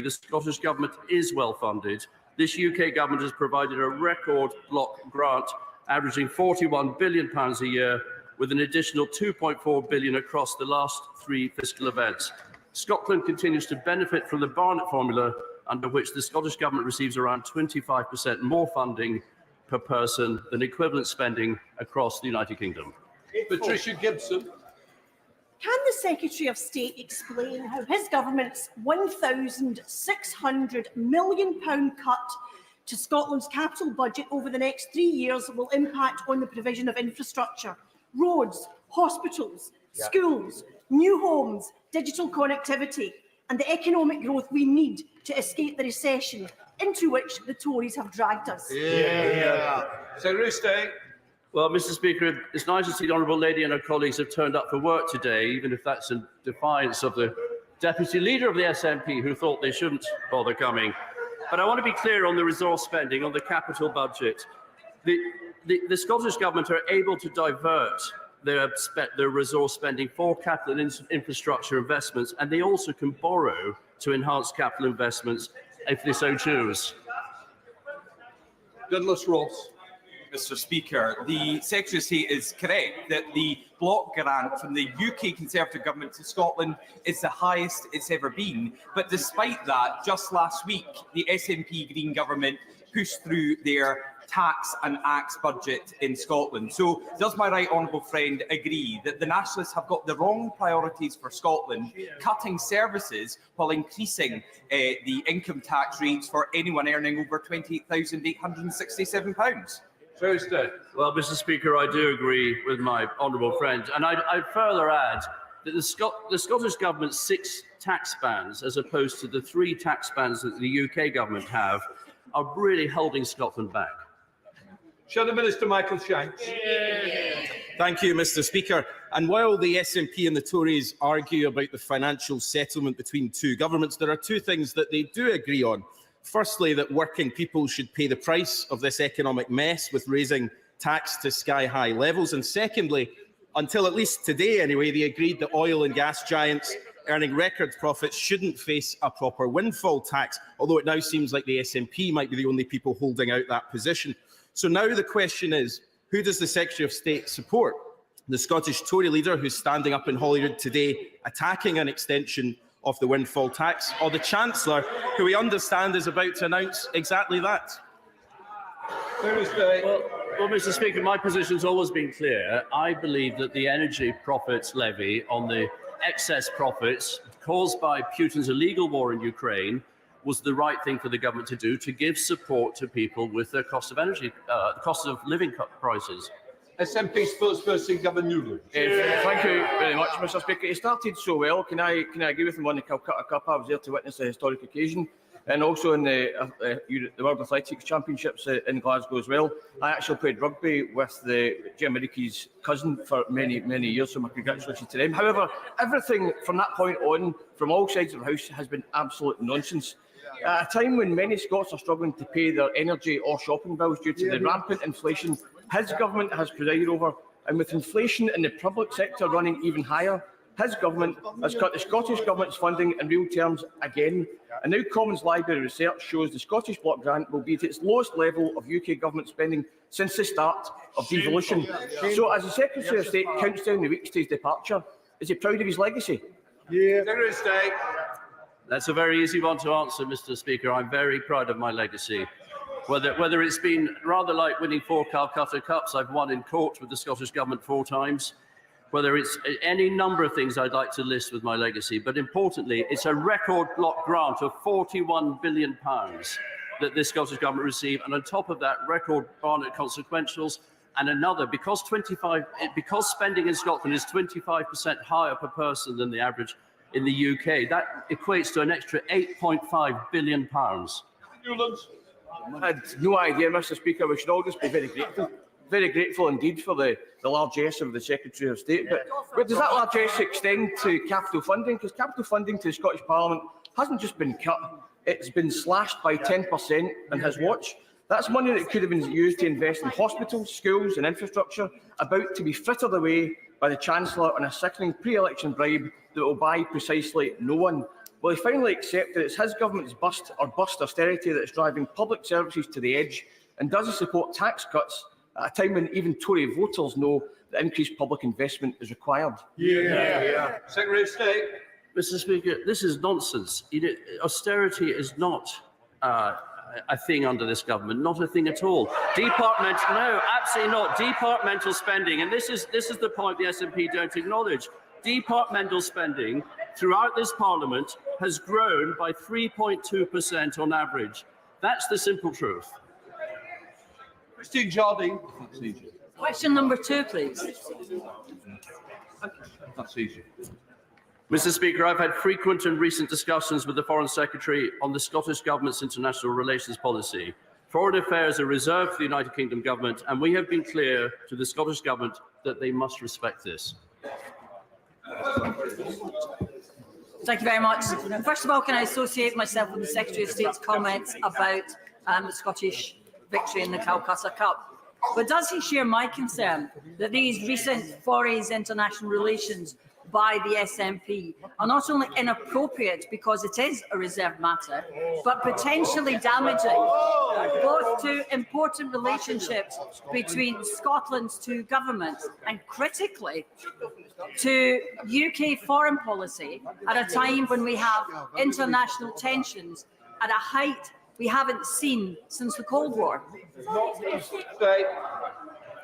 the Scottish Government is well funded. This UK Government has provided a record block grant averaging £41 billion a year, with an additional £2.4 billion across the last 3 fiscal events. Scotland continues to benefit from the Barnett formula, under which the Scottish Government receives around 25% more funding per person than equivalent spending across the United Kingdom. Patricia Gibson. Can the Secretary of State explain how his government's £1,600 million cut to Scotland's capital budget over the next 3 years will impact on the provision of infrastructure, roads, hospitals, schools, new homes, digital connectivity, and the economic growth we need to escape the recession into which the Tories have dragged us? Secretary of State. Well, Mr. Speaker, it's nice to see the Honourable Lady and her colleagues have turned up for work today, even if that's in defiance of the Deputy Leader of the SNP, who thought they shouldn't bother coming. But I want to be clear on the resource spending, on the capital budget. The Scottish Government are able to divert their resource spending for capital and infrastructure investments, and they also can borrow to enhance capital investments if they so choose. Douglas Ross. Mr. Speaker, the Secretary of State is correct that the block grant from the UK Conservative Government to Scotland is the highest it's ever been. But despite that, just last week, the SNP Green Government pushed through their tax and axe budget in Scotland. So does my right honourable friend agree that the Nationalists have got the wrong priorities for Scotland, cutting services while increasing the income tax rates for anyone earning over £28,867? Well, Mr. Speaker, I do agree with my honourable friend, and I'd further add that the Scottish Government's 6 tax bans, as opposed to the 3 tax bans that the UK Government have, are really holding Scotland back. Shadow Minister Michael Shanks. Thank you, Mr. Speaker. And while the SNP and the Tories argue about the financial settlement between 2 governments, there are 2 things that they do agree on. Firstly, that working people should pay the price of this economic mess with raising tax to sky-high levels. And secondly, until at least today anyway, they agreed that oil and gas giants earning record profits shouldn't face a proper windfall tax, although it now seems like the SNP might be the only people holding out that position. So now the question is, who does the Secretary of State support? The Scottish Tory leader who's standing up in Holyrood today attacking an extension of the windfall tax, or the Chancellor, who we understand is about to announce exactly that? Well, Mr. Speaker, my position's always been clear. I believe that the energy profits levy on the excess profits caused by Putin's illegal war in Ukraine was the right thing for the government to do, to give support to people with their cost of energy, cost of living prices. SNP spokesperson Gavin Newland. Thank you very much, Mr. Speaker. He started so well. Can I agree with him on the Calcutta Cup? I was there to witness a historic occasion, and also in the World Athletics Championships in Glasgow as well. I actually played rugby with Jim Muriki's cousin for many years, so my congratulations to them. However, everything from that point on, from all sides of the House, has been absolute nonsense. At a time when many Scots are struggling to pay their energy or shopping bills due to the rampant inflation his government has presided over, and with inflation in the public sector running even higher, his government has cut the Scottish Government's funding in real terms again. And now Commons Library research shows the Scottish block grant will be at its lowest level of UK government spending since the start of devolution. So, as the Secretary of State counts down the weeks to his departure, is he proud of his legacy? Secretary of State. That's a very easy one to answer, Mr. Speaker. I'm very proud of my legacy. Whether it's been rather like winning 4 Calcutta Cups, I've won in court with the Scottish Government 4 times, whether it's any number of things I'd like to list with my legacy, but importantly, it's a record block grant of £41 billion that the Scottish Government received, and on top of that, record Barnett consequentials, and another, because spending in Scotland is 25% higher per person than the average in the UK, that equates to an extra £8.5 billion. Newland. I had no idea, Mr. Speaker. We should all just be very grateful indeed for the largesse of the Secretary of State. But does that largesse extend to capital funding? Because capital funding to the Scottish Parliament hasn't just been cut, it's been slashed by 10% on his watch. That's money that could have been used to invest in hospitals, schools and infrastructure, about to be frittered away by the Chancellor on a sickening pre-election bribe that will buy precisely no one. Will he finally accept that it's his government's bust austerity that is driving public services to the edge? And does he support tax cuts at a time when even Tory voters know that increased public investment is required? Yeah. Secretary of State. Mr. Speaker, this is nonsense. Austerity is not a thing under this government, not a thing at all. No, absolutely not. Departmental spending, and this is the point the SNP don't acknowledge. Departmental spending throughout this Parliament has grown by 3.2% on average. That's the simple truth. Christine Jardine. Question number 2, please. That's easy. Mr. Speaker, I've had frequent and recent discussions with the Foreign Secretary on the Scottish Government's international relations policy. Foreign affairs are reserved for the United Kingdom Government, and we have been clear to the Scottish Government that they must respect this. Thank you very much. First of all, can I associate myself with the Secretary of State's comments about the Scottish victory in the Calcutta Cup? But does he share my concern that these recent forays into international relations by the SNP are not only inappropriate because it is a reserved matter, but potentially damaging both to important relationships between Scotland's two governments and critically to UK foreign policy at a time when we have international tensions at a height we haven't seen since the Cold War?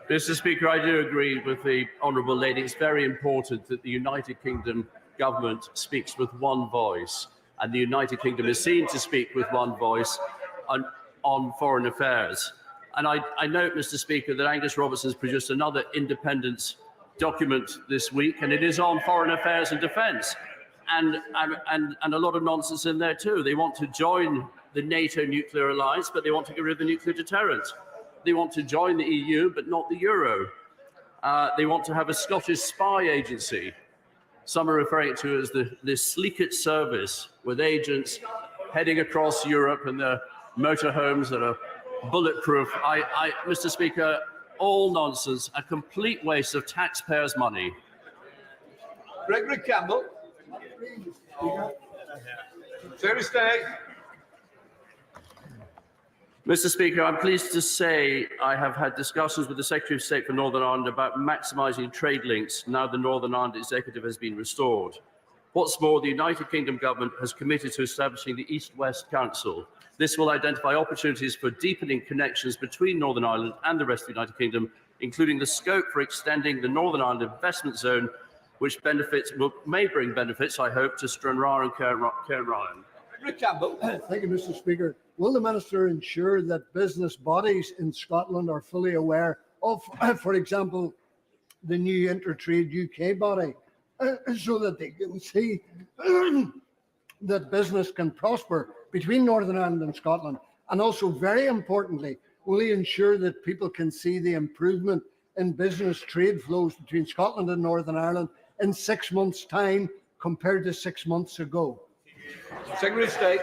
Mr. Speaker, I do agree with the honourable lady. It's very important that the United Kingdom government speaks with one voice, and the United Kingdom is seen to speak with one voice on foreign affairs. And I note, Mr. Speaker, that Angus Robertson has produced another independence document this week, and it is on foreign affairs and defence, and a lot of nonsense in there too. They want to join the NATO nuclear alliance, but they want to get rid of the nuclear deterrent. They want to join the EU, but not the euro. They want to have a Scottish spy agency. Some are referring to it as the Sleekit service, with agents heading across Europe in their motorhomes that are bulletproof. Mr. Speaker, all nonsense, a complete waste of taxpayers' money. Gregory Campbell. Secretary of State. Mr. Speaker, I'm pleased to say I have had discussions with the Secretary of State for Northern Ireland about maximising trade links now the Northern Ireland Executive has been restored. What's more, the United Kingdom Government has committed to establishing the East-West Council. This will identify opportunities for deepening connections between Northern Ireland and the rest of the United Kingdom, including the scope for extending the Northern Ireland Investment Zone, which may bring benefits, I hope, to Stranraer and Cairnryan. Gregory Campbell. Thank you, Mr. Speaker. Will the Minister ensure that business bodies in Scotland are fully aware of, for example, the new Intertrade UK body, so that they can see that business can prosper between Northern Ireland and Scotland? And also, very importantly, will he ensure that people can see the improvement in business trade flows between Scotland and Northern Ireland in 6 months' time compared to 6 months ago? Secretary of State.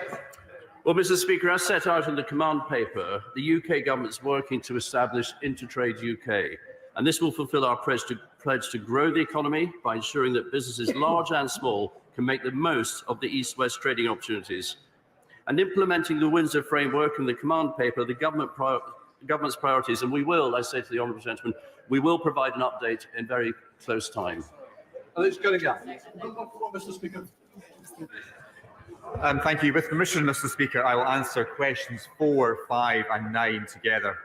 Well, Mr. Speaker, as set out in the command paper, the UK government is working to establish Intertrade UK, and this will fulfil our pledge to grow the economy by ensuring that businesses large and small can make the most of the East-West trading opportunities. And implementing the Windsor framework in the command paper, the government's priorities, and we will, I say to the honourable gentleman, we will provide an update in very close time. And it's going to go. Mr. Speaker. Thank you. With permission, Mr. Speaker, I will answer questions 4, 5 and 9 together.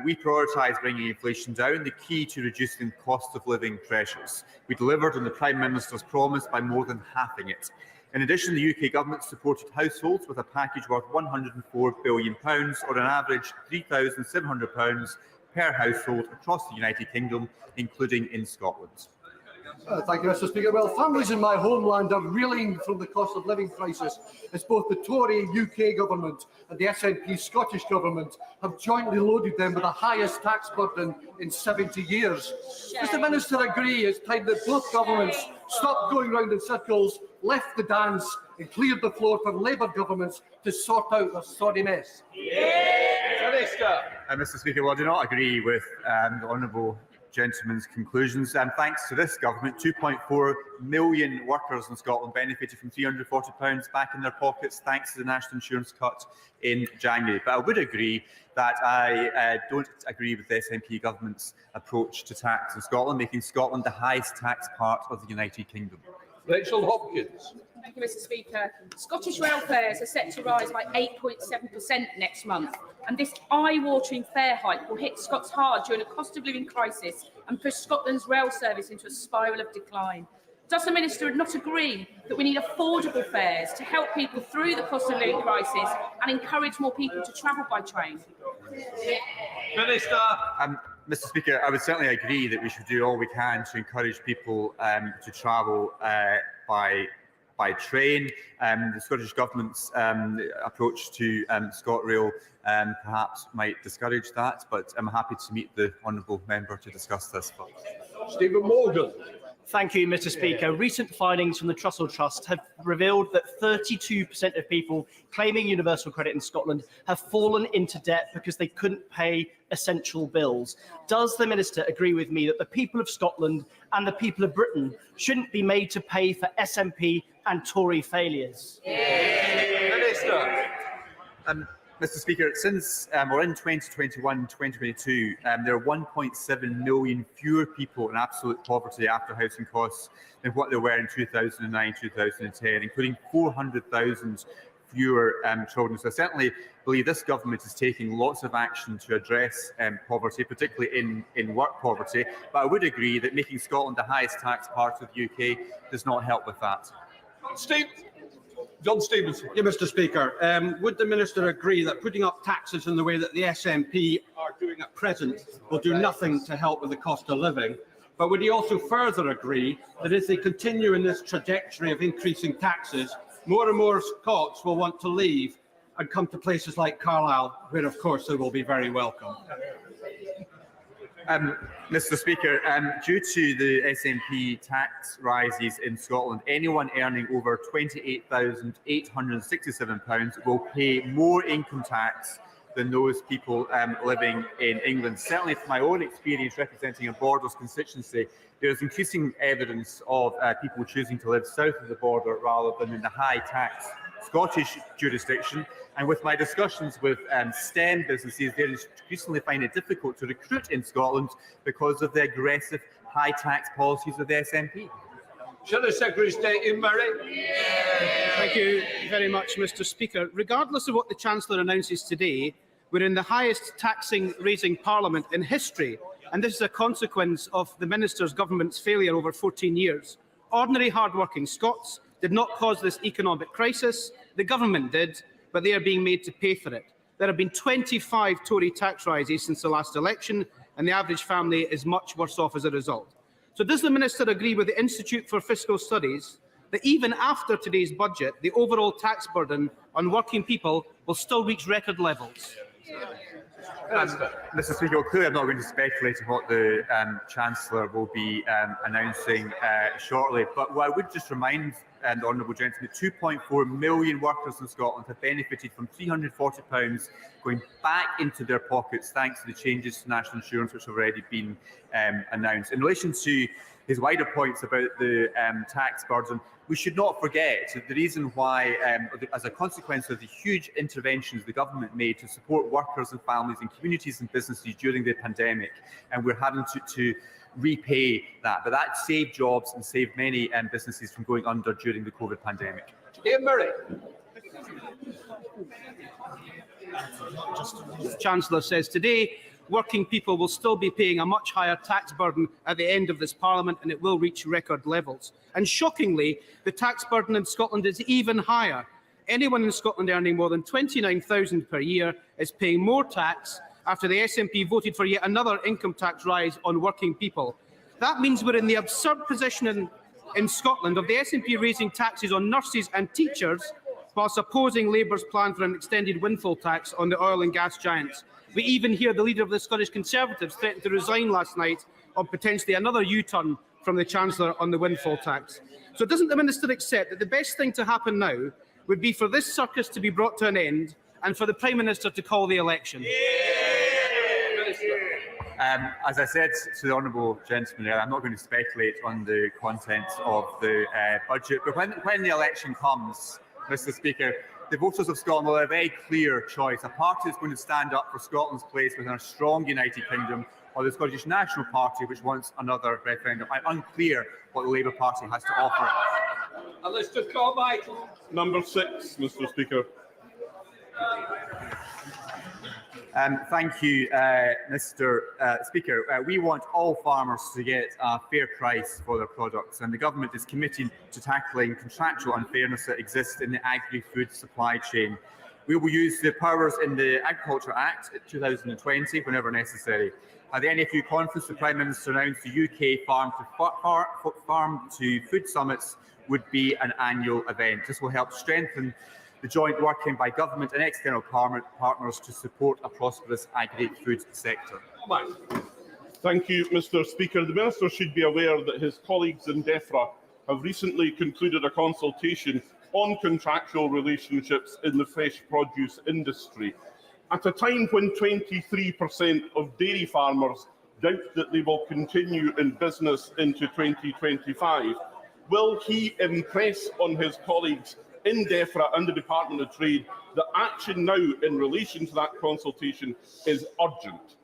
We prioritise bringing inflation down, the key to reducing cost of living pressures. We delivered on the Prime Minister's promise by more than halving it. In addition, the UK Government supported households with a package worth £104 billion, or an average £3,700 per household across the United Kingdom, including in Scotland. Thank you, Mr. Speaker. Well, families in my homeland are reeling from the cost of living crisis as both the Tory UK government and the SNP Scottish government have jointly loaded them with the highest tax burden in 70 years. Does the Minister agree it's time that both governments stopped going round in circles, left the dance and cleared the floor for Labour governments to sort out their sorry mess? Minister. Mr. Speaker, well, I do not agree with the Honourable gentleman's conclusions. Thanks to this government, 2.4 million workers in Scotland benefited from £340 back in their pockets thanks to the national insurance cut in January. But I would agree that I don't agree with the SNP government's approach to tax in Scotland, making Scotland the highest tax part of the United Kingdom. Rachel Hopkins. Thank you, Mr. Speaker. Scottish rail fares are set to rise by 8.7% next month, and this eye-watering fare hike will hit Scots hard during a cost of living crisis and push Scotland's rail service into a spiral of decline. Does the Minister not agree that we need affordable fares to help people through the cost of living crisis and encourage more people to travel by train? Minister. Mr. Speaker, I would certainly agree that we should do all we can to encourage people to travel by train. The Scottish Government's approach to ScotRail perhaps might discourage that, but I'm happy to meet the honourable member to discuss this. Stephen Morgan. Thank you, Mr. Speaker. Recent findings from the Trussell Trust have revealed that 32% of people claiming universal credit in Scotland have fallen into debt because they couldn't pay essential bills. Does the Minister agree with me that the people of Scotland and the people of Britain shouldn't be made to pay for SNP and Tory failures? Minister. Mr. Speaker, since we're in 2021-2022, there are 1.7 million fewer people in absolute poverty after housing costs than what there were in 2009-2010, including 400,000 fewer children. So I certainly believe this government is taking lots of action to address poverty, particularly in work poverty. But I would agree that making Scotland the highest tax part of the UK does not help with that. John Stevenson. Yeah, Mr. Speaker, would the Minister agree that putting up taxes in the way that the SNP are doing at present will do nothing to help with the cost of living? But would he also further agree that if they continue in this trajectory of increasing taxes, more and more Scots will want to leave and come to places like Carlisle, where, of course, they will be very welcome? Mr. Speaker, due to the SNP tax rises in Scotland, anyone earning over £28,867 will pay more income tax than those people living in England. Certainly from my own experience representing a Borders constituency, there is increasing evidence of people choosing to live south of the border rather than in the high tax Scottish jurisdiction. And with my discussions with STEM businesses, they increasingly find it difficult to recruit in Scotland because of the aggressive high tax policies of the SNP. Shall the Secretary of State in Murray? Thank you very much, Mr. Speaker. Regardless of what the Chancellor announces today, we're in the highest taxing-raising Parliament in history, and this is a consequence of the Minister's government's failure over 14 years. Ordinary hard-working Scots did not cause this economic crisis. The government did, but they are being made to pay for it. There have been 25 Tory tax rises since the last election, and the average family is much worse off as a result. So does the Minister agree with the Institute for Fiscal Studies that even after today's budget, the overall tax burden on working people will still reach record levels? Mr. Speaker, clearly I'm not going to speculate on what the Chancellor will be announcing shortly, but what I would just remind the honourable gentleman, 2.4 million workers in Scotland have benefited from £340 going back into their pockets thanks to the changes to national insurance which have already been announced. In relation to his wider points about the tax burden, we should not forget the reason why, as a consequence of the huge interventions the government made to support workers and families and communities and businesses during the pandemic, and we're having to repay that. But that saved jobs and saved many businesses from going under during the COVID pandemic. Ian Murray. The Chancellor says today, working people will still be paying a much higher tax burden at the end of this Parliament, and it will reach record levels. And shockingly, the tax burden in Scotland is even higher. Anyone in Scotland earning more than £29,000 per year is paying more tax after the SNP voted for yet another income tax rise on working people. That means we're in the absurd position in Scotland of the SNP raising taxes on nurses and teachers whilst opposing Labour's plan for an extended windfall tax on the oil and gas giants. We even hear the leader of the Scottish Conservatives threaten to resign last night on potentially another U-turn from the Chancellor on the windfall tax. So doesn't the Minister accept that the best thing to happen now would be for this circus to be brought to an end and for the Prime Minister to call the election? As I said to the honourable gentleman earlier, I'm not going to speculate on the contents of the budget, but when the election comes, Mr. Speaker, the voters of Scotland will have a very clear choice. A party that's going to stand up for Scotland's place within a strong United Kingdom, or the Scottish National Party, which wants another referendum. I'm unclear what the Labour Party has to offer. Alistair Carmichael. Number 6, Mr. Speaker. Thank you, Mr. Speaker. We want all farmers to get a fair price for their products, and the government is committed to tackling contractual unfairness that exists in the agri-food supply chain. We will use the powers in the Agriculture Act 2020 whenever necessary. At the NFU conference, the Prime Minister announced the UK Farm to Food Summits would be an annual event. This will help strengthen the joint working by government and external partners to support a prosperous agri-food sector. Thank you, Mr. Speaker. The Minister should be aware that his colleagues in DEFRA have recently concluded a consultation on contractual relationships in the fresh produce industry. At a time when 23% of dairy farmers doubt that they will continue in business into 2025, will he impress on his colleagues in DEFRA and the Department of Trade that action now in relation to that consultation is urgent?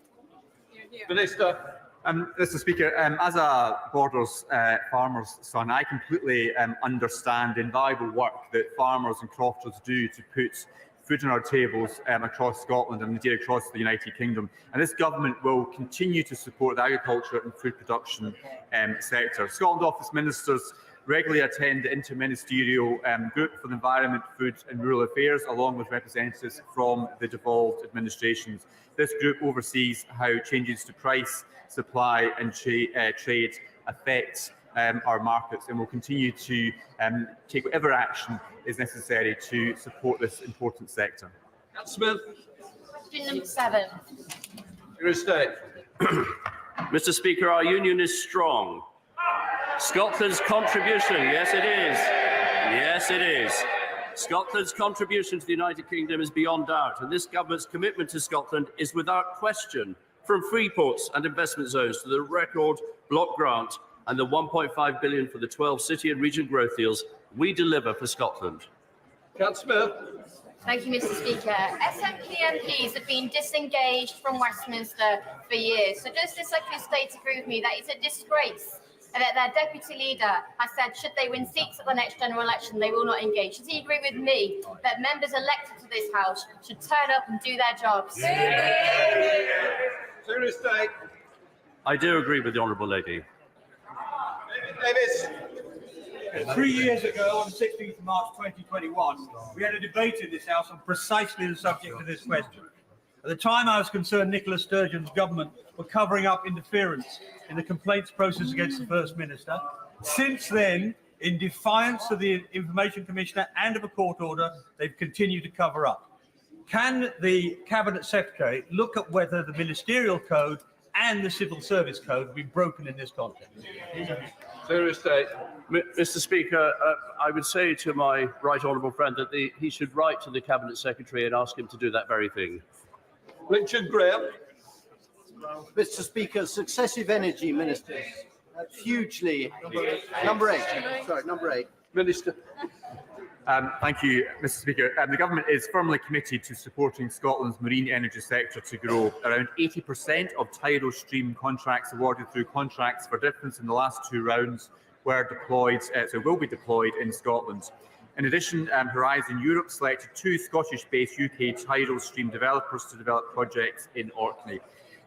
Minister. Mr. Speaker, as a Borders farmer's son, I completely understand the invaluable work that farmers and crofters do to put food on our tables across Scotland and indeed across the United Kingdom. And this government will continue to support the agriculture and food production sector. Scotland Office Ministers regularly attend the Interministerial Group for the Environment, Food and Rural Affairs, along with representatives from the devolved administrations. This group oversees how changes to price, supply and trade affect our markets, and will continue to take whatever action is necessary to support this important sector. Smith. Question number 7. Your estate. Mr. Speaker, our union is strong. Scotland's contribution, yes it is, yes it is. Scotland's contribution to the United Kingdom is beyond doubt, and this government's commitment to Scotland is without question, from free ports and investment zones to the record block grant and the 1.5 billion for the 12 city and region growth deals. We deliver for Scotland. Councillor Smith. Thank you, Mr. Speaker. SNP MPs have been disengaged from Westminster for years. So does the Secretary of State agree with me that it's a disgrace that their deputy leader has said should they win seats at the next general election, they will not engage? Does he agree with me that members elected to this House should turn up and do their jobs? Your estate. I do agree with the honourable lady. Davis. 3 years ago, on 16th of March 2021, we had a debate in this House on precisely the subject of this question. At the time, I was concerned Nicola Sturgeon's government were covering up interference in the complaints process against the First Minister. Since then, in defiance of the Information Commissioner and of a court order, they've continued to cover up. Can the Cabinet Secretary look at whether the Ministerial Code and the Civil Service Code have been broken in this context? Mr. Speaker, I would say to my right honourable friend that he should write to the Cabinet Secretary and ask him to do that very thing. Richard Graham. Mr. Speaker, successive energy ministers have hugely... Number 8. Sorry, number 8. Minister. Thank you, Mr. Speaker. The government is firmly committed to supporting Scotland's marine energy sector to grow. Around 80% of tidal stream contracts awarded through contracts for difference in the last 2 rounds were deployed, will be deployed in Scotland. In addition, Horizon Europe selected 2 Scottish-based UK tidal stream developers to develop projects in Orkney.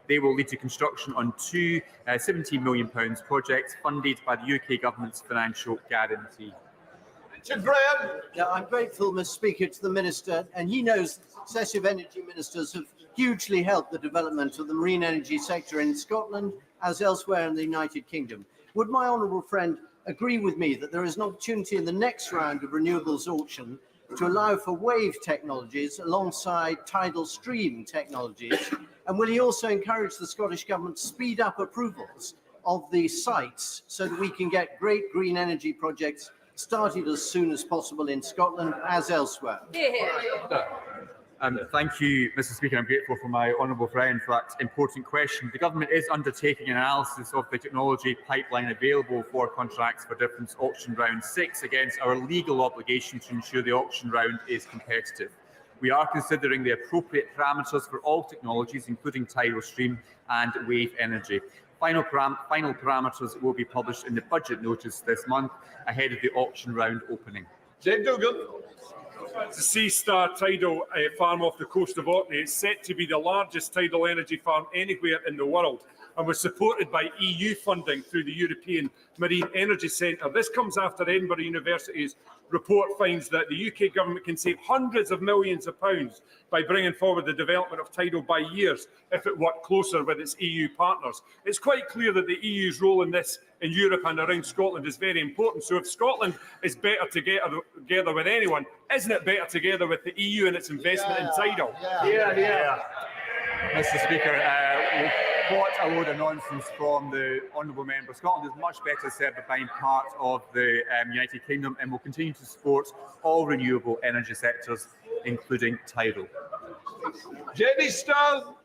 They will lead to construction on 2 £17 million projects funded by the UK government's financial guarantee. Yeah, I'm grateful, Mr. Speaker, to the Minister, and he knows successive energy ministers have hugely helped the development of the marine energy sector in Scotland as elsewhere in the United Kingdom. Would my honourable friend agree with me that there is an opportunity in the next round of renewables auction to allow for wave technologies alongside tidal stream technologies? And will he also encourage the Scottish Government to speed up approvals of the sites so that we can get great green energy projects started as soon as possible in Scotland as elsewhere? Thank you, Mr. Speaker. I'm grateful for my honourable friend for that important question. The Government is undertaking an analysis of the technology pipeline available for contracts for difference auction round 6 against our legal obligation to ensure the auction round is competitive. We are considering the appropriate parameters for all technologies, including tidal stream and wave energy. Final parameters will be published in the budget notice this month ahead of the auction round opening. Jane Duggan. The Sea Star tidal farm off the coast of Orkney is set to be the largest tidal energy farm anywhere in the world and was supported by EU funding through the European Marine Energy Centre. This comes after Edinburgh University's report finds that the UK government can save hundreds of millions of pounds by bringing forward the development of tidal by years if it worked closer with its EU partners. It's quite clear that the EU's role in this in Europe and around Scotland is very important. So if Scotland is better together with anyone, isn't it better together with the EU and its investment in tidal? Mr. Speaker, what a load of nonsense from the honourable member. Scotland is much better served by being part of the United Kingdom and will continue to support all renewable energy sectors, including tidal. Jenny Stone.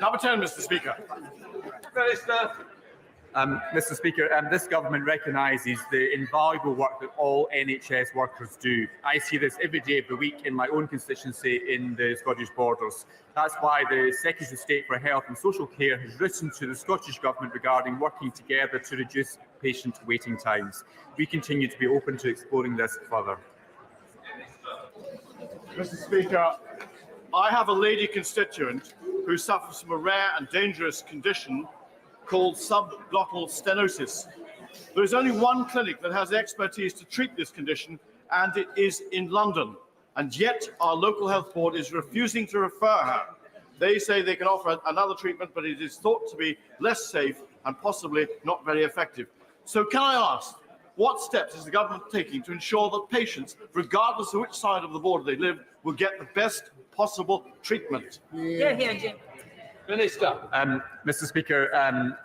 Number 10, Mr. Speaker. Minister. Mr. Speaker, this government recognises the invaluable work that all NHS workers do. I see this every day of the week in my own constituency in the Scottish Borders. That's why the Secretary of State for Health and Social Care has written to the Scottish Government regarding working together to reduce patient waiting times. We continue to be open to exploring this further. Mr. Speaker, I have a lady constituent who suffers from a rare and dangerous condition called subglottal stenosis. There is only one clinic that has expertise to treat this condition, and it is in London. And yet our local health board is refusing to refer her. They say they can offer another treatment, but it is thought to be less safe and possibly not very effective. So can I ask, what steps is the government taking to ensure that patients, regardless of which side of the border they live, will get the best possible treatment? Hear, hear, Jim. Minister. Mr. Speaker,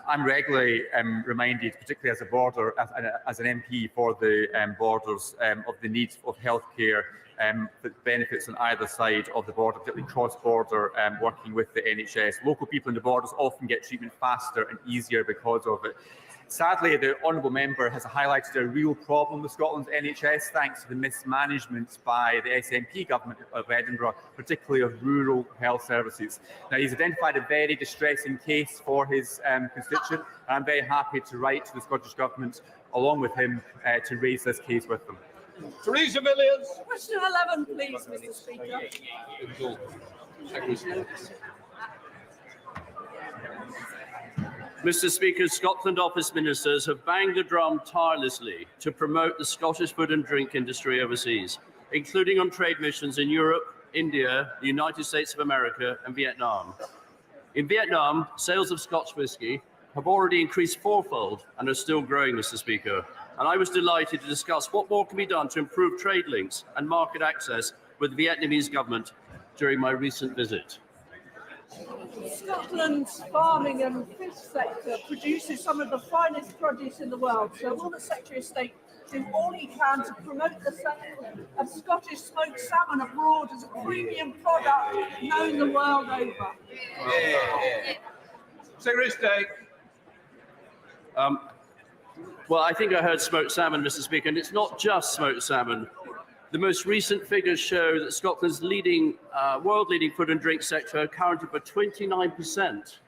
I'm regularly reminded, particularly as a border, as an MP for the borders, of the need of healthcare that benefits on either side of the border, particularly cross-border working with the NHS. Local people in the borders often get treatment faster and easier because of it. Sadly, the honourable member has highlighted a real problem with Scotland's NHS thanks to the mismanagement by the SNP government of Edinburgh, particularly of rural health services. Now, he's identified a very distressing case for his constituent, and I'm very happy to write to the Scottish Government along with him to raise this case with them. Theresa Villiers. Question 11, please, Mr. Speaker. Mr. Speaker, Scotland Office Ministers have banged the drum tirelessly to promote the Scottish food and drink industry overseas, including on trade missions in Europe, India, the United States of America and Vietnam. In Vietnam, sales of Scotch whisky have already increased fourfold and are still growing, Mr. Speaker. And I was delighted to discuss what more can be done to improve trade links and market access with the Vietnamese government during my recent visit. Scotland's farming and fish sector produces some of the finest produce in the world. So will the Secretary of State do all he can to promote the sale of Scottish smoked salmon abroad as a premium product known the world over? Secretary of State. Well, I think I heard smoked salmon, Mr. Speaker, and it's not just smoked salmon. The most recent figures show that Scotland's world-leading food and drink sector accounted for 29%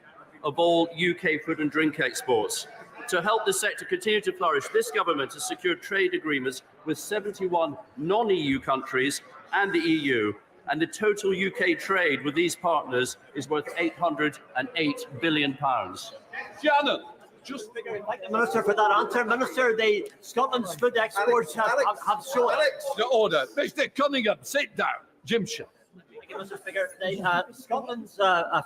of all UK food and drink exports. To help the sector continue to flourish, this government has secured trade agreements with 71 non-EU countries and the EU, and the total UK trade with these partners is worth £808 billion. Janet. Thank the Minister for that answer. Minister, Scotland's food exports have shown... The order. Mr. Cunningham, sit down. Jim Shaw. Thank you, Mr. Speaker. Scotland's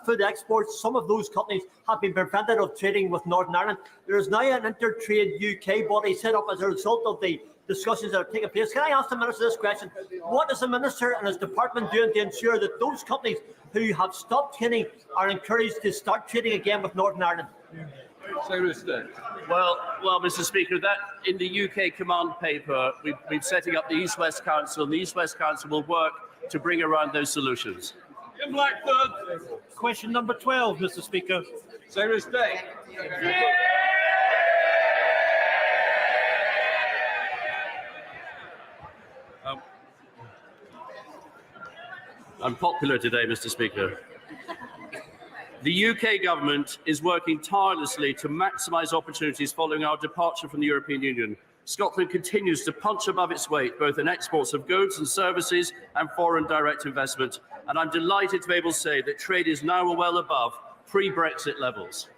food exports, some of those companies have been prevented of trading with Northern Ireland. There is now an Intertrade UK body set up as a result of the discussions that are taking place. Can I ask the Minister this question? What is the Minister and his department doing to ensure that those companies who have stopped trading are encouraged to start trading again with Northern Ireland? Well, Mr. Speaker, that in the UK command paper, we're setting up the East-West Council, and the East-West Council will work to bring around those solutions. Jim Blackford. Question number 12, Mr. Speaker. Cyrus Day. I'm popular today, Mr. Speaker. The UK government is working tirelessly to maximise opportunities following our departure from the European Union. Scotland continues to punch above its weight, both in exports of goods and services and foreign direct investment. And I'm delighted to be able to say that trade is now well above pre-Brexit levels.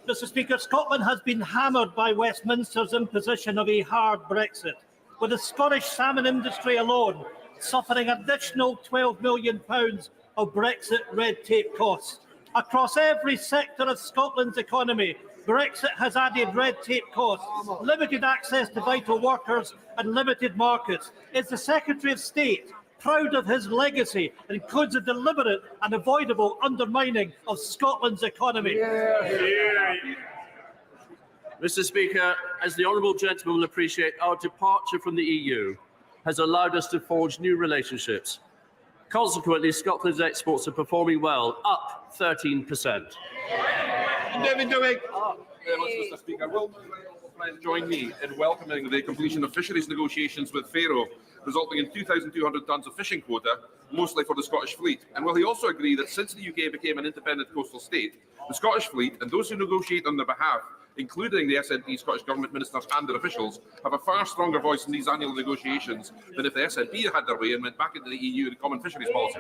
Mr. Speaker, Scotland has been hammered by Westminster's imposition of a hard Brexit, with the Scottish salmon industry alone suffering additional £12 million of Brexit red tape costs. Across every sector of Scotland's economy, Brexit has added red tape costs, limited access to vital workers and limited markets. Is the Secretary of State proud of his legacy and includes a deliberate and avoidable undermining of Scotland's economy? Mr. Speaker, as the honourable gentleman will appreciate, our departure from the EU has allowed us to forge new relationships. Consequently, Scotland's exports are performing well, up 13%. David Doig. Very much, Mr. Speaker. Will friends join me in welcoming the completion of fisheries negotiations with Faroe, resulting in 2,200 tonnes of fishing quota, mostly for the Scottish fleet? And will he also agree that since the UK became an independent coastal state, the Scottish fleet and those who negotiate on their behalf, including the SNP, Scottish Government ministers and their officials, have a far stronger voice in these annual negotiations than if the SNP had their way and went back into the EU and common fisheries policy?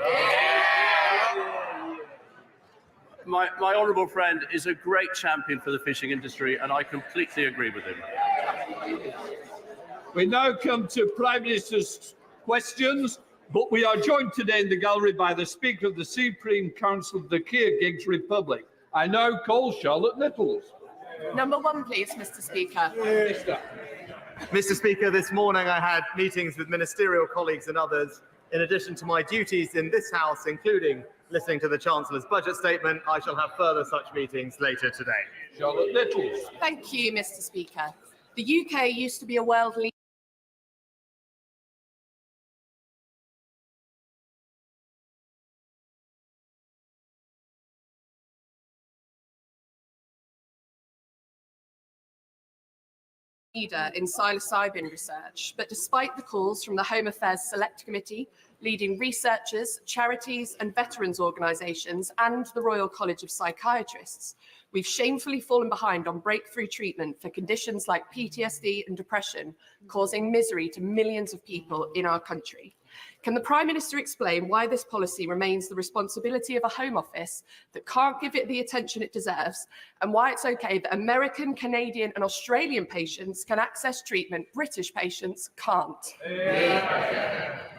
My honourable friend is a great champion for the fishing industry, and I completely agree with him. We now come to Prime Minister's questions, but we are joined today in the gallery by the Speaker of the Supreme Council of the Kyrgyz Republic. I now call Charlotte Littles. Number 1, please, Mr. Speaker. Mr. Speaker, this morning I had meetings with ministerial colleagues and others. In addition to my duties in this House, including listening to the Chancellor's budget statement, I shall have further such meetings later today. Charlotte Littles. Thank you, Mr. Speaker. The UK used to be a world leader. In psilocybin research, but despite the calls from the Home Affairs Select Committee, leading researchers, charities and veterans organisations and the Royal College of Psychiatrists, we've shamefully fallen behind on breakthrough treatment for conditions like PTSD and depression, causing misery to millions of people in our country. Can the Prime Minister explain why this policy remains the responsibility of a Home Office that can't give it the attention it deserves, and why it's okay that American, Canadian and Australian patients can access treatment British patients can't?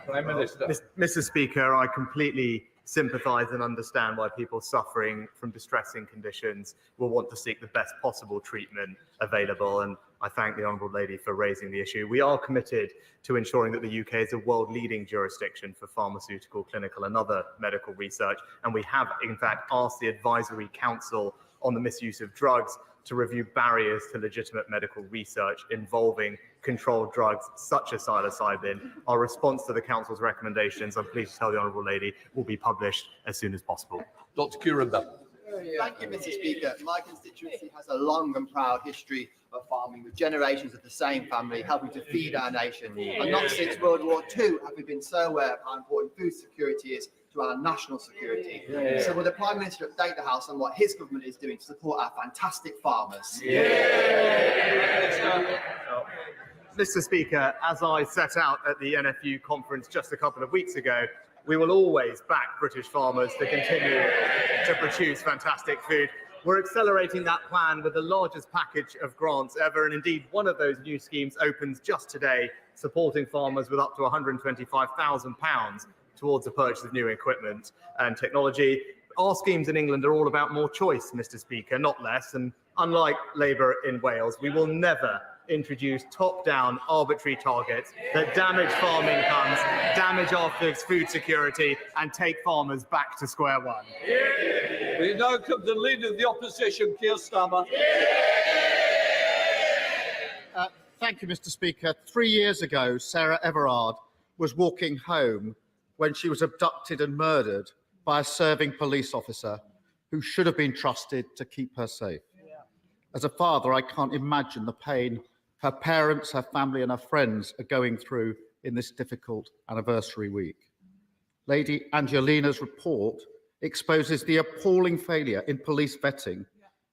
Prime Minister. Mr. Speaker, I completely sympathise and understand why people suffering from distressing conditions will want to seek the best possible treatment available, and I thank the Honourable Lady for raising the issue. We are committed to ensuring that the UK is a world-leading jurisdiction for pharmaceutical, clinical and other medical research, and we have, in fact, asked the Advisory Council on the Misuse of Drugs to review barriers to legitimate medical research involving controlled drugs such as psilocybin. Our response to the Council's recommendations, I'm pleased to tell the Honourable Lady, will be published as soon as possible. Dr. Kieran. Thank you, Mr. Speaker. My constituency has a long and proud history of farming, with generations of the same family helping to feed our nation. And not since World War II have we been so aware of how important food security is to our national security. So will the Prime Minister update the House on what his government is doing to support our fantastic farmers? Mr. Speaker, as I set out at the NFU conference just a couple of weeks ago, we will always back British farmers to continue to produce fantastic food. We're accelerating that plan with the largest package of grants ever, and indeed one of those new schemes opens just today, supporting farmers with up to £125,000 towards the purchase of new equipment and technology. Our schemes in England are all about more choice, Mr. Speaker, not less, and unlike Labour in Wales, we will never introduce top-down arbitrary targets that damage farm incomes, damage our food security and take farmers back to square one. We now come to the Leader of the Opposition, Keir Starmer. Thank you, Mr. Speaker. 3 years ago, Sarah Everard was walking home when she was abducted and murdered by a serving police officer who should have been trusted to keep her safe. As a father, I can't imagine the pain her parents, her family and her friends are going through in this difficult anniversary week. Lady Angelina's report exposes the appalling failure in police vetting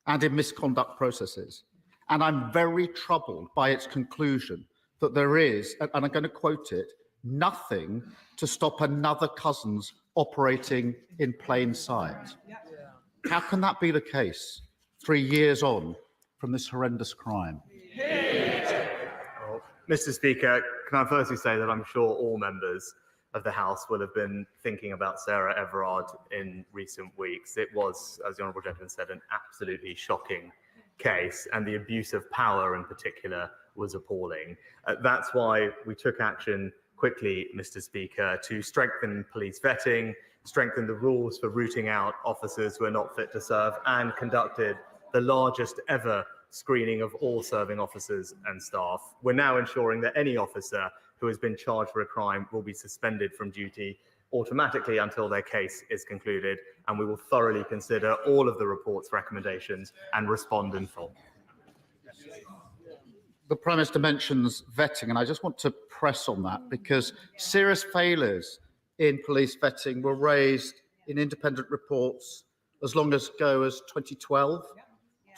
and in misconduct processes. And I'm very troubled by its conclusion that there is, and I'm going to quote it, nothing to stop another Cousins operating in plain sight. How can that be the case 3 years on from this horrendous crime? Well, Mr. Speaker, can I firstly say that I'm sure all members of the House will have been thinking about Sarah Everard in recent weeks. It was, as the Honourable Gentleman said, an absolutely shocking case, and the abuse of power in particular was appalling. That's why we took action quickly, Mr. Speaker, to strengthen police vetting, strengthen the rules for rooting out officers who are not fit to serve, and conducted the largest ever screening of all serving officers and staff. We're now ensuring that any officer who has been charged for a crime will be suspended from duty automatically until their case is concluded, and we will thoroughly consider all of the report's recommendations and respond in full. The Prime Minister mentions vetting, and I just want to press on that because serious failures in police vetting were raised in independent reports as long ago as 2012,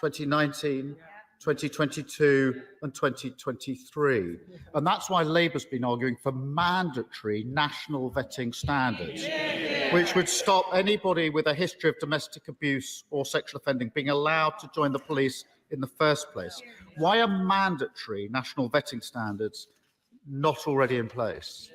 2019, 2022 and 2023. And that's why Labour's been arguing for mandatory national vetting standards, which would stop anybody with a history of domestic abuse or sexual offending being allowed to join the police in the first place. Why are mandatory national vetting standards not already in place?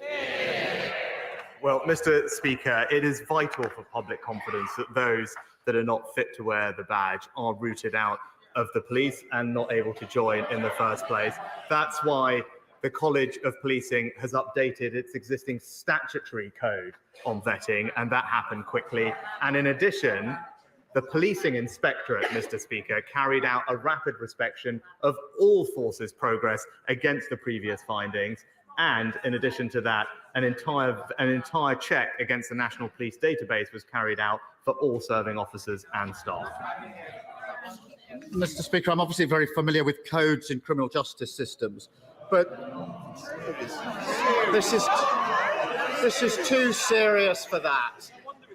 Well, Mr. Speaker, it is vital for public confidence that those that are not fit to wear the badge are rooted out of the police and not able to join in the first place. That's why the College of Policing has updated its existing statutory code on vetting, and that happened quickly. And in addition, the Policing Inspectorate, Mr. Speaker, carried out a rapid inspection of all forces' progress against the previous findings. And in addition to that, an entire check against the National Police Database was carried out for all serving officers and staff. Mr. Speaker, I'm obviously very familiar with codes in criminal justice systems, but this is too serious for that.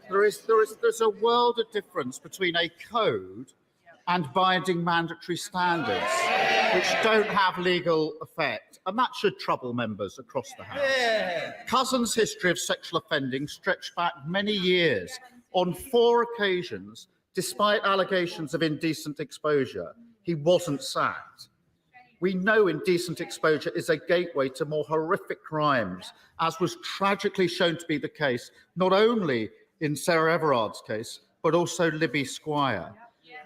There's a world of difference between a code and binding mandatory standards, which don't have legal effect, and that should trouble members across the House. Cousins' history of sexual offending stretched back many years. On 4 occasions, despite allegations of indecent exposure, he wasn't sacked. We know indecent exposure is a gateway to more horrific crimes, as was tragically shown to be the case, not only in Sarah Everard's case, but also Libby Squire.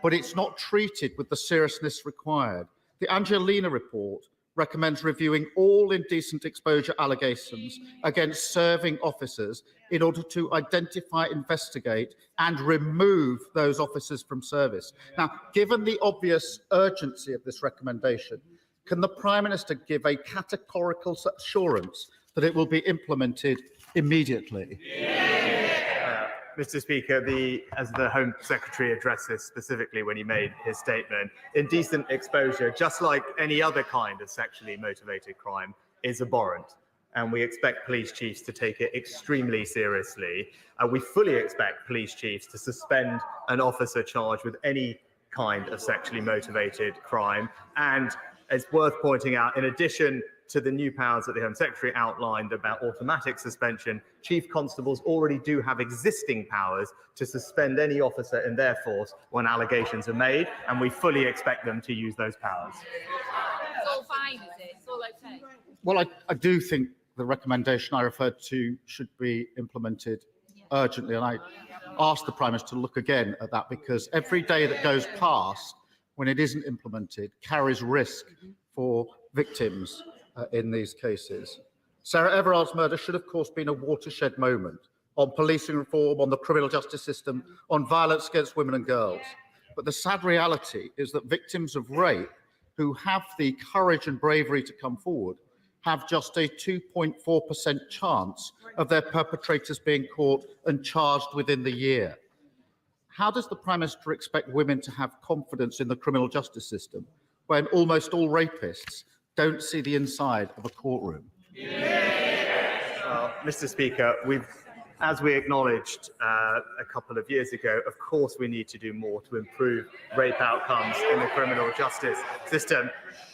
But it's not treated with the seriousness required. The Angelina report recommends reviewing all indecent exposure allegations against serving officers in order to identify, investigate and remove those officers from service. Now, given the obvious urgency of this recommendation, can the Prime Minister give a categorical assurance that it will be implemented immediately? Mr. Speaker, as the Home Secretary addressed this specifically when he made his statement, indecent exposure, just like any other kind of sexually motivated crime, is abhorrent. And we expect police chiefs to take it extremely seriously. We fully expect police chiefs to suspend an officer charged with any kind of sexually motivated crime. And it's worth pointing out, in addition to the new powers that the Home Secretary outlined about automatic suspension, Chief Constables already do have existing powers to suspend any officer in their force when allegations are made, and we fully expect them to use those powers. It's all fine, is it? It's all okay. Well, I do think the recommendation I referred to should be implemented urgently, and I asked the Prime Minister to look again at that, because every day that goes past when it isn't implemented carries risk for victims in these cases. Sarah Everard's murder should, of course, been a watershed moment on policing reform, on the criminal justice system, on violence against women and girls. But the sad reality is that victims of rape who have the courage and bravery to come forward have just a 2.4% chance of their perpetrators being caught and charged within the year. How does the Prime Minister expect women to have confidence in the criminal justice system when almost all rapists don't see the inside of a courtroom? Mr. Speaker, as we acknowledged a couple of years ago, of course we need to do more to improve rape outcomes in the criminal justice system.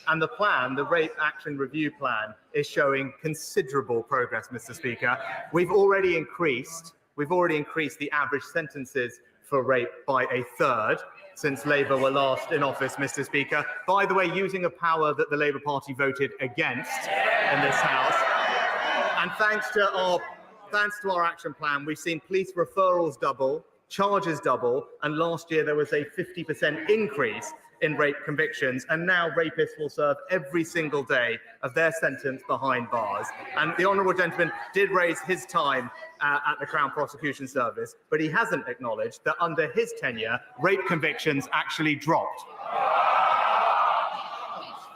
And the plan, the Rape Action Review Plan, is showing considerable progress, Mr. Speaker. We've already increased the average sentences for rape by a third since Labour were last in office, Mr. Speaker. By the way, using a power that the Labour Party voted against in this House. And thanks to our action plan, we've seen police referrals double, charges double, and last year there was a 50% increase in rape convictions, and now rapists will serve every single day of their sentence behind bars. And the honourable gentleman did raise his time at the Crown Prosecution Service, but he hasn't acknowledged that under his tenure, rape convictions actually dropped.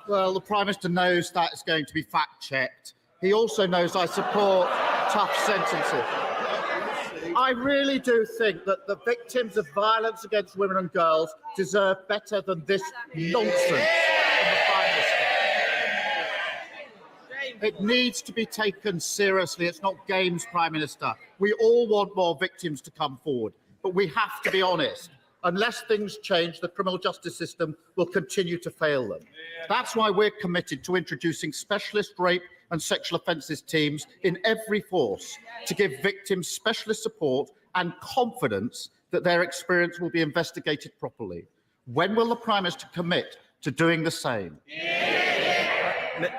Well, the Prime Minister knows that is going to be fact-checked. He also knows I support tough sentences. I really do think that the victims of violence against women and girls deserve better than this nonsense from the Prime Minister. It needs to be taken seriously. It's not games, Prime Minister. We all want more victims to come forward, but we have to be honest. Unless things change, the criminal justice system will continue to fail them. That's why we're committed to introducing specialist rape and sexual offences teams in every force to give victims specialist support and confidence that their experience will be investigated properly. When will the Prime Minister commit to doing the same?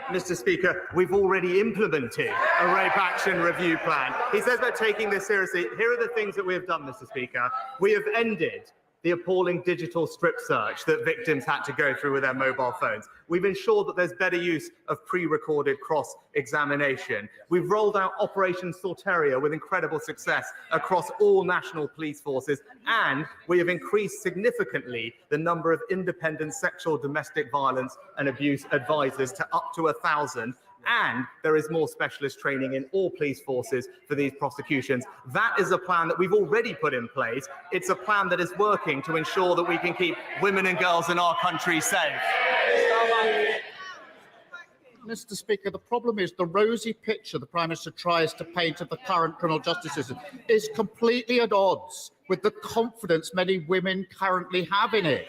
Mr. Speaker, we've already implemented a Rape Action Review Plan. He says we're taking this seriously. Here are the things that we have done, Mr. Speaker. We have ended the appalling digital strip search that victims had to go through with their mobile phones. We've ensured that there's better use of pre-recorded cross-examination. We've rolled out Operation Sorteria with incredible success across all national police forces, and we have increased significantly the number of independent sexual, domestic violence and abuse advisors to up to 1,000. And there is more specialist training in all police forces for these prosecutions. That is a plan that we've already put in place. It's a plan that is working to ensure that we can keep women and girls in our country safe. Mr. Speaker, the problem is the rosy picture the Prime Minister tries to paint of the current criminal justice system is completely at odds with the confidence many women currently have in it.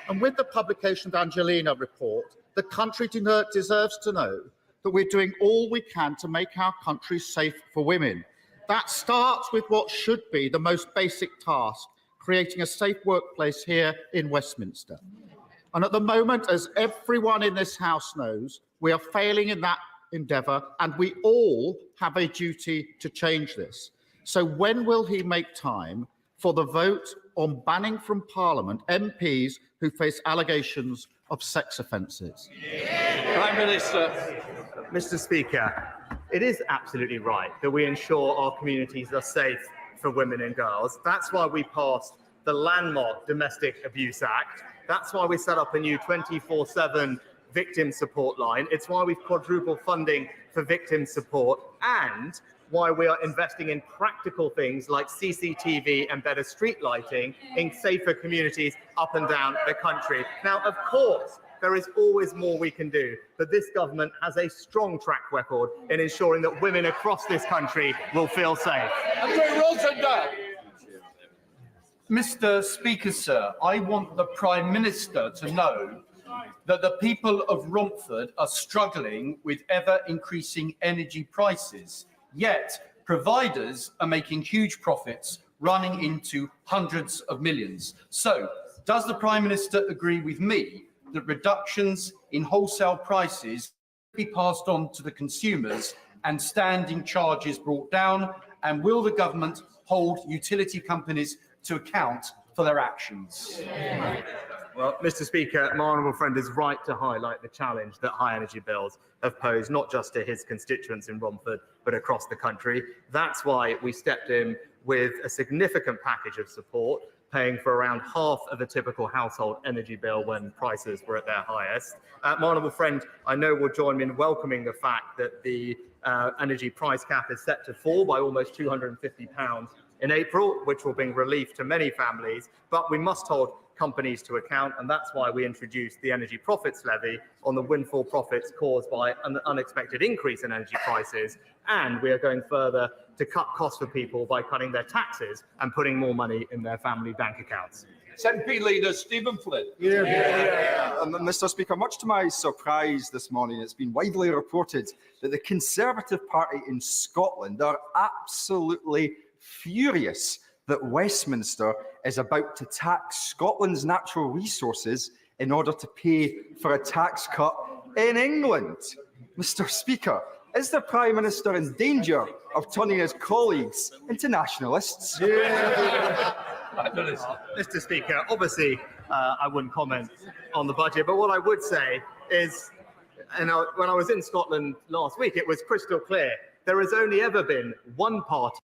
And with the publication of the Angelina report, the country deserves to know that we're doing all we can to make our country safe for women. That starts with what should be the most basic task, creating a safe workplace here in Westminster. And at the moment, as everyone in this House knows, we are failing in that endeavour, and we all have a duty to change this. So when will he make time for the vote on banning from Parliament MPs who face allegations of sex offences? Prime Minister. Mr. Speaker, it is absolutely right that we ensure our communities are safe for women and girls. That's why we passed the landmark Domestic Abuse Act. That's why we set up a new 24/7 victim support line. It's why we've quadrupled funding for victim support, and why we are investing in practical things like CCTV and better street lighting in safer communities up and down the country. Now, of course, there is always more we can do, but this government has a strong track record in ensuring that women across this country will feel safe. Mr. Speaker, sir, I want the Prime Minister to know that the people of Romford are struggling with ever-increasing energy prices. Yet, providers are making huge profits, running into hundreds of millions. So, does the Prime Minister agree with me that reductions in wholesale prices be passed on to the consumers and standing charges brought down? And will the government hold utility companies to account for their actions? Well, Mr. Speaker, my honourable friend is right to highlight the challenge that high energy bills have posed, not just to his constituents in Romford, but across the country. That's why we stepped in with a significant package of support, paying for around half of a typical household energy bill when prices were at their highest. My honourable friend, I know, will join me in welcoming the fact that the energy price cap is set to fall by almost £250 in April, which will bring relief to many families, but we must hold companies to account, and that's why we introduced the energy profits levy on the windfall profits caused by an unexpected increase in energy prices, and we are going further to cut costs for people by cutting their taxes and putting more money in their family bank accounts. SNP leader Stephen Flynn. Mr. Speaker, much to my surprise this morning, it's been widely reported that the Conservative Party in Scotland are absolutely furious that Westminster is about to tax Scotland's natural resources in order to pay for a tax cut in England. Mr. Speaker, is the Prime Minister in danger of turning his colleagues into nationalists? Mr. Speaker, obviously, I wouldn't comment on the budget, but what I would say is, when I was in Scotland last week, it was crystal clear. There has only ever been one party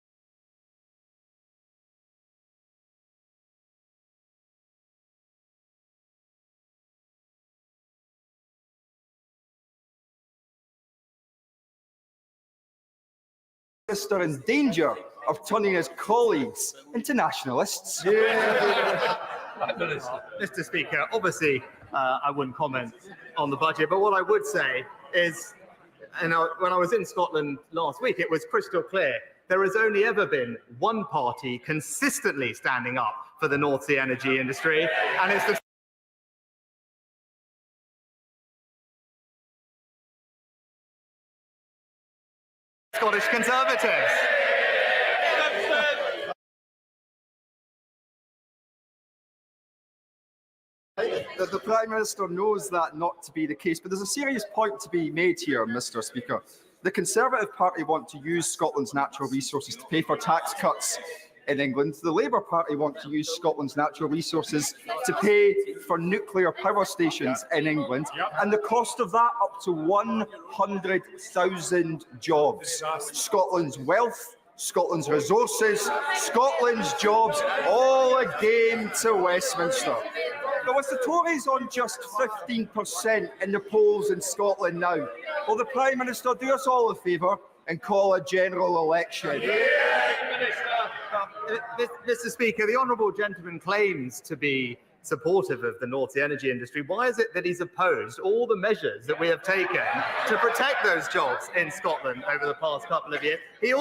in danger of turning his colleagues into nationalists. Mr. Speaker, obviously, I wouldn't comment on the budget, but what I would say is, when I was in Scotland last week, it was crystal clear. There has only ever been one party consistently standing up for the North Sea energy industry, and it's the Scottish Conservatives. The Prime Minister knows that not to be the case, but there's a serious point to be made here, Mr. Speaker. The Conservative Party want to use Scotland's natural resources to pay for tax cuts in England. The Labour Party want to use Scotland's natural resources to pay for nuclear power stations in England, and the cost of that up to 100,000 jobs. Scotland's wealth, Scotland's resources, Scotland's jobs, all again to Westminster. But with the Tories on just 15% in the polls in Scotland now, will the Prime Minister do us all a favour and call a general election? Mr. Speaker, the honourable gentleman claims to be supportive of the North Sea energy industry. Why is it that he's opposed all the measures that we have taken to protect those jobs in Scotland over the past couple of years? He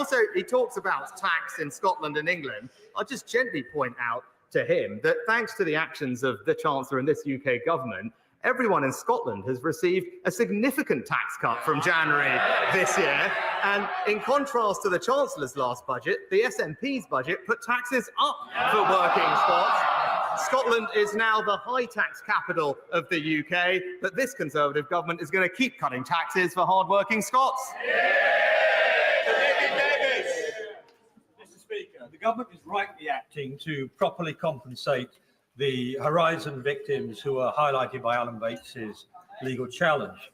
talks about tax in Scotland and England. I'll just gently point out to him that thanks to the actions of the Chancellor and this UK government, everyone in Scotland has received a significant tax cut from January this year. And in contrast to the Chancellor's last budget, the SNP's budget put taxes up for working Scots. Scotland is now the high tax capital of the UK, but this Conservative government is going to keep cutting taxes for hard-working Scots. Mr. Speaker, the government is rightly acting to properly compensate the Horizon victims who are highlighted by Alan Bates's legal challenge.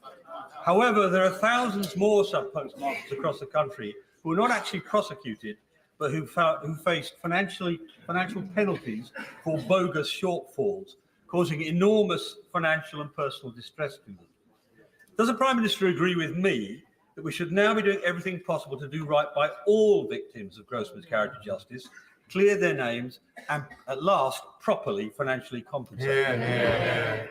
However, there are thousands more sub-postmasters across the country who are not actually prosecuted, but who faced financial penalties for bogus shortfalls, causing enormous financial and personal distress to them. Does the Prime Minister agree with me that we should now be doing everything possible to do right by all victims of gross miscarriage of justice, clear their names, and at last properly financially compensate them?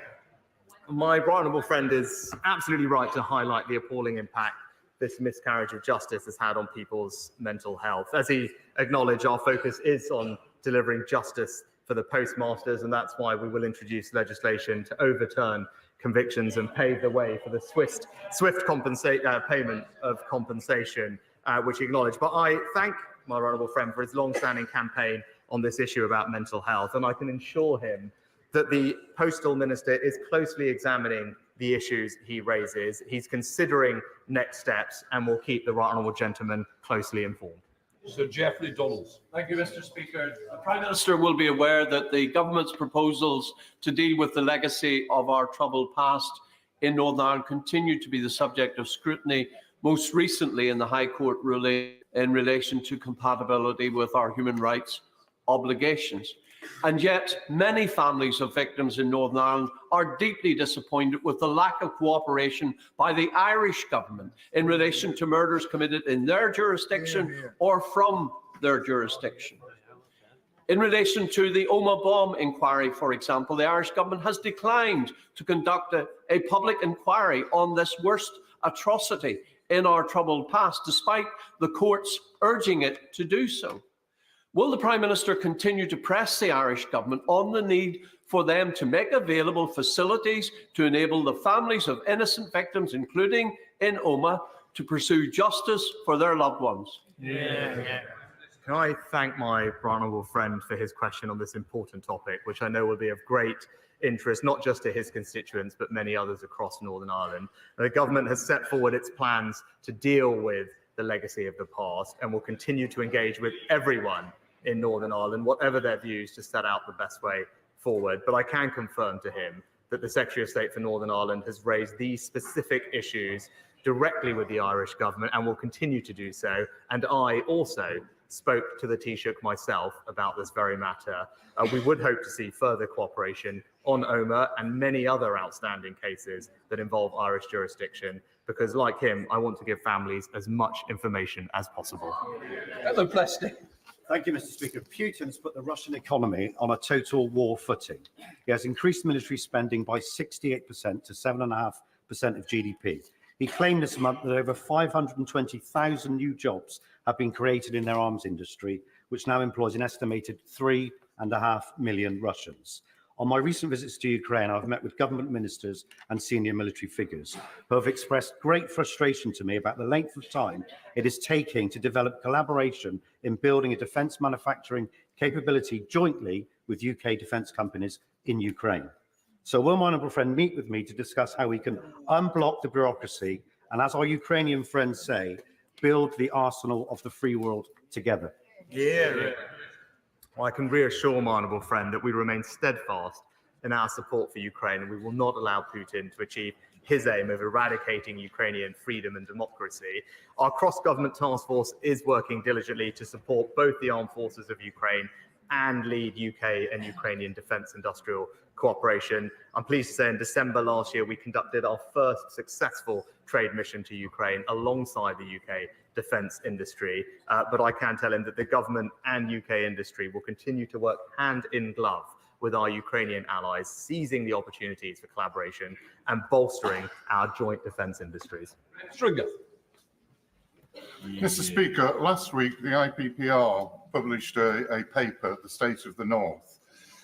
My honourable friend is absolutely right to highlight the appalling impact this miscarriage of justice has had on people's mental health. As he acknowledged, our focus is on delivering justice for the postmasters, and that's why we will introduce legislation to overturn convictions and pave the way for the swift payment of compensation, which he acknowledged. But I thank my honourable friend for his long-standing campaign on this issue about mental health, and I can assure him that the Postal Minister is closely examining the issues he raises. He's considering next steps and will keep the right honourable gentleman closely informed. Sir Geoffrey Donalds. Thank you, Mr. Speaker. The Prime Minister will be aware that the government's proposals to deal with the legacy of our troubled past in Northern Ireland continue to be the subject of scrutiny, most recently in the High Court ruling in relation to compatibility with our human rights obligations. And yet, many families of victims in Northern Ireland are deeply disappointed with the lack of cooperation by the Irish government in relation to murders committed in their jurisdiction or from their jurisdiction. In relation to the Omagh bomb inquiry, for example, the Irish government has declined to conduct a public inquiry on this worst atrocity in our troubled past, despite the courts urging it to do so. Will the Prime Minister continue to press the Irish government on the need for them to make available facilities to enable the families of innocent victims, including in Omagh, to pursue justice for their loved ones? Can I thank my honourable friend for his question on this important topic, which I know will be of great interest, not just to his constituents, but many others across Northern Ireland. The government has set forward its plans to deal with the legacy of the past and will continue to engage with everyone in Northern Ireland, whatever their views, to set out the best way forward. But I can confirm to him that the Secretary of State for Northern Ireland has raised these specific issues directly with the Irish government and will continue to do so. And I also spoke to the Taoiseach myself about this very matter. We would hope to see further cooperation on Omagh and many other outstanding cases that involve Irish jurisdiction, because like him, I want to give families as much information as possible. Hello, Plesty. Thank you, Mr. Speaker. Putin's put the Russian economy on a total war footing. He has increased military spending by 68% to 7.5% of GDP. He claimed this month that over 520,000 new jobs have been created in their arms industry, which now employs an estimated 3.5 million Russians. On my recent visits to Ukraine, I've met with government ministers and senior military figures who have expressed great frustration to me about the length of time it is taking to develop collaboration in building a defence manufacturing capability jointly with UK defence companies in Ukraine. So will my honourable friend meet with me to discuss how we can unblock the bureaucracy and, as our Ukrainian friends say, build the arsenal of the free world together? Well, I can reassure my honourable friend that we remain steadfast in our support for Ukraine, and we will not allow Putin to achieve his aim of eradicating Ukrainian freedom and democracy. Our cross-government task force is working diligently to support both the armed forces of Ukraine and lead UK and Ukrainian defence industrial cooperation. I'm pleased to say in December last year, we conducted our first successful trade mission to Ukraine alongside the UK defence industry. But I can tell him that the government and UK industry will continue to work hand in glove with our Ukrainian allies, seizing the opportunities for collaboration and bolstering our joint defence industries. Stringer. Mr. Speaker, last week the IPPR published a paper, The State of the North.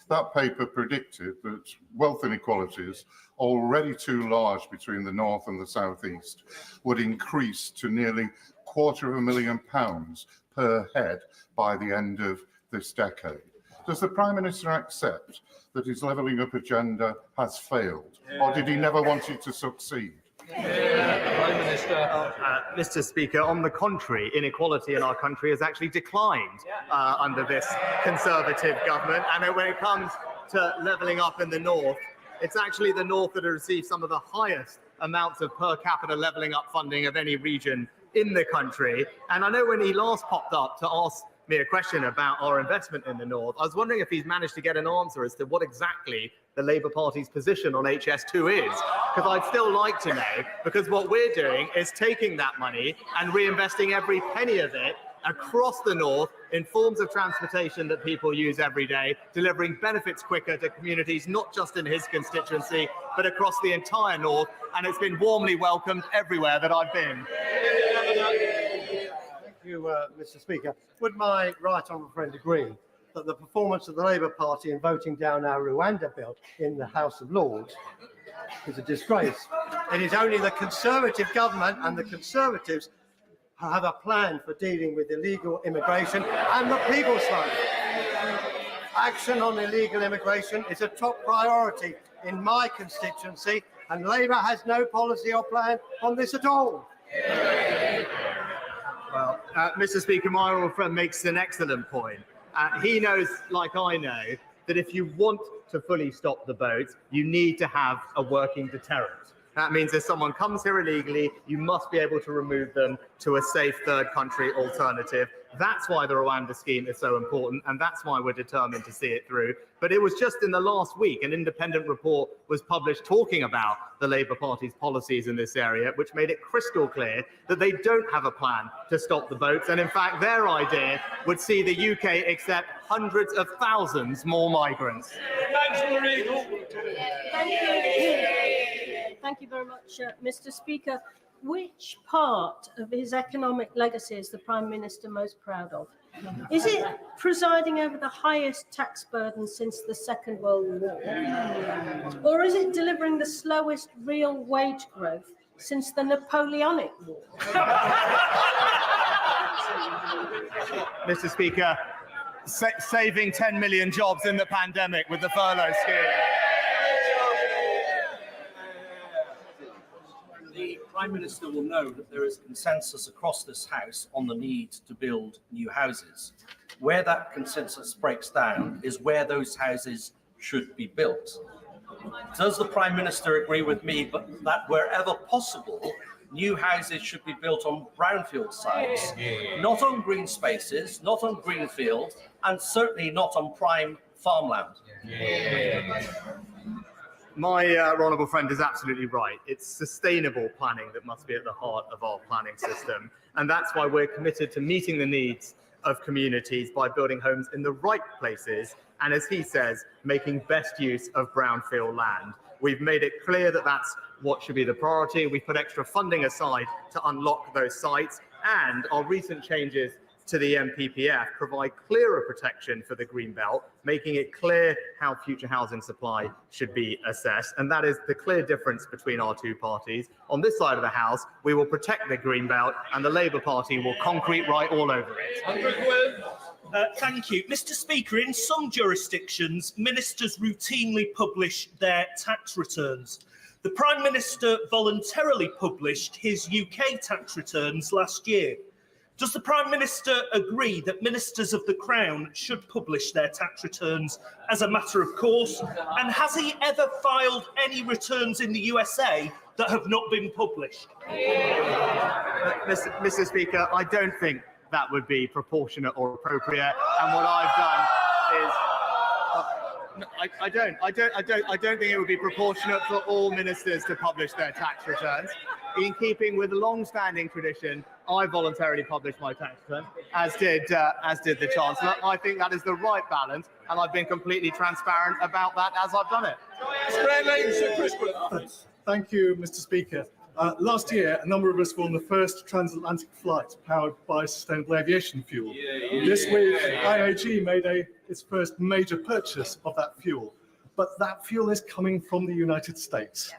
That paper predicted that wealth inequalities, already too large between the North and the South East, would increase to nearly £250,000 per head by the end of this decade. Does the Prime Minister accept that his levelling up agenda has failed, or did he never want it to succeed? Prime Minister. Mr. Speaker, on the contrary, inequality in our country has actually declined under this Conservative government. And when it comes to levelling up in the North, it's actually the North that has received some of the highest amounts of per capita levelling up funding of any region in the country. And I know when he last popped up to ask me a question about our investment in the North, I was wondering if he's managed to get an answer as to what exactly the Labour Party's position on HS2 is, because I'd still like to know, because what we're doing is taking that money and reinvesting every penny of it across the North in forms of transportation that people use every day, delivering benefits quicker to communities, not just in his constituency, but across the entire North, and it's been warmly welcomed everywhere that I've been. Thank you, Mr. Speaker. Would my right honourable friend agree that the performance of the Labour Party in voting down our Rwanda bill in the House of Lords is a disgrace? It is only the Conservative government and the Conservatives who have a plan for dealing with illegal immigration and the People's Fund. Action on illegal immigration is a top priority in my constituency, and Labour has no policy or plan on this at all. Well, Mr. Speaker, my honourable friend makes an excellent point. He knows, like I know, that if you want to fully stop the boats, you need to have a working deterrent. That means if someone comes here illegally, you must be able to remove them to a safe third country alternative. That's why the Rwanda scheme is so important, and that's why we're determined to see it through. But it was just in the last week an independent report was published talking about the Labour Party's policies in this area, which made it crystal clear that they don't have a plan to stop the boats. And in fact, their idea would see the UK accept hundreds of thousands more migrants. Thank you very much, Mr. Speaker. Which part of his economic legacy is the Prime Minister most proud of? Is it presiding over the highest tax burden since the Second World War? Or is it delivering the slowest real wage growth since the Napoleonic War? Mr. Speaker, saving 10 million jobs in the pandemic with the furlough scheme. The Prime Minister will know that there is consensus across this House on the need to build new houses. Where that consensus breaks down is where those houses should be built. Does the Prime Minister agree with me that wherever possible, new houses should be built on brownfield sites, not on green spaces, not on greenfield, and certainly not on prime farmland? My honourable friend is absolutely right. It's sustainable planning that must be at the heart of our planning system. And that's why we're committed to meeting the needs of communities by building homes in the right places. And as he says, making best use of brownfield land. We've made it clear that that's what should be the priority. We put extra funding aside to unlock those sites. And our recent changes to the MPPF provide clearer protection for the Greenbelt, making it clear how future housing supply should be assessed. And that is the clear difference between our two parties. On this side of the House, we will protect the Greenbelt, and the Labour Party will concrete right all over it. Thank you. Mr. Speaker, in some jurisdictions, ministers routinely publish their tax returns. The Prime Minister voluntarily published his UK tax returns last year. Does the Prime Minister agree that ministers of the Crown should publish their tax returns as a matter of course? And has he ever filed any returns in the USA that have not been published? Mr. Speaker, I don't think that would be proportionate or appropriate. And what I've done is, I don't think it would be proportionate for all ministers to publish their tax returns. In keeping with long-standing tradition, I voluntarily published my tax return, as did the Chancellor. I think that is the right balance, and I've been completely transparent about that as I've done it. Thank you, Mr. Speaker. Last year, a number of us were on the first transatlantic flight powered by sustainable aviation fuel. This week, IAG made its first major purchase of that fuel, but that fuel is coming from the United States.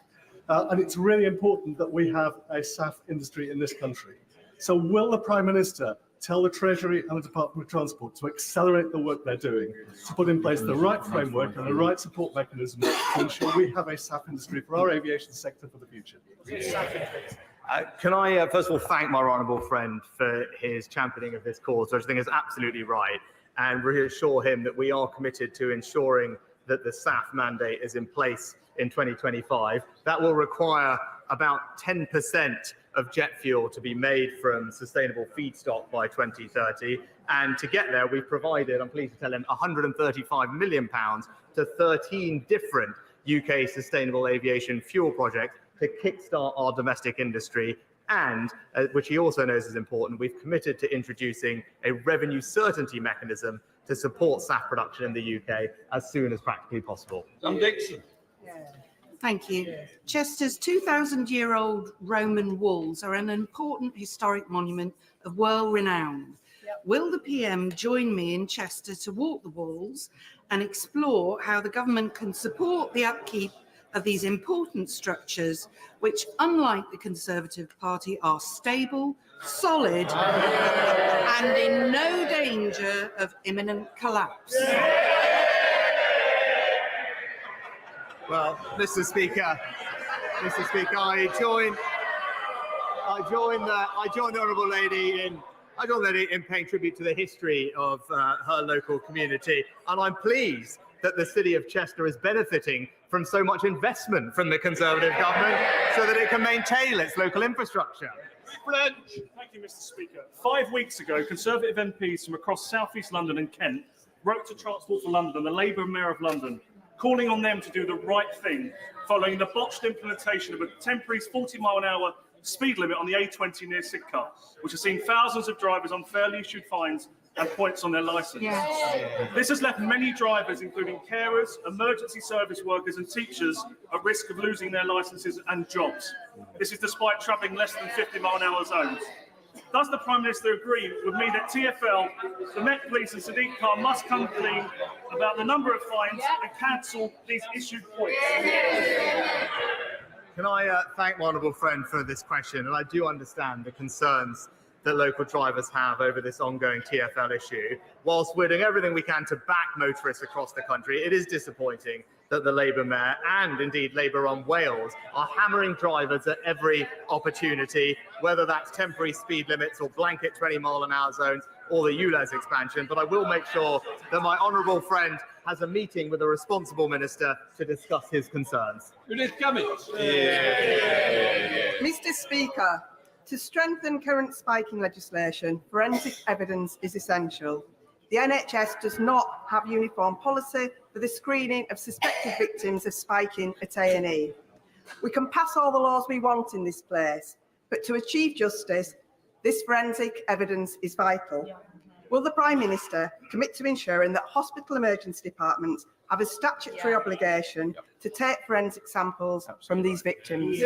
And it's really important that we have a SAF industry in this country. So will the Prime Minister tell the Treasury and the Department of Transport to accelerate the work they're doing, to put in place the right framework and the right support mechanisms to ensure we have a SAF industry for our aviation sector for the future? Can I first of all thank my honourable friend for his championing of this cause, which I think is absolutely right, and reassure him that we are committed to ensuring that the SAF mandate is in place in 2025. That will require about 10% of jet fuel to be made from sustainable feedstock by 2030. And to get there, we've provided, I'm pleased to tell him, £135 million to 13 different UK sustainable aviation fuel projects to kickstart our domestic industry. And, which he also knows is important, we've committed to introducing a revenue certainty mechanism to support SAF production in the UK as soon as practically possible. Indecent. Thank you. Chester's 2,000-year-old Roman walls are an important historic monument of world renown. Will the PM join me in Chester to walk the walls and explore how the government can support the upkeep of these important structures, which, unlike the Conservative Party, are stable, solid, and in no danger of imminent collapse? Well, Mr. Speaker, I join the honourable lady in paying tribute to the history of her local community, and I'm pleased that the city of Chester is benefiting from so much investment from the Conservative government so that it can maintain its local infrastructure. Thank you, Mr. Speaker. 5 weeks ago, Conservative MPs from across South East London and Kent wrote to Transport for London, the Labour Mayor of London, calling on them to do the right thing following the botched implementation of a temporary 40-mile-an-hour speed limit on the A20 near Sidcup, which has seen thousands of drivers unfairly issued fines and points on their licence. Yes. This has left many drivers, including carers, emergency service workers and teachers, at risk of losing their licences and jobs. This is despite travelling less than 50-mile-an-hour zones. Does the Prime Minister agree with me that TfL, the Met Police and Sadiq Khan must come clean about the number of fines and cancel these issued points? Can I thank my honourable friend for this question? And I do understand the concerns that local drivers have over this ongoing TfL issue. Whilst we're doing everything we can to back motorists across the country, it is disappointing that the Labour Mayor and indeed Labour-run Wales are hammering drivers at every opportunity, whether that's temporary speed limits or blanket 20-mile-an-hour zones or the ULEZ expansion. But I will make sure that my honourable friend has a meeting with a responsible minister to discuss his concerns. Mr. Speaker, to strengthen current spiking legislation, forensic evidence is essential. The NHS does not have uniform policy for the screening of suspected victims of spiking at A&E. We can pass all the laws we want in this place, but to achieve justice, this forensic evidence is vital. Will the Prime Minister commit to ensuring that hospital emergency departments have a statutory obligation to take forensic samples from these victims?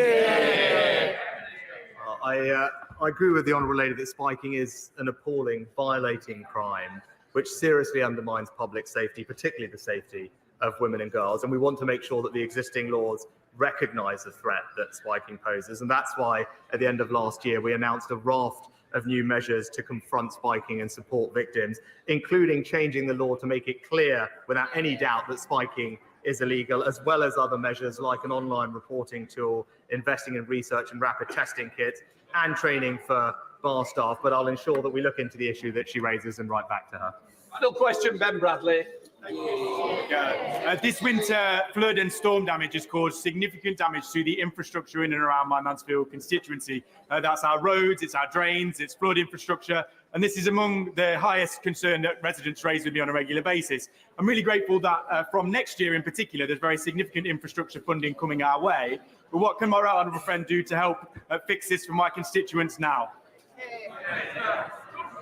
I agree with the honourable lady that spiking is an appalling, violating crime, which seriously undermines public safety, particularly the safety of women and girls. And we want to make sure that the existing laws recognise the threat that spiking poses. And that's why, at the end of last year, we announced a raft of new measures to confront spiking and support victims, including changing the law to make it clear, without any doubt, that spiking is illegal, as well as other measures like an online reporting tool, investing in research and rapid testing kits, and training for bar staff. But I'll ensure that we look into the issue that she raises and write back to her. Final question, Ben Bradley. This winter, flood and storm damage has caused significant damage to the infrastructure in and around my Mansfield constituency. That's our roads, it's our drains, it's flood infrastructure, and this is among the highest concern that residents raise with me on a regular basis. I'm really grateful that from next year in particular, there's very significant infrastructure funding coming our way. But what can my right honourable friend do to help fix this for my constituents now?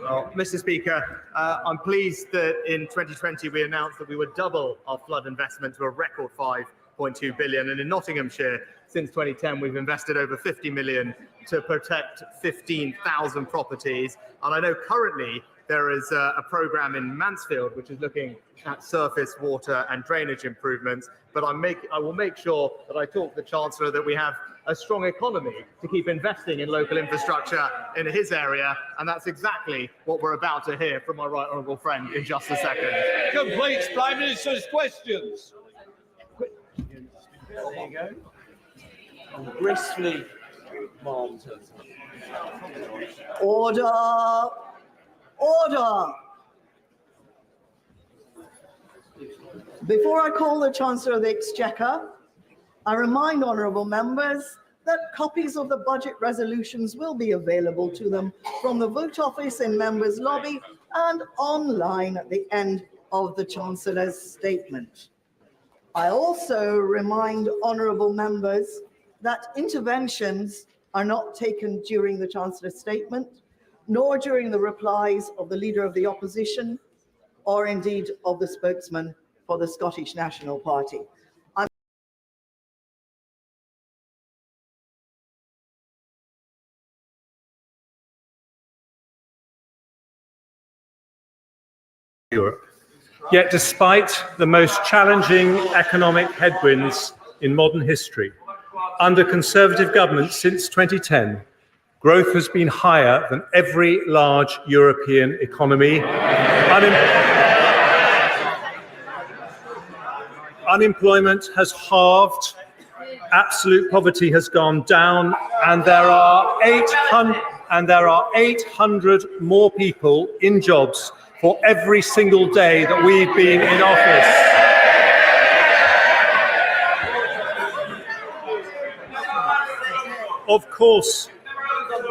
Well, Mr. Speaker, I'm pleased that in 2020 we announced that we would double our flood investment to a record £5.2 billion. And in Nottinghamshire, since 2010, we've invested over £50 million to protect 15,000 properties. And I know currently there is a programme in Mansfield which is looking at surface water and drainage improvements. But I will make sure that I talk to the Chancellor that we have a strong economy to keep investing in local infrastructure in his area, and that's exactly what we're about to hear from my right honourable friend in just a second. Completes Prime Minister's questions. There you go. Gracefully mounted. Order! Order! Before I call the Chancellor of the Exchequer, I remind honourable members that copies of the budget resolutions will be available to them from the vote office in members' lobby and online at the end of the Chancellor's statement. I also remind honourable members that interventions are not taken during the Chancellor's statement, nor during the replies of the Leader of the Opposition, or indeed of the spokesman for the Scottish National Party. Europe. Yet despite the most challenging economic headwinds in modern history, under Conservative governments since 2010, growth has been higher than every large European economy. Unemployment has halved, absolute poverty has gone down, and there are 800 more people in jobs for every single day that we've been in office. Of course,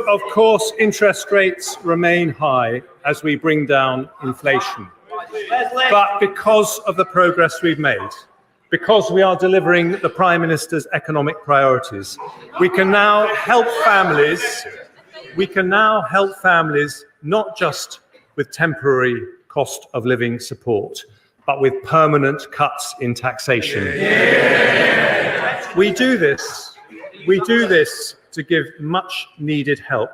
of course, interest rates remain high as we bring down inflation. But because of the progress we've made, because we are delivering the Prime Minister's economic priorities, we can now help families. We can now help families not just with temporary cost of living support, but with permanent cuts in taxation. We do this to give much needed help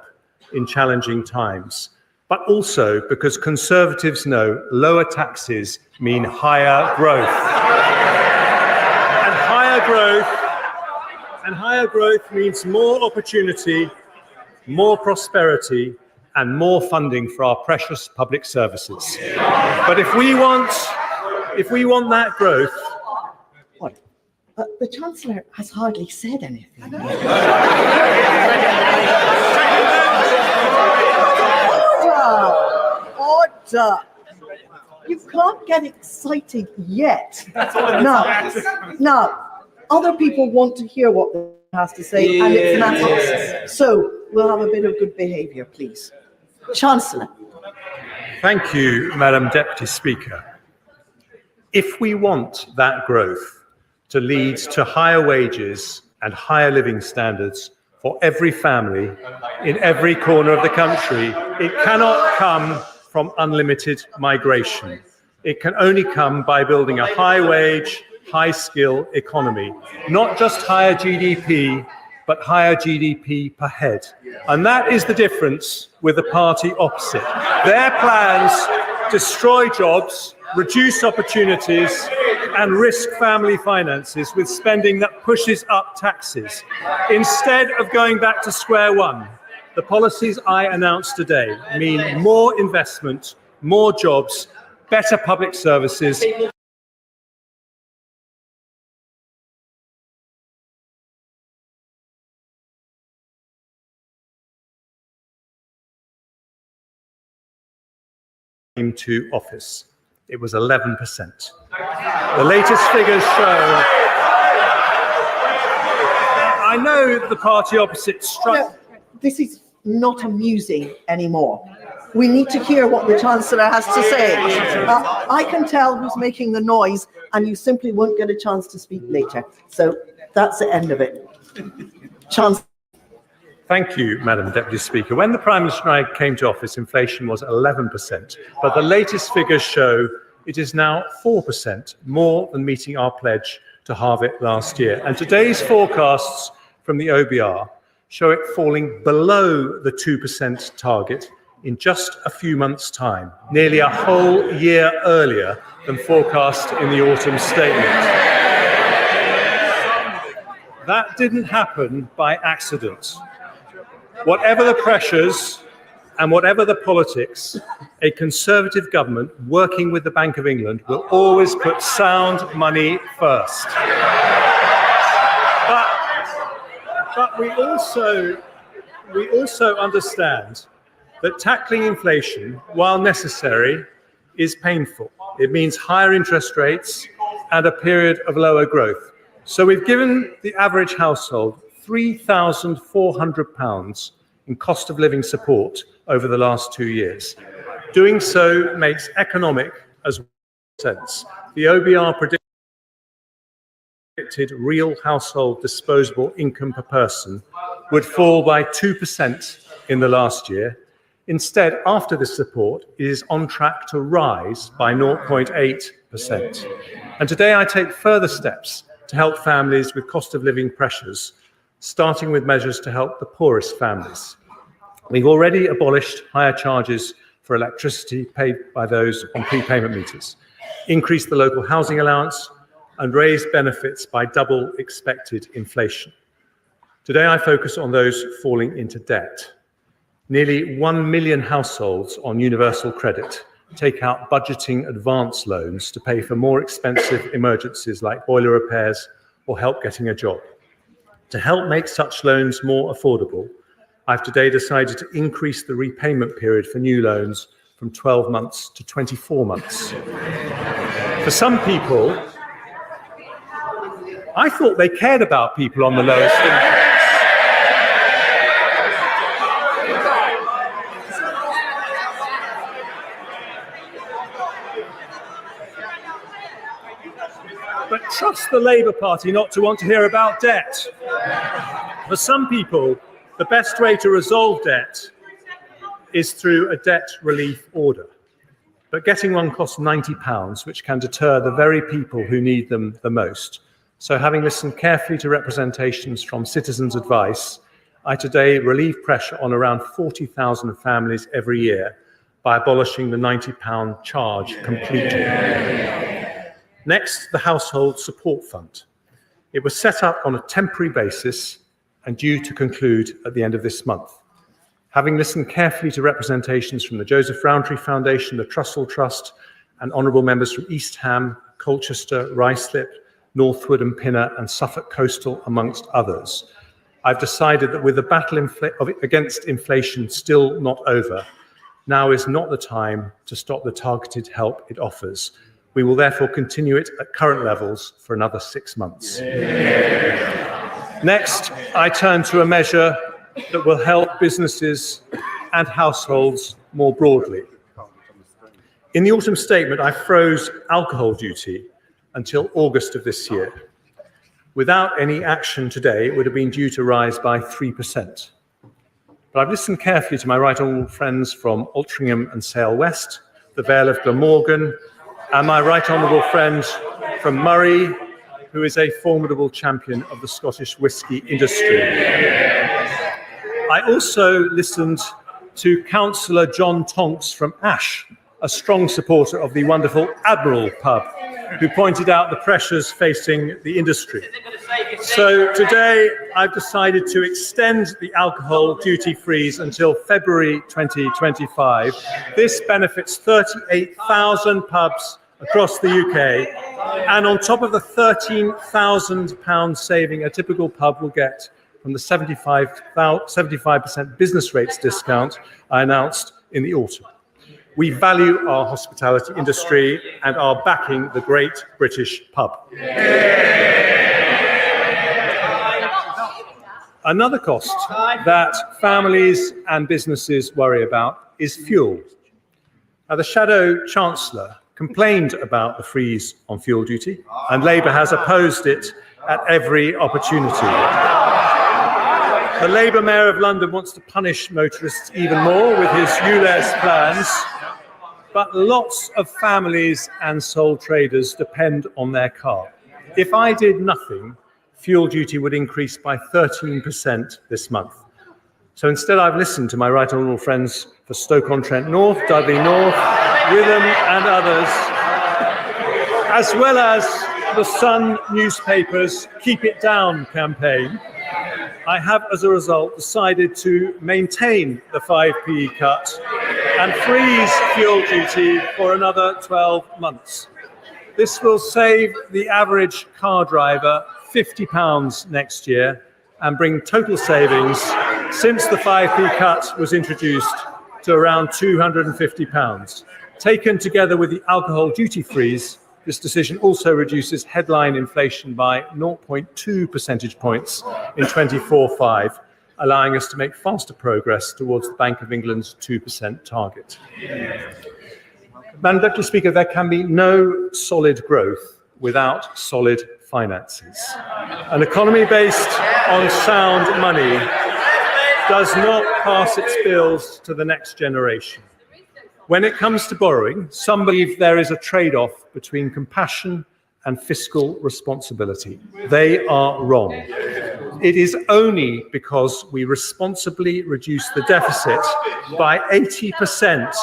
in challenging times, but also because Conservatives know lower taxes mean higher growth. And higher growth means more opportunity, more prosperity, and more funding for our precious public services. But if we want that growth, the Chancellor has hardly said anything. Order! You can't get excited yet. Now, other people want to hear what he has to say, and it's matters. So we'll have a bit of good behaviour, please. Chancellor. Thank you, Madam Deputy Speaker. If we want that growth to lead to higher wages and higher living standards for every family in every corner of the country, it cannot come from unlimited migration. It can only come by building a high-wage, high-skill economy, not just higher GDP, but higher GDP per head. And that is the difference with the party opposite. Their plans destroy jobs, reduce opportunities, and risk family finances with spending that pushes up taxes. Instead of going back to square one, the policies I announced today mean more investment, more jobs, better public services, to office. It was 11%. The latest figures show. I know the party opposite struck. No, this is not amusing anymore. We need to hear what the Chancellor has to say. I can tell who's making the noise, and you simply won't get a chance to speak later. So that's the end of it. Chancellor. Thank you, Madam Deputy Speaker. When the Prime Minister and I came to office, inflation was 11%, but the latest figures show it is now 4%, more than meeting our pledge to halve it last year. And today's forecasts from the OBR show it falling below the 2% target in just a few months' time, nearly a whole year earlier than forecast in the autumn statement. That didn't happen by accident. Whatever the pressures and whatever the politics, a Conservative government working with the Bank of England will always put sound money first. But we also understand that tackling inflation, while necessary, is painful. It means higher interest rates and a period of lower growth. So we've given the average household £3,400 in cost of living support over the last 2 years. Doing so makes economic as well sense. The OBR predicted real household disposable income per person would fall by 2% in the last year. Instead, after this support, it is on track to rise by 0.8%. And today I take further steps to help families with cost of living pressures, starting with measures to help the poorest families. We've already abolished higher charges for electricity paid by those on prepayment meters, increased the local housing allowance, and raised benefits by double expected inflation. Today I focus on those falling into debt. Nearly 1 million households on universal credit take out budgeting advance loans to pay for more expensive emergencies like boiler repairs or help getting a job. To help make such loans more affordable, I've today decided to increase the repayment period for new loans from 12 months to 24 months. For some people, I thought they cared about people on the lowest incomes. but trust the Labour Party not to want to hear about debt. For some people, the best way to resolve debt is through a debt relief order. But getting one costs £90, which can deter the very people who need them the most. So having listened carefully to representations from Citizens' Advice, I today relieve pressure on around 40,000 families every year by abolishing the £90 charge completely. Next, the Household Support Fund. It was set up on a temporary basis and due to conclude at the end of this month. Having listened carefully to representations from the Joseph Rowntree Foundation, the Trussell Trust, and honourable members from East Ham, Colchester, Ruislip, Northwood and Pinner, and Suffolk Coastal, amongst others, I've decided that with the battle against inflation still not over, now is not the time to stop the targeted help it offers. We will therefore continue it at current levels for another 6 months. Next, I turn to a measure that will help businesses and households more broadly. In the autumn statement, I froze alcohol duty until August of this year. Without any action today, it would have been due to rise by 3%. But I've listened carefully to my right honourable friends from Altrincham and Sale West, the Vale of Glamorgan, and my right honourable friend from Murray, who is a formidable champion of the Scottish whisky industry. I also listened to Councillor John Tonks from Ash, a strong supporter of the wonderful Admiral pub, who pointed out the pressures facing the industry. So today I've decided to extend the alcohol duty freeze until February 2025. This benefits 38,000 pubs across the UK, and on top of the £13,000 saving a typical pub will get from the 75% business rates discount I announced in the autumn. We value our hospitality industry and are backing the great British pub. Another cost that families and businesses worry about is fuel. Now, the Shadow Chancellor complained about the freeze on fuel duty, and Labour has opposed it at every opportunity. The Labour Mayor of London wants to punish motorists even more with his ULEZ plans, but lots of families and sole traders depend on their car. If I did nothing, fuel duty would increase by 13% this month. So instead, I've listened to my right honourable friends for Stoke-on-Trent North, Dudley North, Witham and others, as well as the Sun newspaper's Keep It Down campaign. I have, as a result, decided to maintain the 5p cut and freeze fuel duty for another 12 months. This will save the average car driver £50 next year and bring total savings since the 5p cut was introduced to around £250. Taken together with the alcohol duty freeze, this decision also reduces headline inflation by 0.2 percentage points in 24-5, allowing us to make faster progress towards the Bank of England's 2% target. Madam Deputy Speaker, there can be no solid growth without solid finances. An economy based on sound money does not pass its bills to the next generation. When it comes to borrowing, some believe there is a trade-off between compassion and fiscal responsibility. They are wrong. It is only because we responsibly reduce the deficit by 80%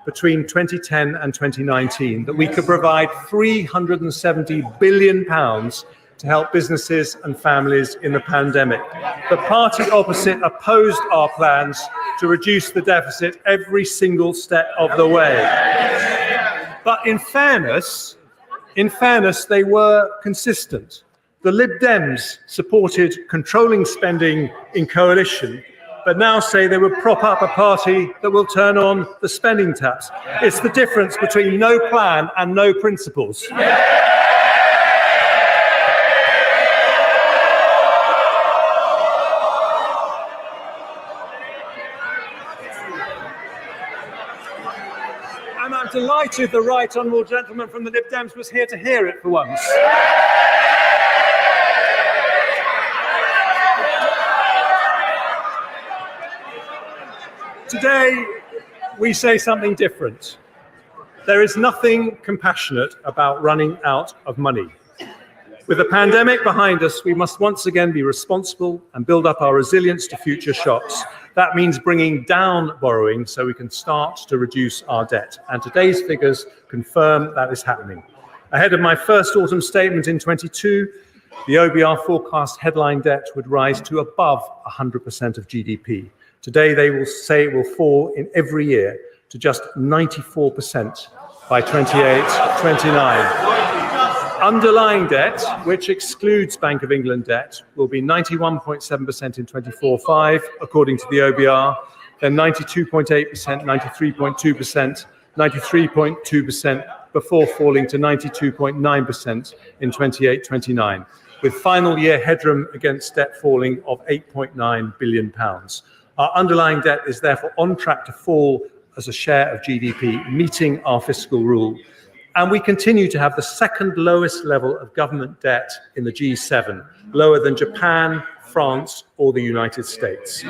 between 2010 and 2019 that we could provide £370 billion to help businesses and families in the pandemic. The party opposite opposed our plans to reduce the deficit every single step of the way. But in fairness, they were consistent. The Lib Dems supported controlling spending in coalition, but now say they would prop up a party that will turn on the spending taps. It's the difference between no plan and no principles. And I'm delighted the right honourable gentleman from the Lib Dems was here to hear it for once. Today, we say something different. There is nothing compassionate about running out of money. With the pandemic behind us, we must once again be responsible and build up our resilience to future shocks. That means bringing down borrowing so we can start to reduce our debt. And today's figures confirm that is happening. Ahead of my first autumn statement in 22, the OBR forecast headline debt would rise to above 100% of GDP. Today, they will say it will fall in every year to just 94% by 28-29. Underlying debt, which excludes Bank of England debt, will be 91.7% in 24-5, according to the OBR, then 92.8%, 93.2%, 93.2%, before falling to 92.9% in 28-29, with final year headroom against debt falling of £8.9 billion. Our underlying debt is therefore on track to fall as a share of GDP, meeting our fiscal rule. And we continue to have the second lowest level of government debt in the G7, lower than Japan, France, or the United States.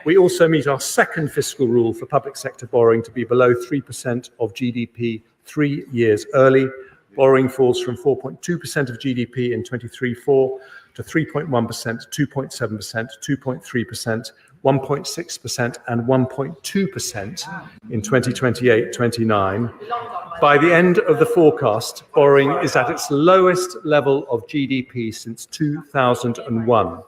We also meet our second fiscal rule for public sector borrowing to be below 3% of GDP 3 years early. Borrowing falls from 4.2% of GDP in 23-4 to 3.1%, 2.7%, 2.3%, 1.6% and 1.2% in 2028-29. By the end of the forecast, borrowing is at its lowest level of GDP since 2001.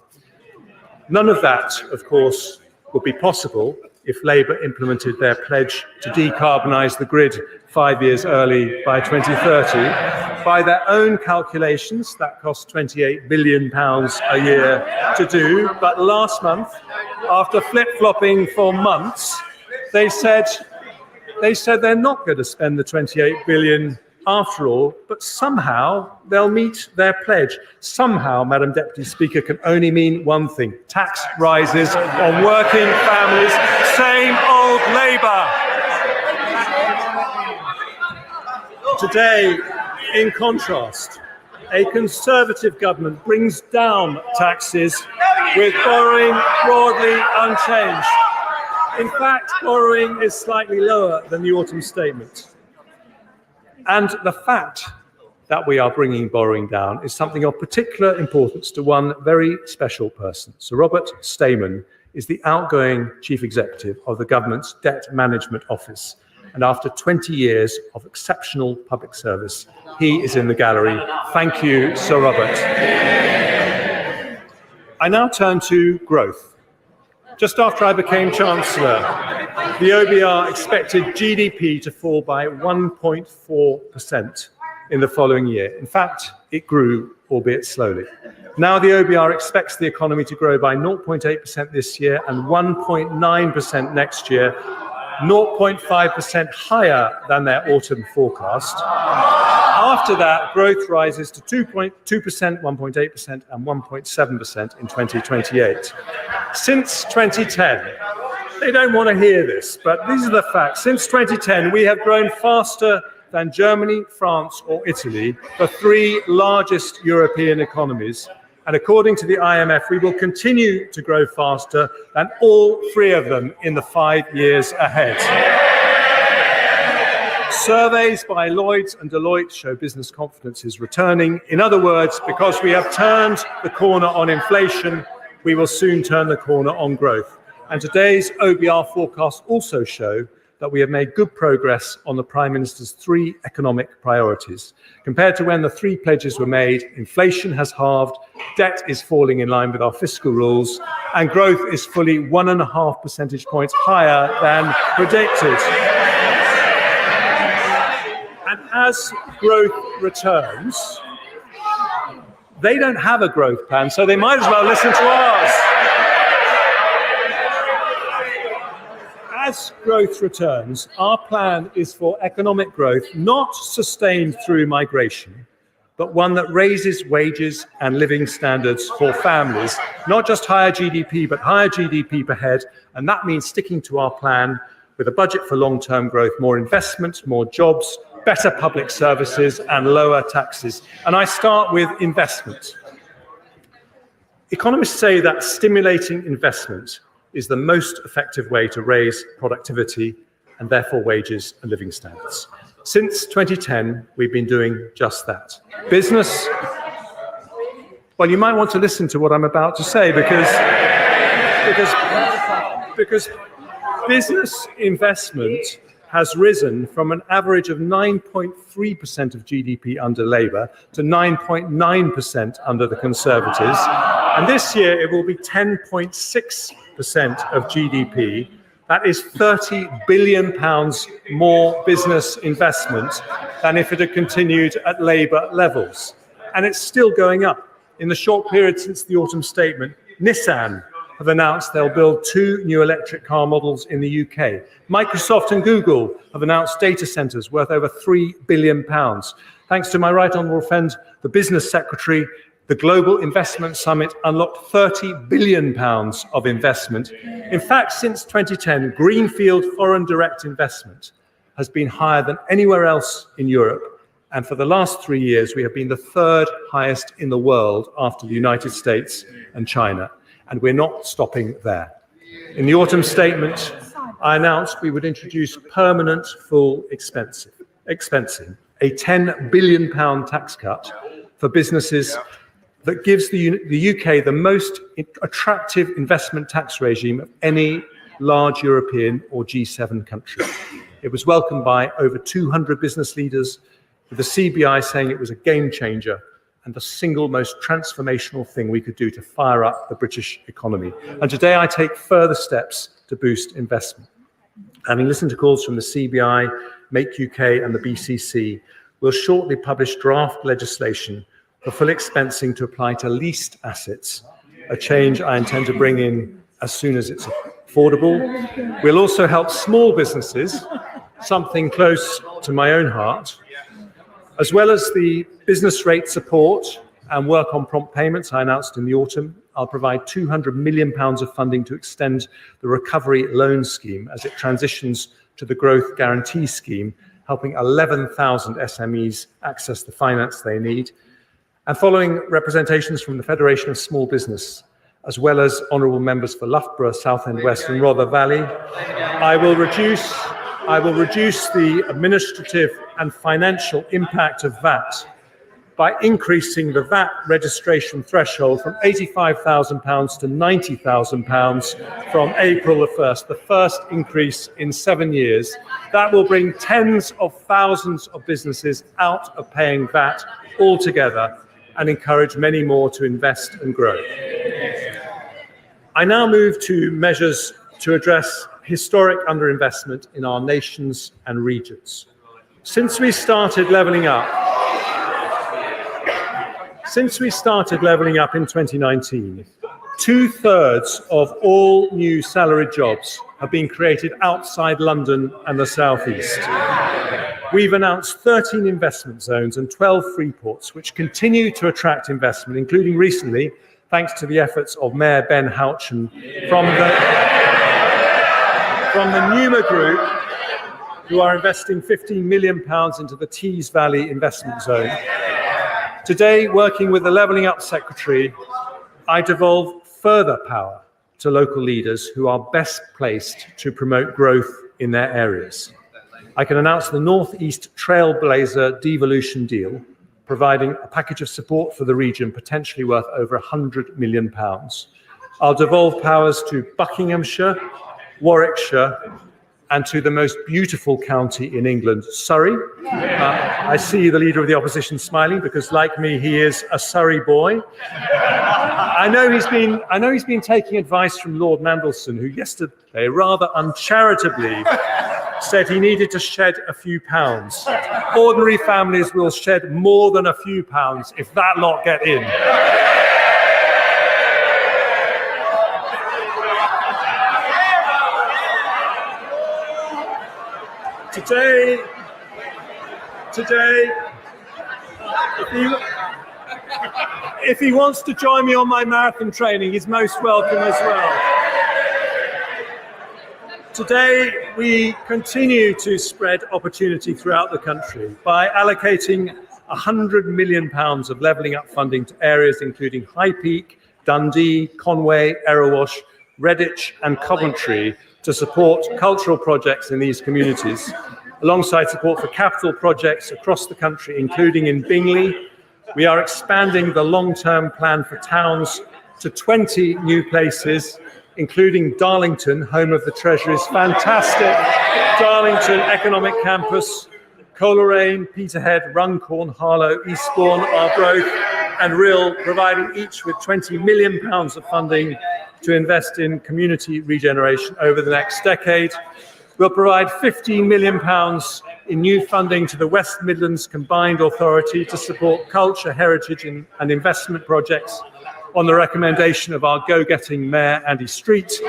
None of that, of course, would be possible if Labour implemented their pledge to decarbonise the grid 5 years early by 2030. By their own calculations, that costs £28 billion a year to do. But last month, after flip-flopping for months, they said they're not going to spend the £28 billion after all, but somehow they'll meet their pledge. Somehow, Madam Deputy Speaker, can only mean one thing: tax rises on working families. Same old Labour. Today, in contrast, a Conservative government brings down taxes with borrowing broadly unchanged. In fact, borrowing is slightly lower than the autumn statement. And the fact that we are bringing borrowing down is something of particular importance to one very special person. Sir Robert Stamen is the outgoing Chief Executive of the government's Debt Management Office. And after 20 years of exceptional public service, he is in the gallery. Thank you, Sir Robert. I now turn to growth. Just after I became Chancellor, the OBR expected GDP to fall by 1.4% in the following year. In fact, it grew, albeit slowly. Now the OBR expects the economy to grow by 0.8% this year and 1.9% next year, 0.5% higher than their autumn forecast. After that, growth rises to 2.2%, 1.8% and 1.7% in 2028. Since 2010, they don't want to hear this, but these are the facts. Since 2010, we have grown faster than Germany, France or Italy, the three largest European economies. And according to the IMF, we will continue to grow faster than all three of them in the 5 years ahead. Surveys by Lloyds and Deloitte show business confidence is returning. In other words, because we have turned the corner on inflation, we will soon turn the corner on growth. And today's OBR forecasts also show that we have made good progress on the Prime Minister's 3 economic priorities. Compared to when the 3 pledges were made, inflation has halved, debt is falling in line with our fiscal rules, and growth is fully 1.5 percentage points higher than predicted. And as growth returns, they don't have a growth plan, so they might as well listen to ours. As growth returns, our plan is for economic growth not sustained through migration, but one that raises wages and living standards for families, not just higher GDP, but higher GDP per head. And that means sticking to our plan with a budget for long-term growth, more investment, more jobs, better public services and lower taxes. And I start with investment. Economists say that stimulating investment is the most effective way to raise productivity and therefore wages and living standards. Since 2010, we've been doing just that. Business, well, you might want to listen to what I'm about to say because business investment has risen from an average of 9.3% of GDP under Labour to 9.9% under the Conservatives. And this year it will be 10.6% of GDP. That is £30 billion more business investment than if it had continued at Labour levels. And it's still going up. In the short period since the autumn statement, Nissan have announced they'll build 2 new electric car models in the UK. Microsoft and Google have announced data centres worth over £3 billion. Thanks to my right honourable friend, the Business Secretary, the Global Investment Summit unlocked £30 billion of investment. In fact, since 2010, greenfield foreign direct investment has been higher than anywhere else in Europe. And for the last 3 years, we have been the third highest in the world after the United States and China. And we're not stopping there. In the autumn statement, I announced we would introduce permanent full expensing, a £10 billion tax cut for businesses that gives the UK the most attractive investment tax regime of any large European or G7 country. It was welcomed by over 200 business leaders, with the CBI saying it was a game changer and the single most transformational thing we could do to fire up the British economy. And today I take further steps to boost investment. Having listened to calls from the CBI, Make UK and the BCC, we'll shortly publish draft legislation for full expensing to apply to leased assets, a change I intend to bring in as soon as it's affordable. We'll also help small businesses, something close to my own heart, as well as the business rate support and work on prompt payments I announced in the autumn. I'll provide £200 million of funding to extend the recovery loan scheme as it transitions to the growth guarantee scheme, helping 11,000 SMEs access the finance they need. And following representations from the Federation of Small Business, as well as honourable members for Loughborough, Southend West and Rother Valley, I will reduce the administrative and financial impact of VAT by increasing the VAT registration threshold from £85,000 to £90,000 from April the 1st, the first increase in 7 years. That will bring tens of thousands of businesses out of paying VAT altogether and encourage many more to invest and grow. I now move to measures to address historic underinvestment in our nations and regions. Since we started levelling up in 2019, 2/3 of all new salaried jobs have been created outside London and the South East. We've announced 13 investment zones and 12 free ports, which continue to attract investment, including recently, thanks to the efforts of Mayor Ben Houchen from the Numa Group, who are investing £15 million into the Tees Valley investment zone. Today, working with the Levelling Up Secretary, I devolve further power to local leaders who are best placed to promote growth in their areas. I can announce the North East Trailblazer devolution deal, providing a package of support for the region potentially worth over £100 million. I'll devolve powers to Buckinghamshire, Warwickshire, and to the most beautiful county in England, Surrey. I see the Leader of the Opposition smiling because, like me, he is a Surrey boy. I know he's been taking advice from Lord Mandelson, who yesterday rather uncharitably said he needed to shed a few pounds. Ordinary families will shed more than a few pounds if that lot get in. Today, if he wants to join me on my marathon training, he's most welcome as well. Today, we continue to spread opportunity throughout the country by allocating £100 million of levelling up funding to areas including High Peak, Dundee, Conway, Erewash, Redditch and Coventry to support cultural projects in these communities, alongside support for capital projects across the country, including in Bingley. We are expanding the long-term plan for towns to 20 new places, including Darlington, home of the Treasury's fantastic Darlington Economic Campus, Coleraine, Peterhead, Runcorn, Harlow, Eastbourne, Arbroath and Rhyl, providing each with £20 million of funding to invest in community regeneration over the next decade. We'll provide £15 million in new funding to the West Midlands Combined Authority to support culture, heritage and investment projects on the recommendation of our go-getting Mayor Andy Street.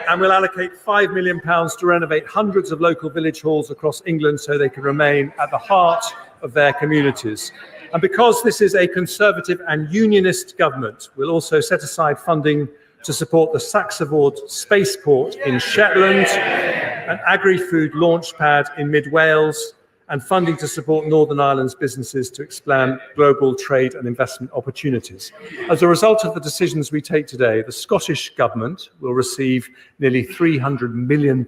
And we'll allocate £5 million to renovate hundreds of local village halls across England so they can remain at the heart of their communities. And because this is a Conservative and Unionist government, we'll also set aside funding to support the Saxavord Spaceport in Shetland, an agri-food launchpad in mid-Wales, and funding to support Northern Ireland's businesses to expand global trade and investment opportunities. As a result of the decisions we take today, the Scottish Government will receive nearly £300 million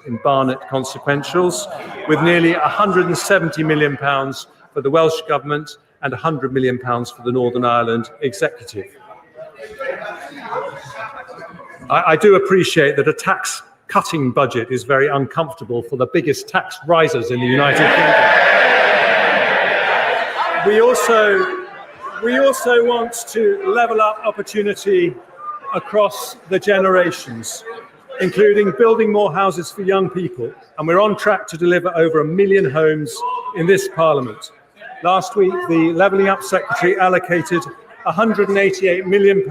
in Barnett consequentials, with nearly £170 million for the Welsh Government and £100 million for the Northern Ireland Executive. I do appreciate that a tax-cutting budget is very uncomfortable for the biggest tax risers in the United Kingdom. We also want to level up opportunity across the generations, including building more houses for young people, and we're on track to deliver over 1 million homes in this Parliament. Last week, the Levelling Up Secretary allocated £188 million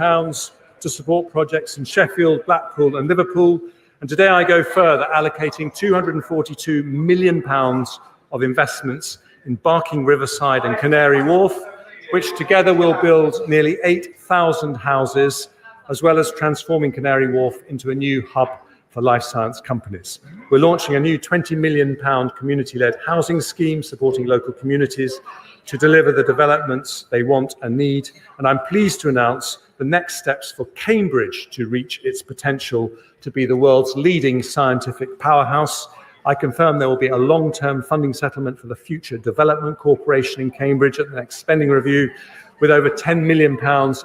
to support projects in Sheffield, Blackpool and Liverpool. And today I go further, allocating £242 million of investments in Barking Riverside and Canary Wharf, which together will build nearly 8,000 houses, as well as transforming Canary Wharf into a new hub for life science companies. We're launching a new £20 million community-led housing scheme supporting local communities to deliver the developments they want and need. And I'm pleased to announce the next steps for Cambridge to reach its potential to be the world's leading scientific powerhouse. I confirm there will be a long-term funding settlement for the Future Development Corporation in Cambridge at the next spending review, with over £10 million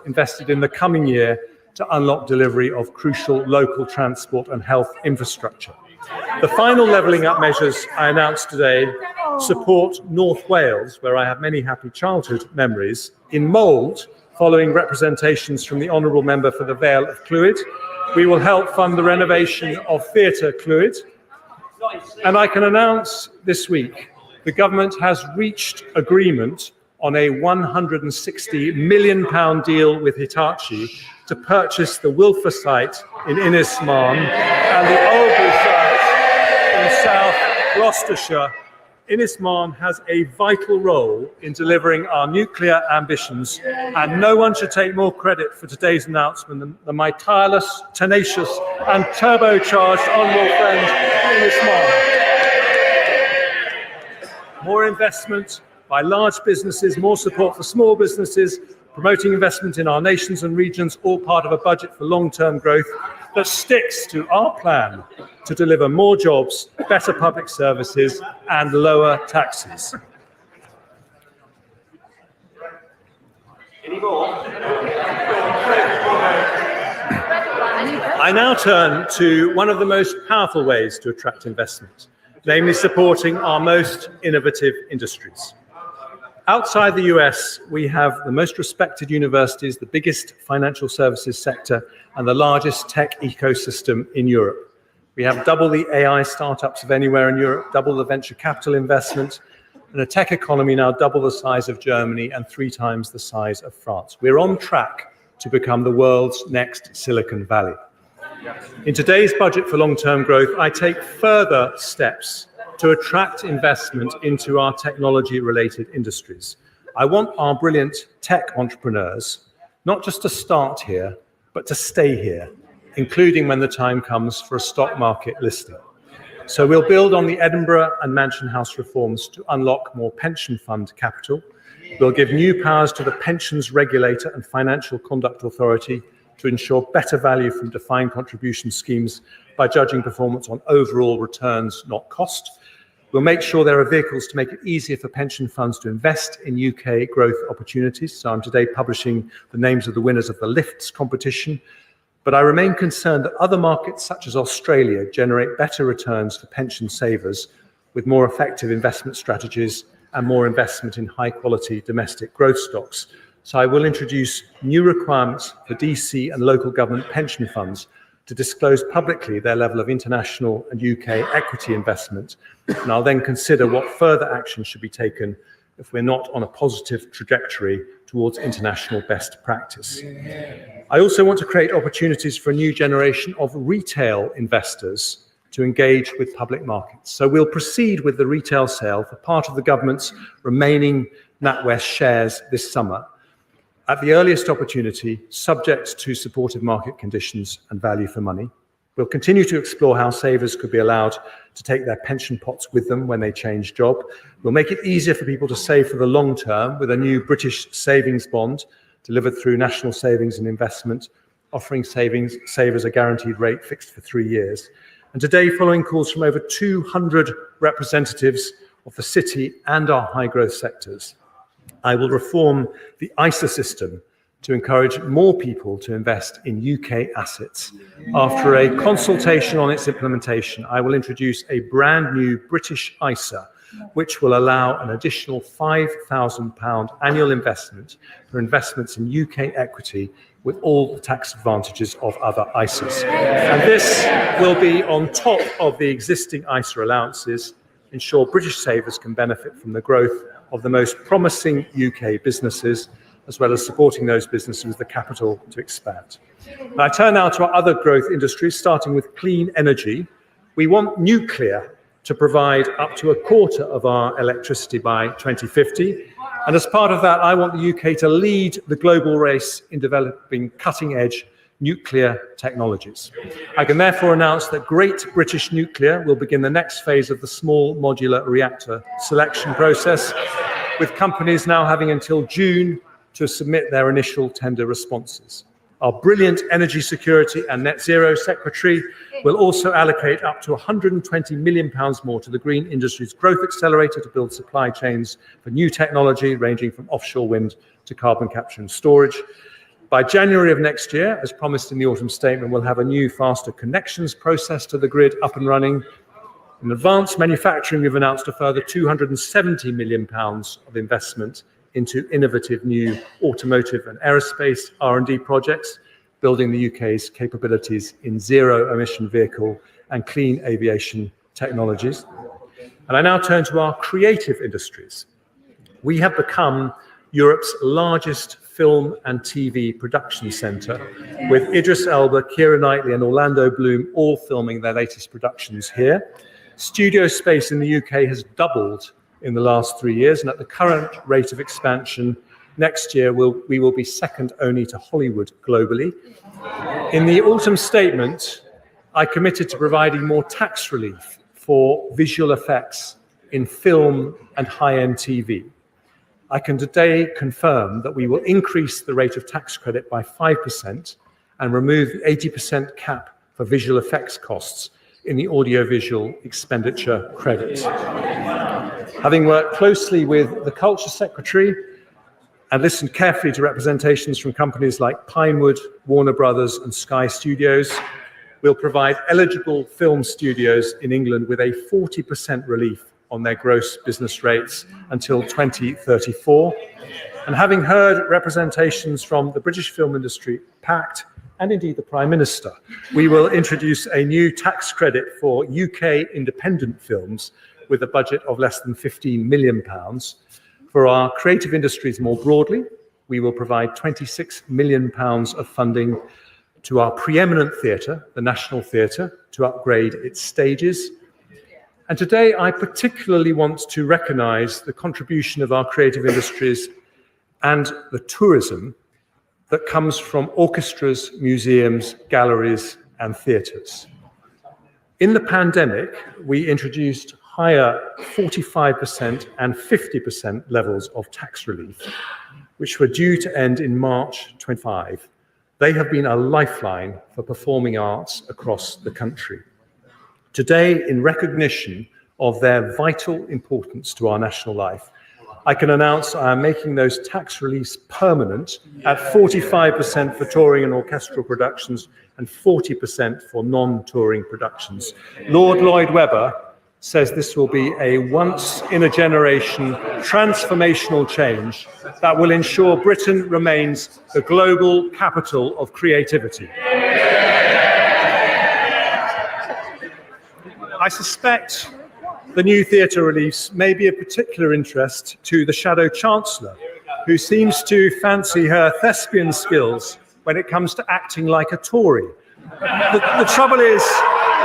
invested in the coming year to unlock delivery of crucial local transport and health infrastructure. The final levelling up measures I announced today support North Wales, where I have many happy childhood memories, in mould, following representations from the Honourable Member for the Vale of Clwyd. We will help fund the renovation of Theatre Clwyd. And I can announce this week the government has reached agreement on a £160 million deal with Hitachi to purchase the Wilfer site in Innismarn and the Oldbury site in South Gloucestershire. Innismarn has a vital role in delivering our nuclear ambitions, and no one should take more credit for today's announcement than my tireless, tenacious and turbocharged honourable friend Innismarn. More investment by large businesses, more support for small businesses, promoting investment in our nations and regions, all part of a budget for long-term growth that sticks to our plan to deliver more jobs, better public services and lower taxes. I now turn to one of the most powerful ways to attract investment, namely supporting our most innovative industries. Outside the US, we have the most respected universities, the biggest financial services sector, and the largest tech ecosystem in Europe. We have double the AI startups of anywhere in Europe, double the venture capital investment, and a tech economy now double the size of Germany and 3 times the size of France. We're on track to become the world's next Silicon Valley. In today's budget for long-term growth, I take further steps to attract investment into our technology-related industries. I want our brilliant tech entrepreneurs not just to start here, but to stay here, including when the time comes for a stock market listing. So we'll build on the Edinburgh and Mansion House reforms to unlock more pension fund capital. We'll give new powers to the Pensions Regulator and Financial Conduct Authority to ensure better value from defined contribution schemes by judging performance on overall returns, not cost. We'll make sure there are vehicles to make it easier for pension funds to invest in UK growth opportunities. So I'm today publishing the names of the winners of the LIFTS competition. But I remain concerned that other markets such as Australia generate better returns for pension savers with more effective investment strategies and more investment in high quality domestic growth stocks. So I will introduce new requirements for DC and local government pension funds to disclose publicly their level of international and UK equity investment. And I'll then consider what further action should be taken if we're not on a positive trajectory towards international best practice. I also want to create opportunities for a new generation of retail investors to engage with public markets. So we'll proceed with the retail sale for part of the government's remaining NatWest shares this summer, at the earliest opportunity, subject to supportive market conditions and value for money. We'll continue to explore how savers could be allowed to take their pension pots with them when they change job. We'll make it easier for people to save for the long term with a new British savings bond delivered through National Savings and Investment, offering savers a guaranteed rate fixed for 3 years. And today, following calls from over 200 representatives of the city and our high growth sectors, I will reform the ISA system to encourage more people to invest in UK assets. After a consultation on its implementation, I will introduce a brand new British ISA, which will allow an additional £5,000 annual investment for investments in UK equity with all the tax advantages of other ISAs. And this will be on top of the existing ISA allowances, ensure British savers can benefit from the growth of the most promising UK businesses, as well as supporting those businesses with the capital to expand. And I turn now to our other growth industries, starting with clean energy. We want nuclear to provide up to a quarter of our electricity by 2050. And as part of that, I want the UK to lead the global race in developing cutting-edge nuclear technologies. I can therefore announce that Great British Nuclear will begin the next phase of the small modular reactor selection process, with companies now having until June to submit their initial tender responses. Our brilliant Energy Security and Net Zero Secretary will also allocate up to £120 million more to the Green Industries Growth Accelerator to build supply chains for new technology ranging from offshore wind to carbon capture and storage. By January of next year, as promised in the autumn statement, we'll have a new faster connections process to the grid up and running. In advanced manufacturing, we've announced a further £270 million of investment into innovative new automotive and aerospace R&D projects, building the UK's capabilities in zero-emission vehicle and clean aviation technologies. And I now turn to our creative industries. We have become Europe's largest film and TV production centre, with Idris Elba, Keira Knightley and Orlando Bloom all filming their latest productions here. Studio space in the UK has doubled in the last 3 years, and at the current rate of expansion, next year we will be second only to Hollywood globally. In the autumn statement, I committed to providing more tax relief for visual effects in film and high-end TV. I can today confirm that we will increase the rate of tax credit by 5% and remove the 80% cap for visual effects costs in the audiovisual expenditure credit. Having worked closely with the Culture Secretary and listened carefully to representations from companies like Pinewood, Warner Brothers and Sky Studios, we'll provide eligible film studios in England with a 40% relief on their gross business rates until 2034. And having heard representations from the British Film Industry Pact and indeed the Prime Minister, we will introduce a new tax credit for UK independent films with a budget of less than £15 million. For our creative industries more broadly, we will provide £26 million of funding to our preeminent theatre, the National Theatre, to upgrade its stages. And today I particularly want to recognise the contribution of our creative industries and the tourism that comes from orchestras, museums, galleries and theatres. In the pandemic, we introduced higher 45% and 50% levels of tax relief, which were due to end in March 25. They have been a lifeline for performing arts across the country. Today, in recognition of their vital importance to our national life, I can announce I am making those tax reliefs permanent at 45% for touring and orchestral productions and 40% for non-touring productions. Lord Lloyd Webber says this will be a once-in-a-generation transformational change that will ensure Britain remains the global capital of creativity. I suspect the new theatre reliefs may be of particular interest to the Shadow Chancellor, who seems to fancy her thespian skills when it comes to acting like a Tory. The trouble is,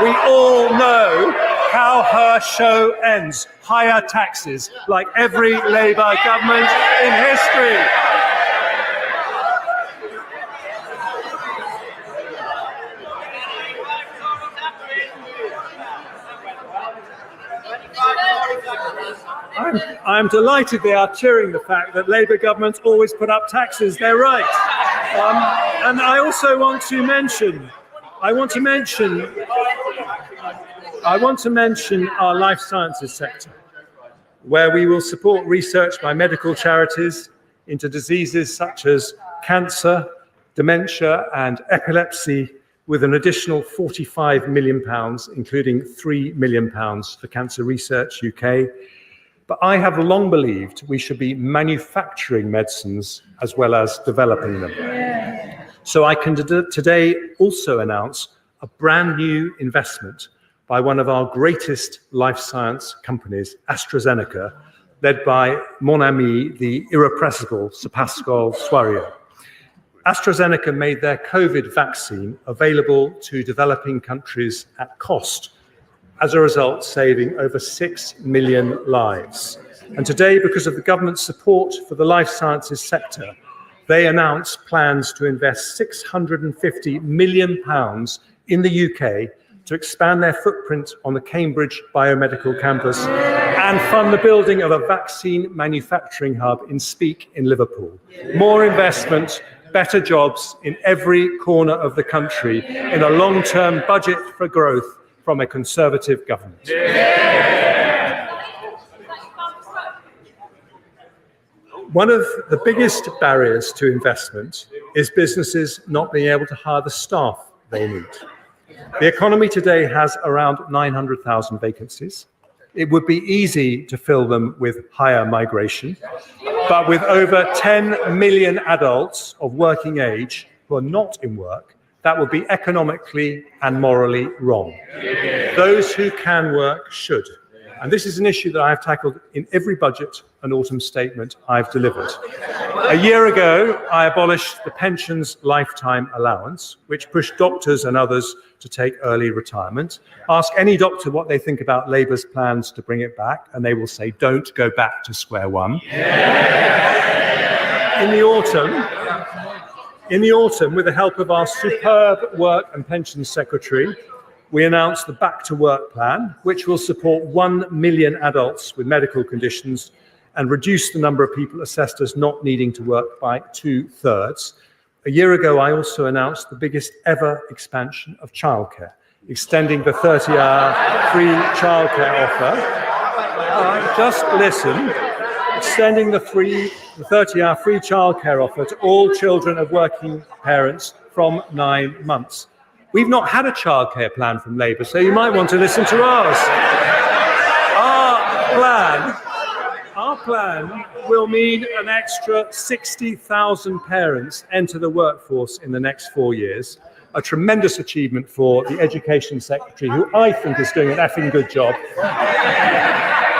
we all know how her show ends. Higher taxes, like every Labour government in history. I'm delighted they are cheering the fact that Labour governments always put up taxes. They're right. And I also want to mention our life sciences sector, where we will support research by medical charities into diseases such as cancer, dementia, and epilepsy, with an additional £45 million, including £3 million for Cancer Research UK. But I have long believed we should be manufacturing medicines as well as developing them. So I can today also announce a brand new investment by one of our greatest life science companies, AstraZeneca, led by mon ami, the irrepressible Sir Pascal Soriot. AstraZeneca made their COVID vaccine available to developing countries at cost, as a result saving over 6 million lives. And today, because of the government's support for the life sciences sector, they announced plans to invest £650 million in the UK to expand their footprint on the Cambridge Biomedical Campus and fund the building of a vaccine manufacturing hub in Speke in Liverpool. More investment, better jobs in every corner of the country in a long-term budget for growth from a Conservative government. One of the biggest barriers to investment is businesses not being able to hire the staff they need. The economy today has around 900,000 vacancies. It would be easy to fill them with higher migration, but with over 10 million adults of working age who are not in work, that would be economically and morally wrong. Those who can work should. And this is an issue that I have tackled in every budget and autumn statement I've delivered. A year ago, I abolished the pensions lifetime allowance, which pushed doctors and others to take early retirement. Ask any doctor what they think about Labour's plans to bring it back, and they will say, don't go back to square one. In the autumn, with the help of our superb Work and Pensions Secretary, we announced the Back to Work plan, which will support 1 million adults with medical conditions and reduce the number of people assessed as not needing to work by 2/3. A year ago, I also announced the biggest ever expansion of childcare, extending the 30-hour free childcare offer. Just listen. Extending the 30-hour free childcare offer to all children of working parents from 9 months. We've not had a childcare plan from Labour, so you might want to listen to ours. Our plan will mean an extra 60,000 parents enter the workforce in the next 4 years, a tremendous achievement for the Education Secretary, who I think is doing an effing good job.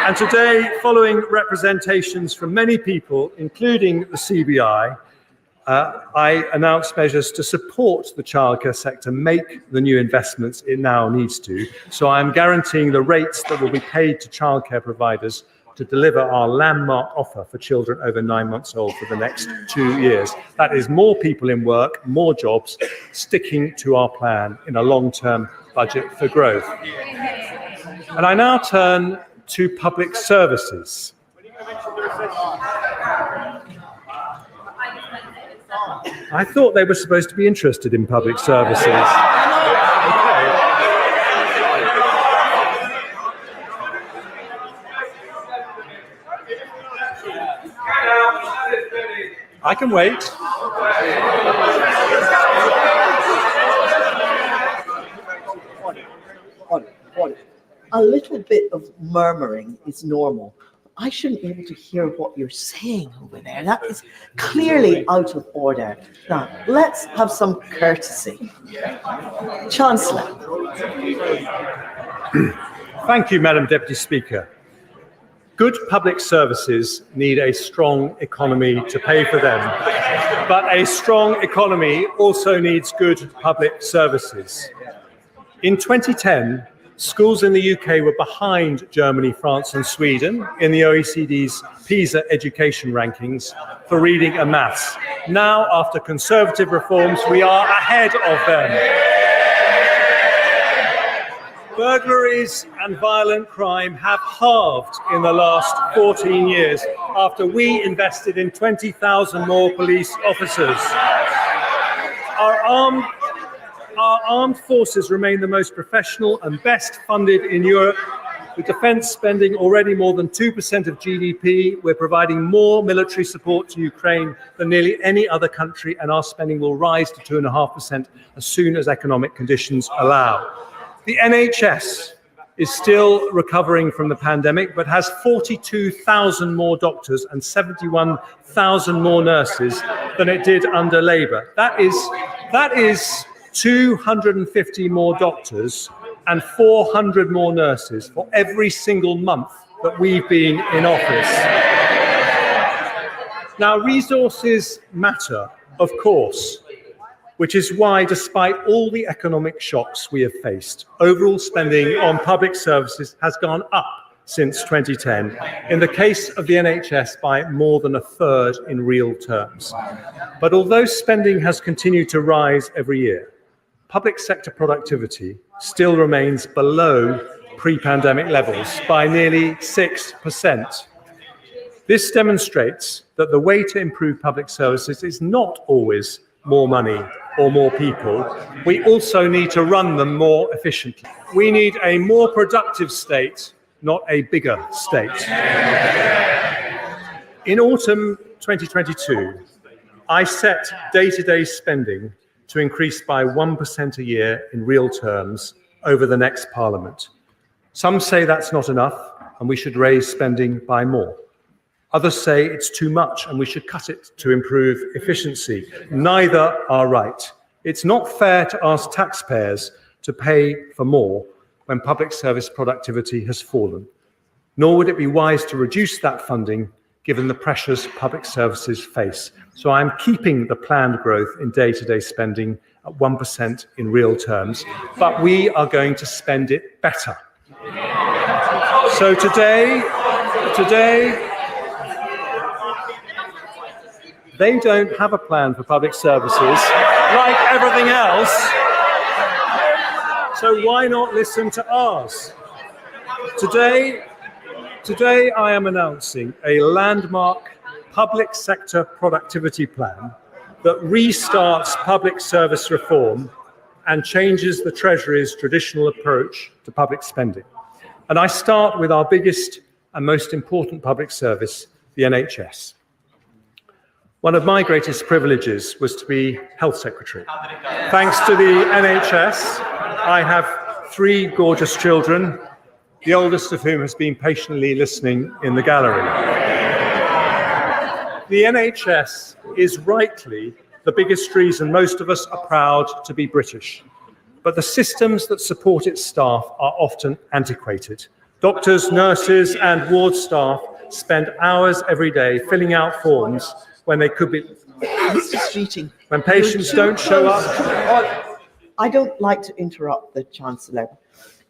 And today, following representations from many people, including the CBI, I announced measures to support the childcare sector make the new investments it now needs to. So I'm guaranteeing the rates that will be paid to childcare providers to deliver our landmark offer for children over 9 months old for the next 2 years. That is more people in work, more jobs, sticking to our plan in a long-term budget for growth. And I now turn to public services. I thought they were supposed to be interested in public services. I can wait. A little bit of murmuring is normal. I shouldn't be able to hear what you're saying over there. That is clearly out of order. Now, let's have some courtesy. Chancellor. Thank you, Madam Deputy Speaker. Good public services need a strong economy to pay for them, but a strong economy also needs good public services. In 2010, schools in the UK were behind Germany, France and Sweden in the OECD's PISA education rankings for reading and maths. Now, after Conservative reforms, we are ahead of them. Burglaries and violent crime have halved in the last 14 years after we invested in 20,000 more police officers. Our armed forces remain the most professional and best funded in Europe, with defence spending already more than 2% of GDP. We're providing more military support to Ukraine than nearly any other country, and our spending will rise to 2.5% as soon as economic conditions allow. The NHS is still recovering from the pandemic, but has 42,000 more doctors and 71,000 more nurses than it did under Labour. That is 250 more doctors and 400 more nurses for every single month that we've been in office. Now, resources matter, of course, which is why, despite all the economic shocks we have faced, overall spending on public services has gone up since 2010, in the case of the NHS by more than a third in real terms. But although spending has continued to rise every year, public sector productivity still remains below pre-pandemic levels by nearly 6%. This demonstrates that the way to improve public services is not always more money or more people. We also need to run them more efficiently. We need a more productive state, not a bigger state. In autumn 2022, I set day-to-day spending to increase by 1% a year in real terms over the next Parliament. Some say that's not enough and we should raise spending by more. Others say it's too much and we should cut it to improve efficiency. Neither are right. It's not fair to ask taxpayers to pay for more when public service productivity has fallen. Nor would it be wise to reduce that funding given the pressures public services face. So I'm keeping the planned growth in day-to-day spending at 1% in real terms, but we are going to spend it better. So today, they don't have a plan for public services, like everything else. So why not listen to ours? Today I am announcing a landmark public sector productivity plan that restarts public service reform and changes the Treasury's traditional approach to public spending. And I start with our biggest and most important public service, the NHS. One of my greatest privileges was to be Health Secretary. Thanks to the NHS, I have 3 gorgeous children, the oldest of whom has been patiently listening in the gallery. The NHS is rightly the biggest reason most of us are proud to be British, but the systems that support its staff are often antiquated. Doctors, nurses, and ward staff spend hours every day filling out forms when they could be. Mr. Streeting. When patients don't show up. I don't like to interrupt the Chancellor.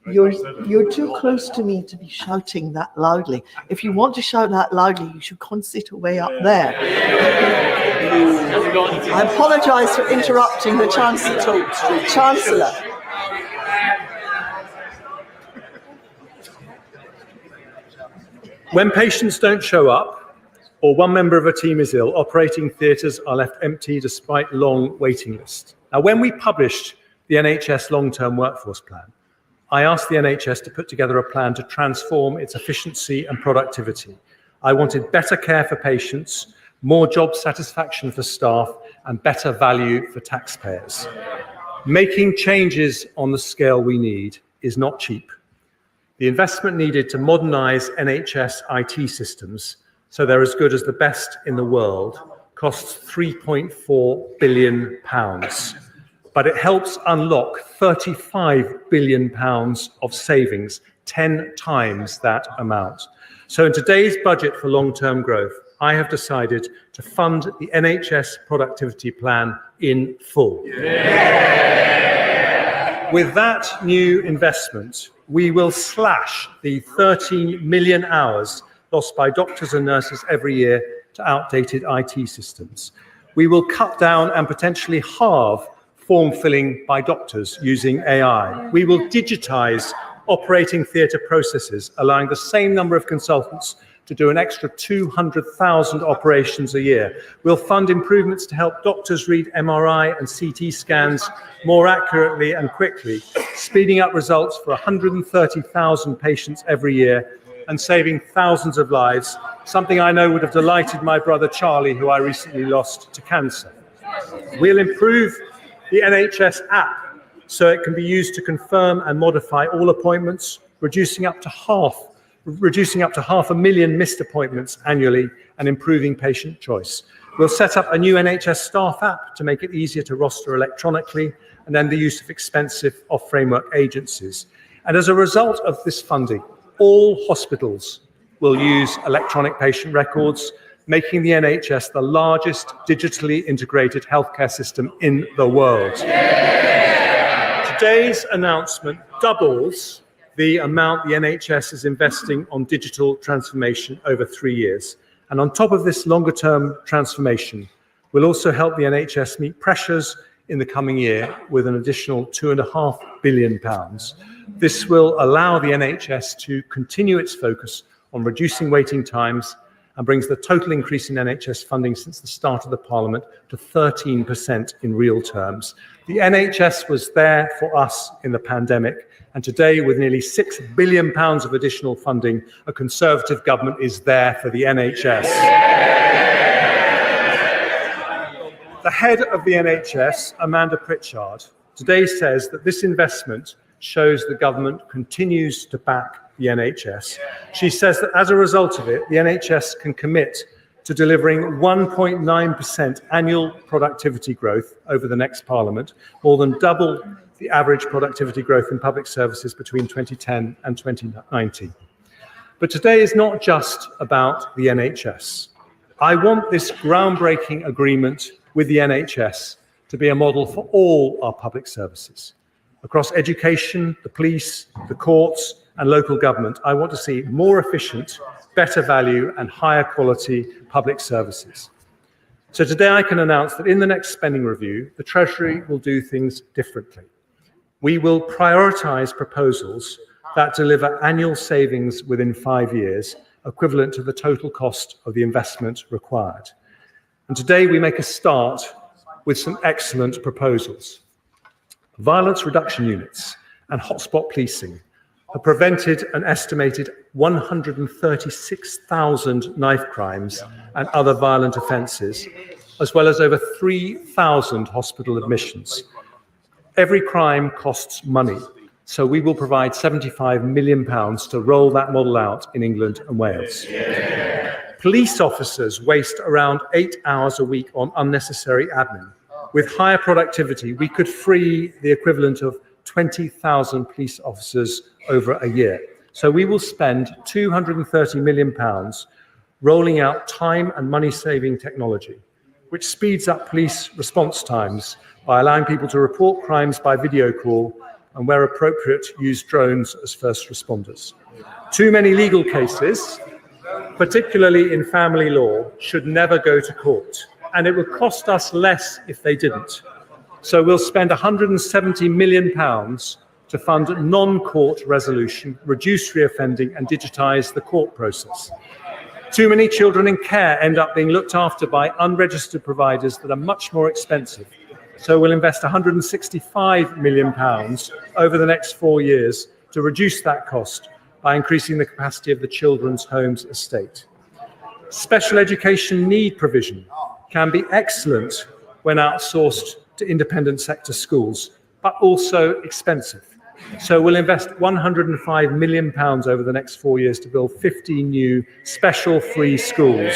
You're too close to me to be shouting that loudly. If you want to shout that loudly, you should sit away up there. I apologise for interrupting the Chancellor. When patients don't show up, or one member of a team is ill, operating theatres are left empty despite long waiting lists. Now, when we published the NHS long-term workforce plan, I asked the NHS to put together a plan to transform its efficiency and productivity. I wanted better care for patients, more job satisfaction for staff, and better value for taxpayers. Making changes on the scale we need is not cheap. The investment needed to modernise NHS IT systems so they're as good as the best in the world costs £3.4 billion. But it helps unlock £35 billion of savings, 10 times that amount. So in today's budget for long-term growth, I have decided to fund the NHS productivity plan in full. Yeah. With that new investment, we will slash the 13 million hours lost by doctors and nurses every year to outdated IT systems. We will cut down and potentially halve form filling by doctors using AI. We will digitise operating theatre processes, allowing the same number of consultants to do an extra 200,000 operations a year. We'll fund improvements to help doctors read MRI and CT scans more accurately and quickly, speeding up results for 130,000 patients every year and saving thousands of lives, something I know would have delighted my brother Charlie, who I recently lost to cancer. We'll improve the NHS app so it can be used to confirm and modify all appointments, reducing up to half 500,000 missed appointments annually and improving patient choice. We'll set up a new NHS staff app to make it easier to roster electronically and then the use of expensive off-framework agencies. And as a result of this funding, all hospitals will use electronic patient records, making the NHS the largest digitally integrated healthcare system in the world. Yeah. Today's announcement doubles the amount the NHS is investing on digital transformation over 3 years. And on top of this longer-term transformation, we'll also help the NHS meet pressures in the coming year with an additional £2.5 billion. This will allow the NHS to continue its focus on reducing waiting times and brings the total increase in NHS funding since the start of the Parliament to 13% in real terms. The NHS was there for us in the pandemic, and today, with nearly £6 billion of additional funding, a Conservative government is there for the NHS. The head of the NHS, Amanda Pritchard, today says that this investment shows the government continues to back the NHS. She says that as a result of it, the NHS can commit to delivering 1.9% annual productivity growth over the next Parliament, more than double the average productivity growth in public services between 2010 and 2019. But today is not just about the NHS. I want this groundbreaking agreement with the NHS to be a model for all our public services. Across education, the police, the courts, and local government, I want to see more efficient, better value, and higher quality public services. So today I can announce that in the next spending review, the Treasury will do things differently. We will prioritise proposals that deliver annual savings within 5 years, equivalent to the total cost of the investment required. And today we make a start with some excellent proposals. Violence reduction units and hotspot policing have prevented an estimated 136,000 knife crimes and other violent offences, as well as over 3,000 hospital admissions. Every crime costs money, so we will provide £75 million to roll that model out in England and Wales. Yeah. Police officers waste around 8 hours a week on unnecessary admin. With higher productivity, we could free the equivalent of 20,000 police officers over a year. So we will spend £230 million rolling out time and money-saving technology, which speeds up police response times by allowing people to report crimes by video call and, where appropriate, use drones as first responders. Too many legal cases, particularly in family law, should never go to court, and it would cost us less if they didn't. So we'll spend £170 million to fund non-court resolution, reduce reoffending, and digitise the court process. Too many children in care end up being looked after by unregistered providers that are much more expensive. So we'll invest £165 million over the next 4 years to reduce that cost by increasing the capacity of the Children's Homes estate. Special education need provision can be excellent when outsourced to independent sector schools, but also expensive. So we'll invest £105 million over the next 4 years to build 50 new special free schools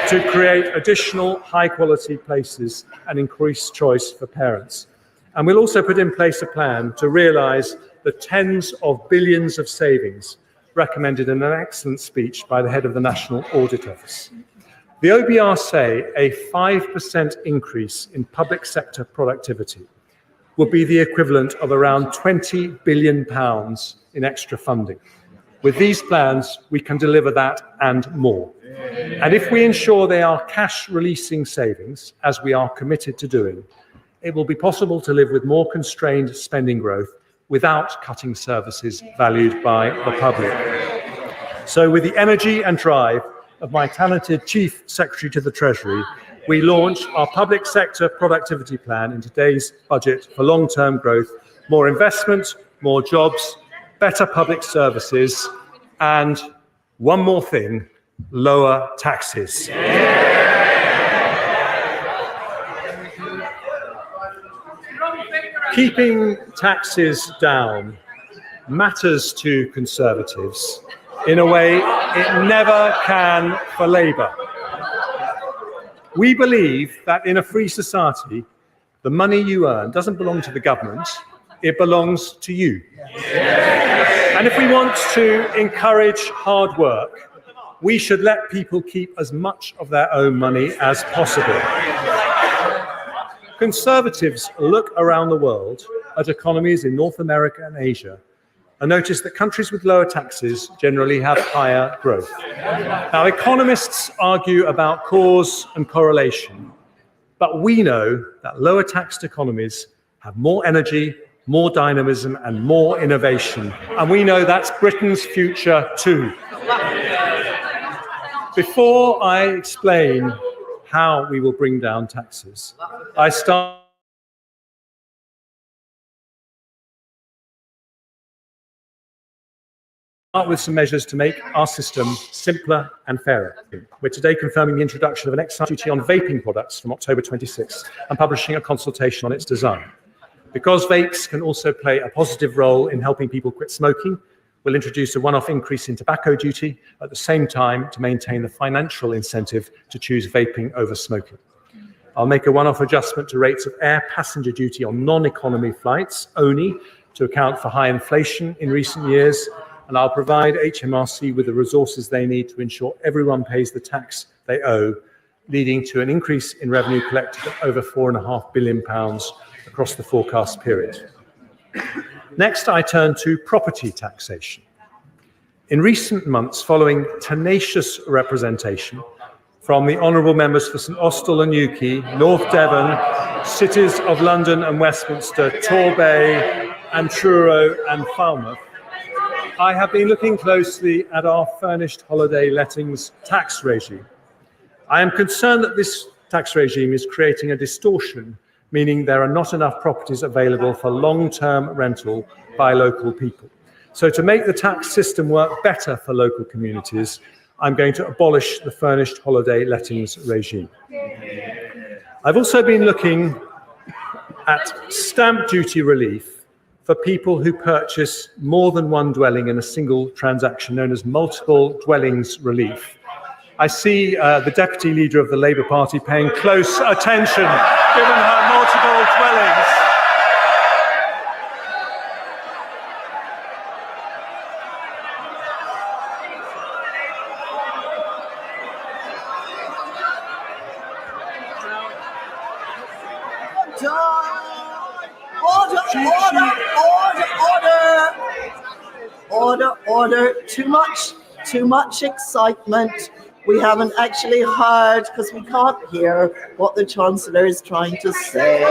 to create additional high-quality places and increase choice for parents. And we'll also put in place a plan to realise the tens of billions of savings recommended in an excellent speech by the head of the National Audit Office. The OBR say a 5% increase in public sector productivity would be the equivalent of around £20 billion in extra funding. With these plans, we can deliver that and more. And if we ensure they are cash-releasing savings, as we are committed to doing, it will be possible to live with more constrained spending growth without cutting services valued by the public. So with the energy and drive of my talented Chief Secretary to the Treasury, we launch our public sector productivity plan in today's budget for long-term growth, more investment, more jobs, better public services, and one more thing, lower taxes. Keeping taxes down matters to Conservatives in a way it never can for Labour. We believe that in a free society, the money you earn doesn't belong to the government, it belongs to you. And if we want to encourage hard work, we should let people keep as much of their own money as possible. Conservatives look around the world at economies in North America and Asia and notice that countries with lower taxes generally have higher growth. Now, economists argue about cause and correlation, but we know that lower taxed economies have more energy, more dynamism, and more innovation. And we know that's Britain's future too. Before I explain how we will bring down taxes, I start with some measures to make our system simpler and fairer. We're today confirming the introduction of an excise duty on vaping products from October 26 and publishing a consultation on its design. Because vapes can also play a positive role in helping people quit smoking, we'll introduce a one-off increase in tobacco duty at the same time to maintain the financial incentive to choose vaping over smoking. I'll make a one-off adjustment to rates of air passenger duty on non-economy flights only to account for high inflation in recent years, and I'll provide HMRC with the resources they need to ensure everyone pays the tax they owe, leading to an increase in revenue collected of over £4.5 billion across the forecast period. Next, I turn to property taxation. In recent months, following tenacious representation from the honourable members for St Austell and Newquay, North Devon, cities of London and Westminster, Torbay and Truro and Falmouth, I have been looking closely at our furnished holiday lettings tax regime. I am concerned that this tax regime is creating a distortion, meaning there are not enough properties available for long-term rental by local people. So to make the tax system work better for local communities, I'm going to abolish the furnished holiday lettings regime. I've also been looking at stamp duty relief for people who purchase more than one dwelling in a single transaction, known as multiple dwellings relief. I see the Deputy Leader of the Labour Party paying close attention, given her multiple dwellings. Order. Too much excitement. We haven't actually heard, because we can't hear what the Chancellor is trying to say.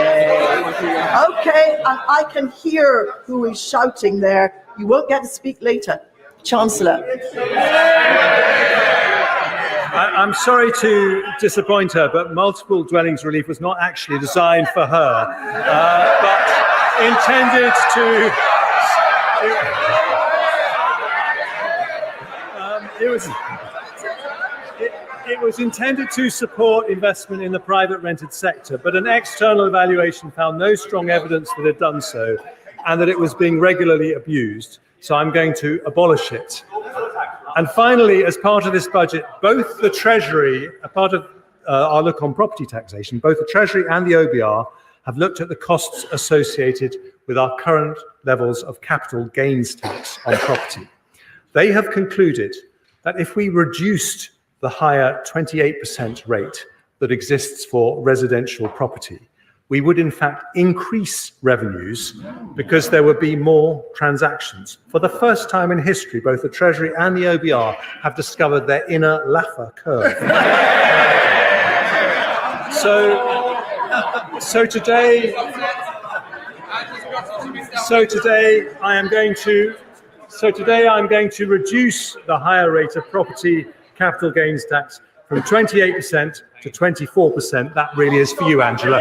Okay, and I can hear who is shouting there. You won't get to speak later. Chancellor. I'm sorry to disappoint her, but multiple dwellings relief was not actually designed for her, but intended to. It was intended to support investment in the private rented sector, but an external evaluation found no strong evidence that it had done so and that it was being regularly abused. So I'm going to abolish it. And finally, as part of this budget, both the Treasury, a part of our look on property taxation, both the Treasury and the OBR have looked at the costs associated with our current levels of capital gains tax on property. They have concluded that if we reduced the higher 28% rate that exists for residential property, we would in fact increase revenues because there would be more transactions. For the first time in history, both the Treasury and the OBR have discovered their inner Laffer curve. So today I'm going to reduce the higher rate of property capital gains tax from 28% to 24%. That really is for you, Angela.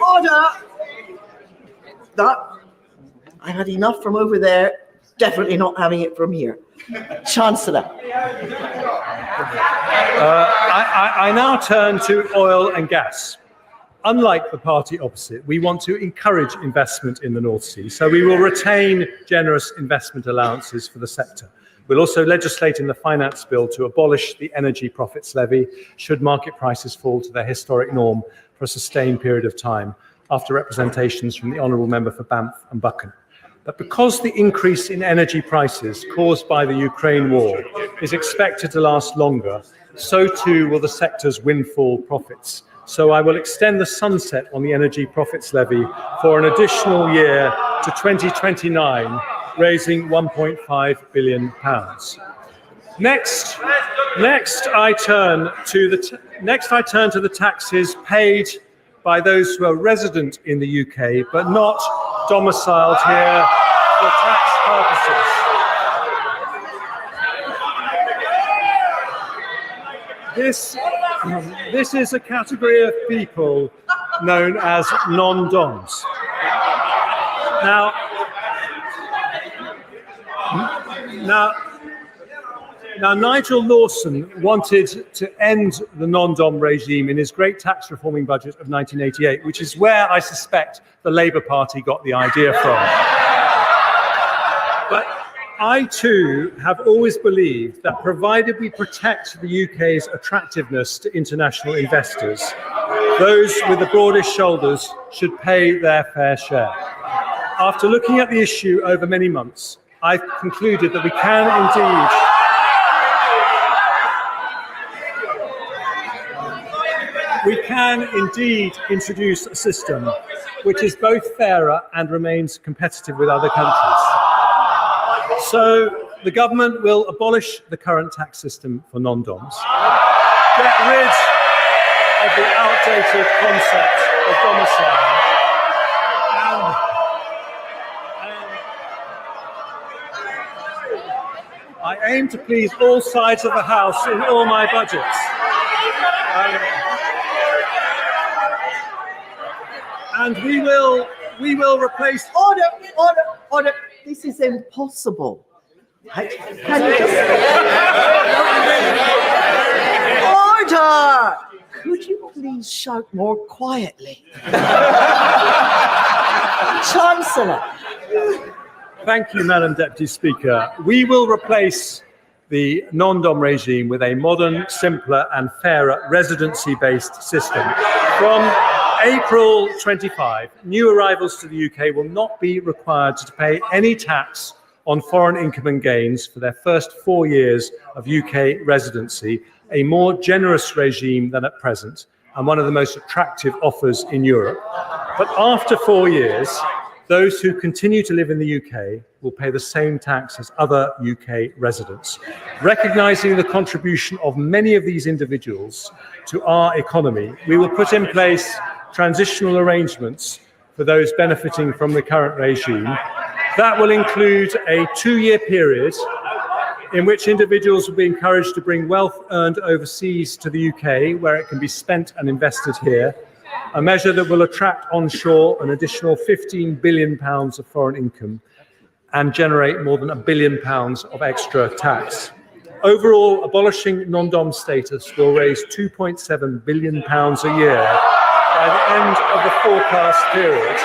Order. That I had enough from over there. Definitely not having it from here. Chancellor. I now turn to oil and gas. Unlike the party opposite, we want to encourage investment in the North Sea, so we will retain generous investment allowances for the sector. We'll also legislate in the finance bill to abolish the energy profits levy should market prices fall to their historic norm for a sustained period of time, after representations from the Honourable Member for Banff and Buchan. But because the increase in energy prices caused by the Ukraine war is expected to last longer, so too will the sector's windfall profits. So I will extend the sunset on the energy profits levy for an additional year to 2029, raising £1.5 billion. Next, I turn to the taxes paid by those who are resident in the UK but not domiciled here for tax purposes. This is a category of people known as non-doms. Now, Nigel Lawson wanted to end the non-dom regime in his great tax reforming budget of 1988, which is where I suspect the Labour Party got the idea from. But I too have always believed that provided we protect the UK's attractiveness to international investors, those with the broadest shoulders should pay their fair share. After looking at the issue over many months, I've concluded that we can indeed introduce a system which is both fairer and remains competitive with other countries. So the government will abolish the current tax system for non-doms, get rid of the outdated concept of domicile, I aim to please all sides of the House in all my budgets. And we will replace... Order. This is impossible. Can you just... Order! Could you please shout more quietly? Chancellor. Thank you, Madam Deputy Speaker. We will replace the non-dom regime with a modern, simpler and fairer residency-based system. From April 25, new arrivals to the UK will not be required to pay any tax on foreign income and gains for their first 4 years of UK residency a more generous regime than at present and one of the most attractive offers in Europe. But after 4 years, those who continue to live in the UK will pay the same tax as other UK residents. Recognising the contribution of many of these individuals to our economy, we will put in place transitional arrangements for those benefiting from the current regime. That will include a 2-year period in which individuals will be encouraged to bring wealth earned overseas to the UK, where it can be spent and invested here, a measure that will attract onshore an additional £15 billion of foreign income and generate more than £1 billion of extra tax. Overall, abolishing non-dom status will raise £2.7 billion a year by the end of the forecast period.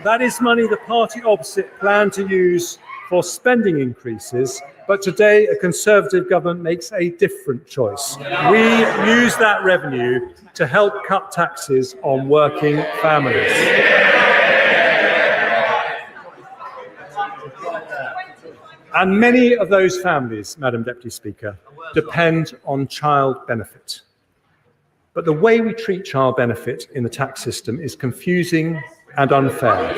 That is money the party opposite planned to use for spending increases, but today a Conservative government makes a different choice. We use that revenue to help cut taxes on working families. And many of those families, Madam Deputy Speaker, depend on child benefit. But the way we treat child benefit in the tax system is confusing and unfair.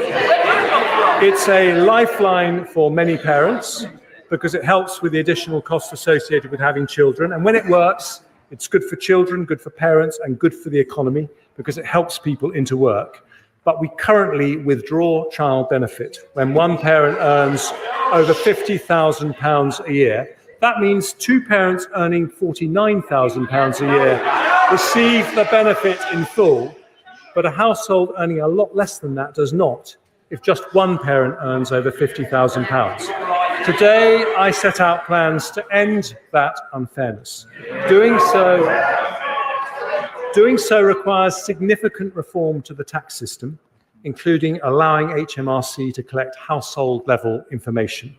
It's a lifeline for many parents because it helps with the additional costs associated with having children. And when it works, it's good for children, good for parents, and good for the economy because it helps people into work. But we currently withdraw child benefit when one parent earns over £50,000 a year. That means two parents earning £49,000 a year receive the benefit in full, but a household earning a lot less than that does not, if just one parent earns over £50,000. Today, I set out plans to end that unfairness. Doing so requires significant reform to the tax system, including allowing HMRC to collect household-level information.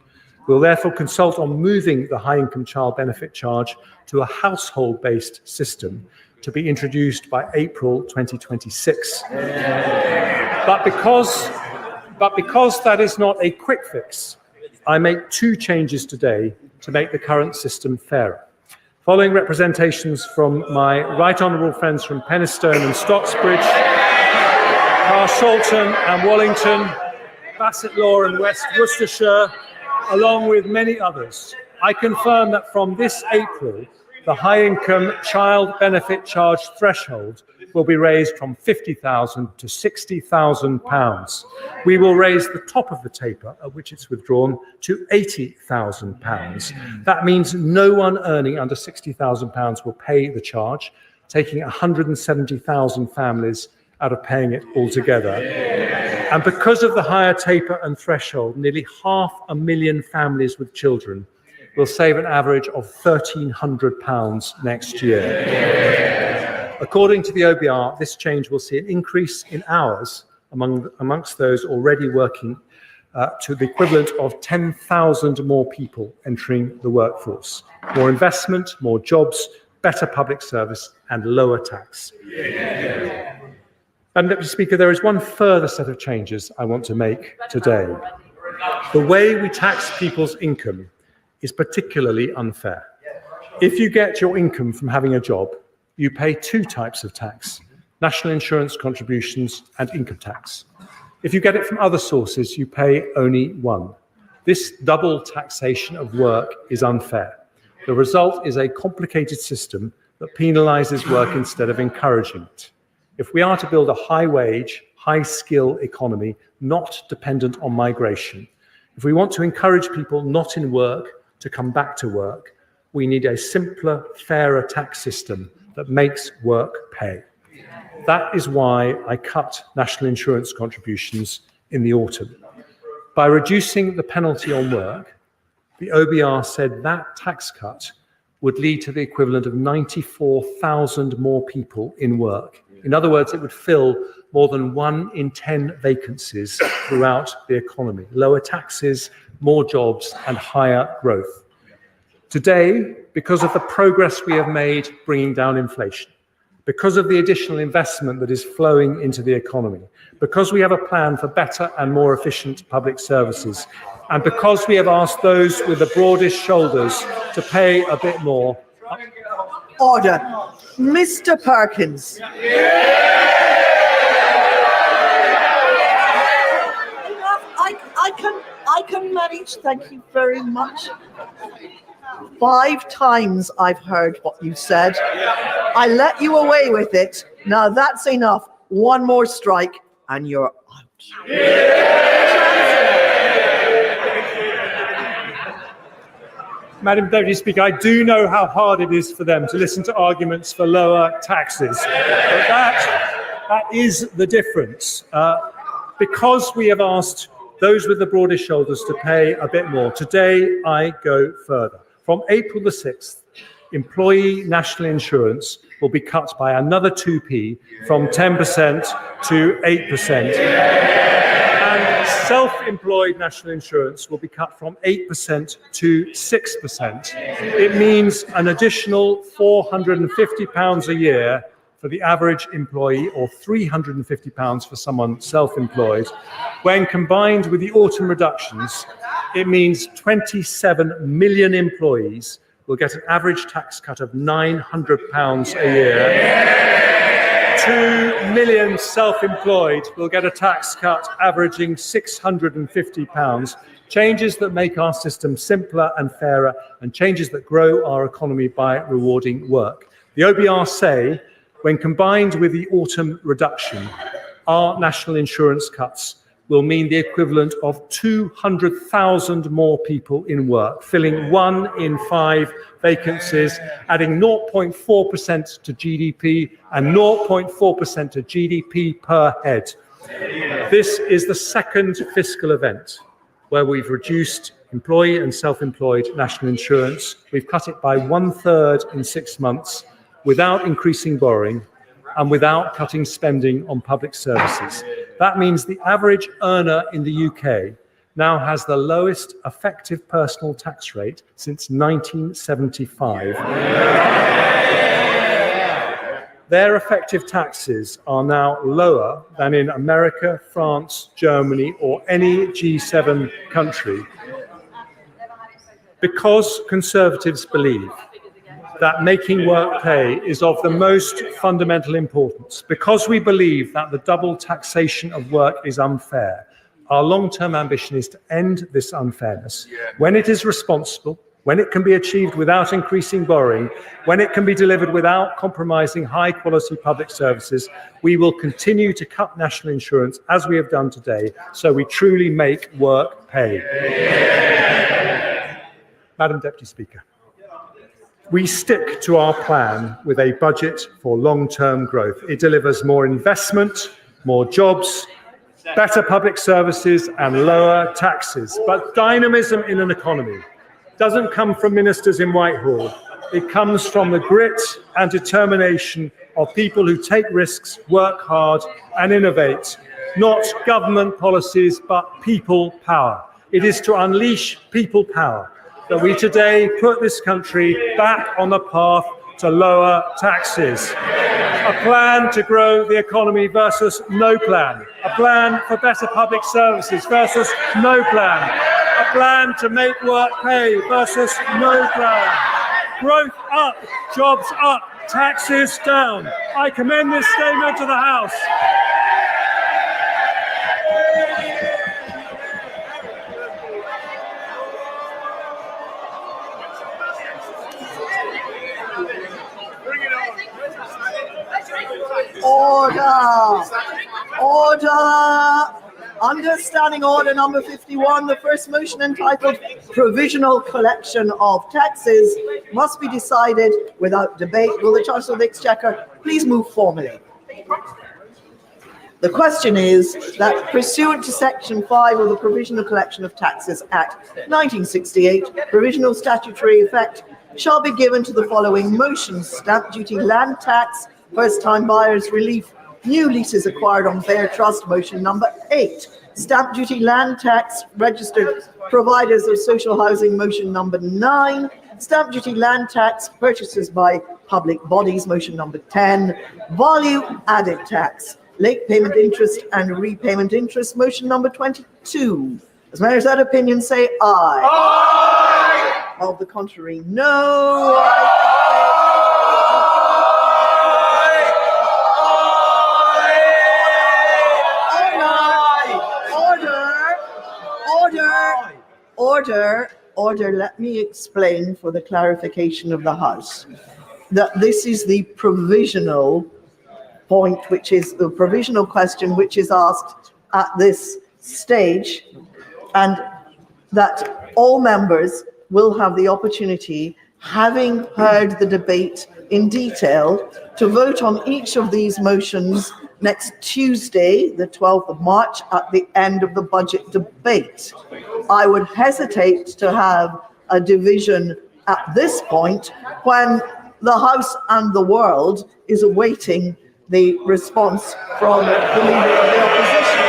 We'll therefore consult on moving the high-income child benefit charge to a household-based system to be introduced by April 2026. But because that is not a quick fix, I make two changes today to make the current system fairer. Following representations from my right honourable friends from Penistone and Stocksbridge, Carshalton and Wallington, Bassett Law and West Worcestershire, along with many others, I confirm that from this April, the high-income child benefit charge threshold will be raised from £50,000 to £60,000. We will raise the top of the taper at which it's withdrawn to £80,000. That means no one earning under £60,000 will pay the charge, taking 170,000 families out of paying it altogether. And because of the higher taper and threshold, nearly 500,000 families with children will save an average of £1,300 next year. According to the OBR, this change will see an increase in hours amongst those already working to the equivalent of 10,000 more people entering the workforce. More investment, more jobs, better public service, and lower tax. And Mr. Speaker, there is one further set of changes I want to make today. The way we tax people's income is particularly unfair. If you get your income from having a job, you pay two types of tax: national insurance contributions and income tax. If you get it from other sources, you pay only one. This double taxation of work is unfair. The result is a complicated system that penalises work instead of encouraging it. If we are to build a high-wage, high-skill economy not dependent on migration, if we want to encourage people not in work to come back to work, we need a simpler, fairer tax system that makes work pay. That is why I cut national insurance contributions in the autumn. By reducing the penalty on work, the OBR said that tax cut would lead to the equivalent of 94,000 more people in work. In other words, it would fill more than 1 in 10 vacancies throughout the economy. Lower taxes, more jobs, and higher growth. Today, because of the progress we have made bringing down inflation, because of the additional investment that is flowing into the economy, because we have a plan for better and more efficient public services, And because we have asked those with the broadest shoulders to pay a bit more. Order. Mr. Perkins. I can manage, thank you very much. 5 times I've heard what you said. I let you away with it. Now that's enough. One more strike and you're out. Madam Deputy Speaker, I do know how hard it is for them to listen to arguments for lower taxes. But that is the difference. Because we have asked those with the broadest shoulders to pay a bit more, today I go further. From April the 6th, employee national insurance will be cut by another 2p from 10% to 8%. And self-employed national insurance will be cut from 8% to 6%. It means an additional £450 a year for the average employee, or £350 for someone self-employed. When combined with the autumn reductions, it means 27 million employees will get an average tax cut of £900 a year. 2 million self-employed will get a tax cut averaging £650. Changes that make our system simpler and fairer, and changes that grow our economy by rewarding work. The OBR say, when combined with the autumn reduction, our national insurance cuts will mean the equivalent of 200,000 more people in work, filling 1 in 5 vacancies, adding 0.4% to GDP and 0.4% to GDP per head. This is the second fiscal event where we've reduced employee and self-employed national insurance. We've cut it by 1/3 in 6 months, without increasing borrowing and without cutting spending on public services. That means the average earner in the UK now has the lowest effective personal tax rate since 1975. Their effective taxes are now lower than in America, France, Germany, or any G7 country. Because Conservatives believe that making work pay is of the most fundamental importance, because we believe that the double taxation of work is unfair, our long-term ambition is to end this unfairness when it is responsible, when it can be achieved without increasing borrowing, when it can be delivered without compromising high-quality public services. We will continue to cut national insurance as we have done today, so we truly make work pay. Madam Deputy Speaker, we stick to our plan with a budget for long-term growth. It delivers more investment, more jobs, better public services and lower taxes. But dynamism in an economy doesn't come from ministers in Whitehall. It comes from the grit and determination of people who take risks, work hard and innovate. Not government policies, but people power. It is to unleash people power that we today put this country back on the path to lower taxes. A plan to grow the economy versus no plan. A plan for better public services versus no plan. A plan to make work pay versus no plan. Growth up, jobs up, taxes down. I commend this statement to the House. Order! Order! Under Standing Order number 51, the first motion entitled Provisional Collection of Taxes must be decided without debate. Will the Chancellor of the Exchequer please move formally? The question is that pursuant to Section 5 of the Provisional Collection of Taxes Act 1968, provisional statutory effect shall be given to the following motions: stamp duty, land tax, first-time buyers relief, new leases acquired on bare trust, motion number 8. Stamp duty, land tax, registered providers of social housing, motion number 9. Stamp duty, land tax, purchases by public bodies, motion number 10. Value added tax, late payment interest and repayment interest, motion number 22. As many as that opinion say aye. Aye. Of the contrary, no. Order, let me explain for the clarification of the House that this is the provisional point, which is the provisional question which is asked at this stage, and that all members will have the opportunity, having heard the debate in detail, to vote on each of these motions next Tuesday, the 12th of March, at the end of the budget debate. I would hesitate to have a division at this point when the House and the world is awaiting the response from the Leader of the Opposition.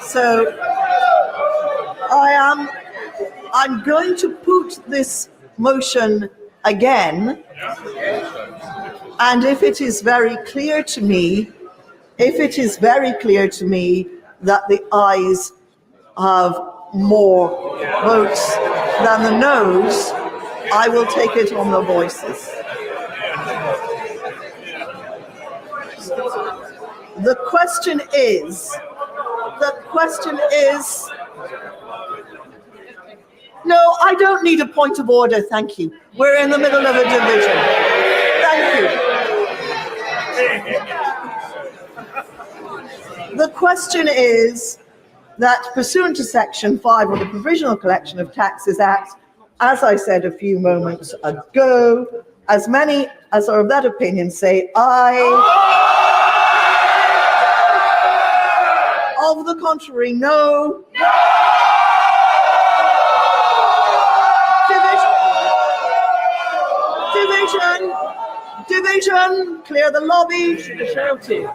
So I'm going to put this motion again, and if it is very clear to me that the ayes have more votes than the noes, I will take it on the voices. The question is, no, I don't need a point of order, thank you. We're in the middle of a division. Thank you. The question is that pursuant to Section 5 of the Provisional Collection of Taxes Act, as I said a few moments ago, as many as are of that opinion say aye. Of the contrary, no. Division, clear the lobby. Should have shouted.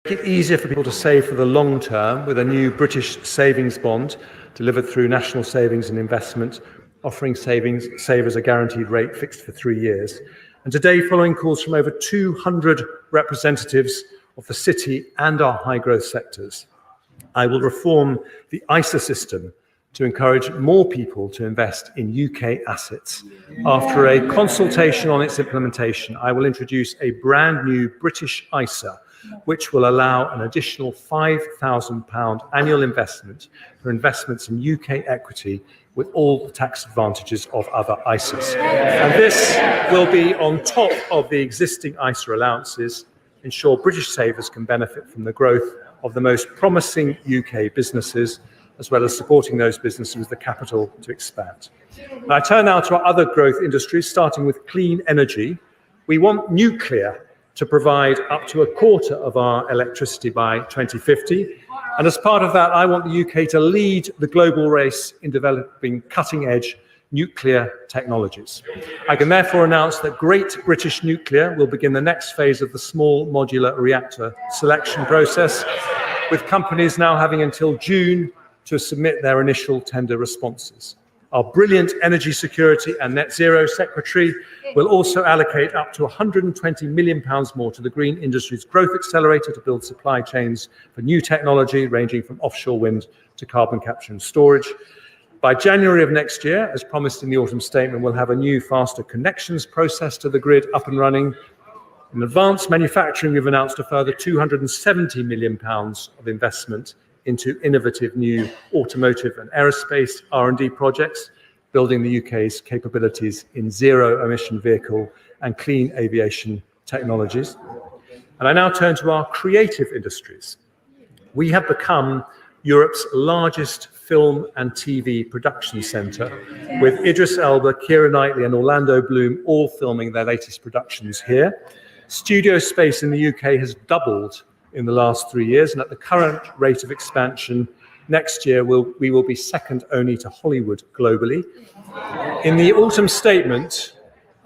Make it easier for people to save for the long term with a new British savings bond delivered through National Savings and Investment, offering savers a guaranteed rate fixed for 3 years. And today, following calls from over 200 representatives of the city and our high growth sectors, I will reform the ISA system to encourage more people to invest in UK assets. After a consultation on its implementation, I will introduce a brand new British ISA, which will allow an additional £5,000 annual investment for investments in UK equity with all the tax advantages of other ISAs. And this will be on top of the existing ISA allowances, ensure British savers can benefit from the growth of the most promising UK businesses, as well as supporting those businesses with the capital to expand. Now, I turn now to our other growth industries, starting with clean energy. We want nuclear to provide up to a quarter of our electricity by 2050. And as part of that, I want the UK to lead the global race in developing cutting-edge nuclear technologies. I can therefore announce that Great British Nuclear will begin the next phase of the small modular reactor selection process, with companies now having until June to submit their initial tender responses. Our brilliant Energy Security and Net Zero Secretary will also allocate up to £120 million more to the Green Industries Growth Accelerator to build supply chains for new technology ranging from offshore wind to carbon capture and storage. By January of next year, as promised in the autumn statement, we'll have a new faster connections process to the grid up and running. In advanced manufacturing, we've announced a further £270 million of investment into innovative new automotive and aerospace R&D projects, building the UK's capabilities in zero-emission vehicle and clean aviation technologies. And I now turn to our creative industries. We have become Europe's largest film and TV production centre, with Idris Elba, Keira Knightley and Orlando Bloom all filming their latest productions here. Studio space in the UK has doubled in the last 3 years, and at the current rate of expansion, next year we will be second only to Hollywood globally. In the autumn statement,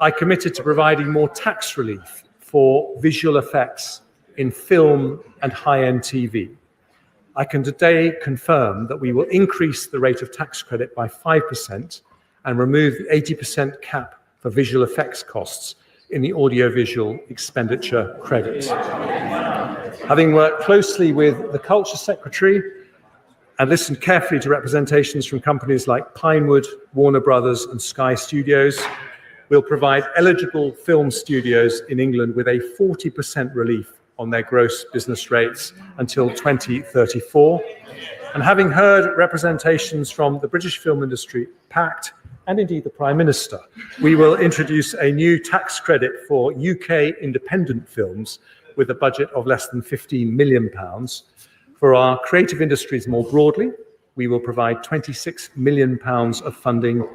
I committed to providing more tax relief for visual effects in film and high-end TV. I can today confirm that we will increase the rate of tax credit by 5% and remove the 80% cap for visual effects costs in the audiovisual expenditure credit. Having worked closely with the Culture Secretary and listened carefully to representations from companies like Pinewood, Warner Brothers and Sky Studios, we'll provide eligible film studios in England with a 40% relief on their gross business rates until 2034. And having heard representations from the British Film Industry Pact and indeed the Prime Minister, we will introduce a new tax credit for UK independent films with a budget of less than £15 million. For our creative industries more broadly, we will provide £26 million of funding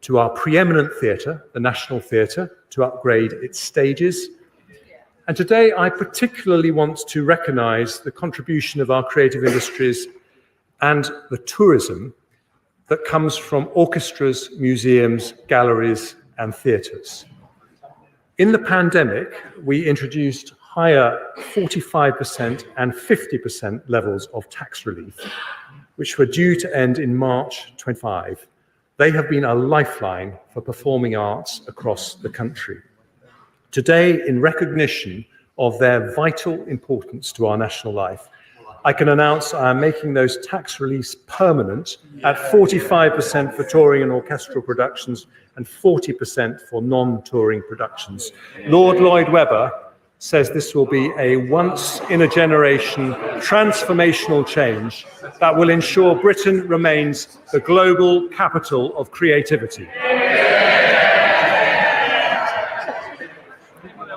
to our preeminent theatre, the National Theatre, to upgrade its stages. And today I particularly want to recognise the contribution of our creative industries and the tourism that comes from orchestras, museums, galleries and theatres. In the pandemic, we introduced higher 45% and 50% levels of tax relief, which were due to end in March 25. They have been a lifeline for performing arts across the country. Today, in recognition of their vital importance to our national life, I can announce I am making those tax reliefs permanent at 45% for touring and orchestral productions and 40% for non-touring productions. Lord Lloyd Webber says this will be a once-in-a-generation transformational change that will ensure Britain remains the global capital of creativity.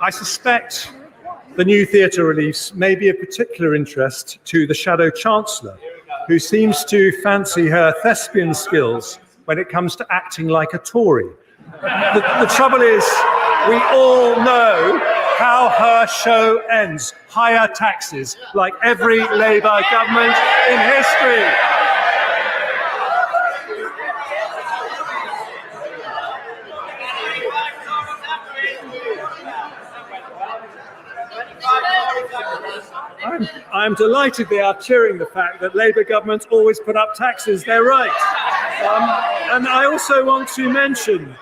I suspect the new theatre reliefs may be of particular interest to the Shadow Chancellor, who seems to fancy her thespian skills when it comes to acting like a Tory. The trouble is, we all know how her show ends. Higher taxes, like every Labour government in history. I'm delighted they are cheering the fact that Labour governments always put up taxes. They're right. And I also want to mention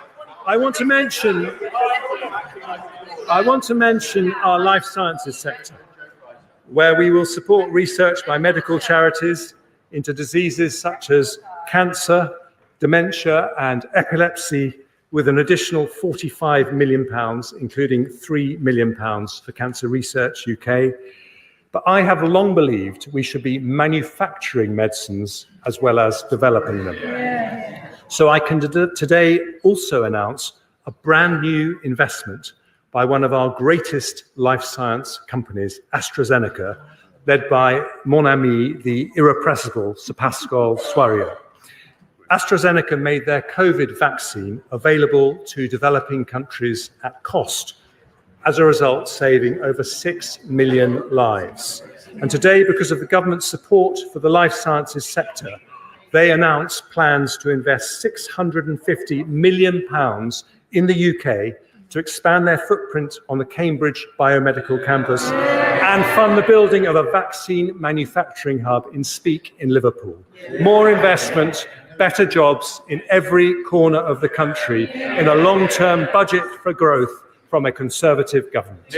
our life sciences sector, where we will support research by medical charities into diseases such as cancer, dementia and epilepsy, with an additional £45 million, including £3 million for Cancer Research UK. But I have long believed we should be manufacturing medicines as well as developing them. So I can today also announce a brand new investment by one of our greatest life science companies, AstraZeneca, led by mon ami, the irrepressible Sir Pascal Soriot. AstraZeneca made their COVID vaccine available to developing countries at cost, as a result saving over 6 million lives. And today, because of the government's support for the life sciences sector, they announced plans to invest £650 million in the UK to expand their footprint on the Cambridge Biomedical Campus and fund the building of a vaccine manufacturing hub in Speke in Liverpool. More investment, better jobs in every corner of the country in a long-term budget for growth from a Conservative government.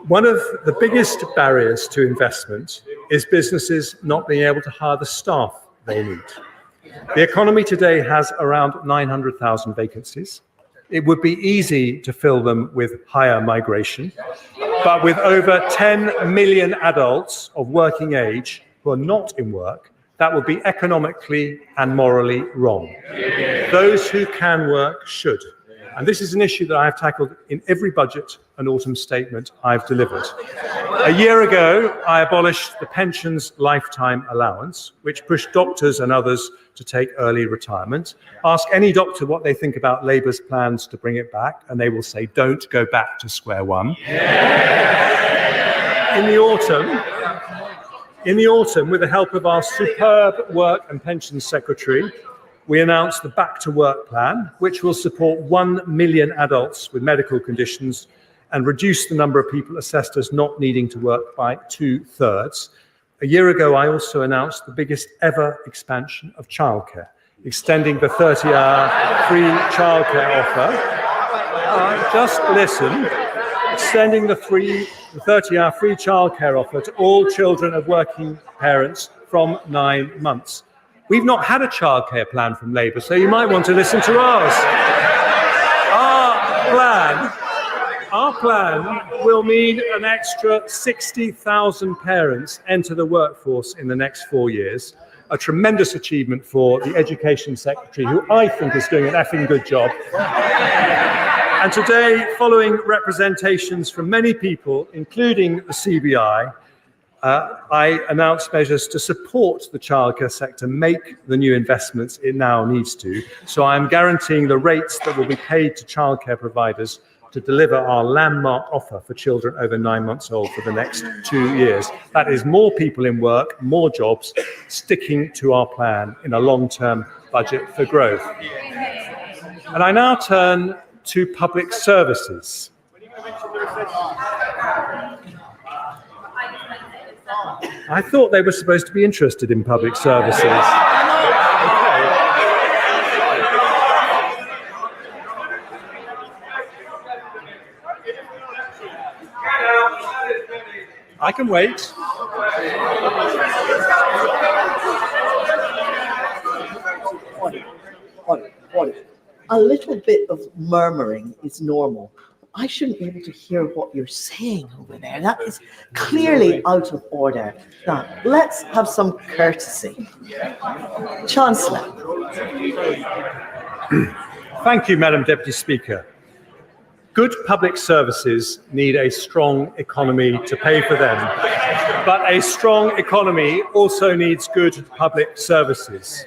One of the biggest barriers to investment is businesses not being able to hire the staff they need. The economy today has around 900,000 vacancies. It would be easy to fill them with higher migration, but with over 10 million adults of working age who are not in work, that would be economically and morally wrong. Those who can work should. And this is an issue that I have tackled in every budget and autumn statement I've delivered. A year ago, I abolished the pensions lifetime allowance, which pushed doctors and others to take early retirement. Ask any doctor what they think about Labour's plans to bring it back, and they will say, don't go back to square one. In the autumn, with the help of our superb Work and Pensions Secretary, we announced the Back to Work plan, which will support 1 million adults with medical conditions and reduced the number of people assessed as not needing to work by 2/3. A year ago, I also announced the biggest ever expansion of childcare, extending the 30-hour free childcare offer. Just listen. Extending the 30-hour free childcare offer to all children of working parents from 9 months. We've not had a childcare plan from Labour, so you might want to listen to ours. Our plan will mean an extra 60,000 parents enter the workforce in the next 4 years, a tremendous achievement for the Education Secretary, who I think is doing an effing good job. And today, following representations from many people, including the CBI, I announced measures to support the childcare sector make the new investments it now needs to. So I'm guaranteeing the rates that will be paid to childcare providers to deliver our landmark offer for children over 9 months old for the next 2 years. That is more people in work, more jobs, sticking to our plan in a long-term budget for growth. And I now turn to public services. I thought they were supposed to be interested in public services. Okay. I can wait. A little bit of murmuring is normal. I shouldn't be able to hear what you're saying over there. That is clearly out of order. Now, let's have some courtesy. Chancellor. Thank you, Madam Deputy Speaker. Good public services need a strong economy to pay for them, but a strong economy also needs good public services.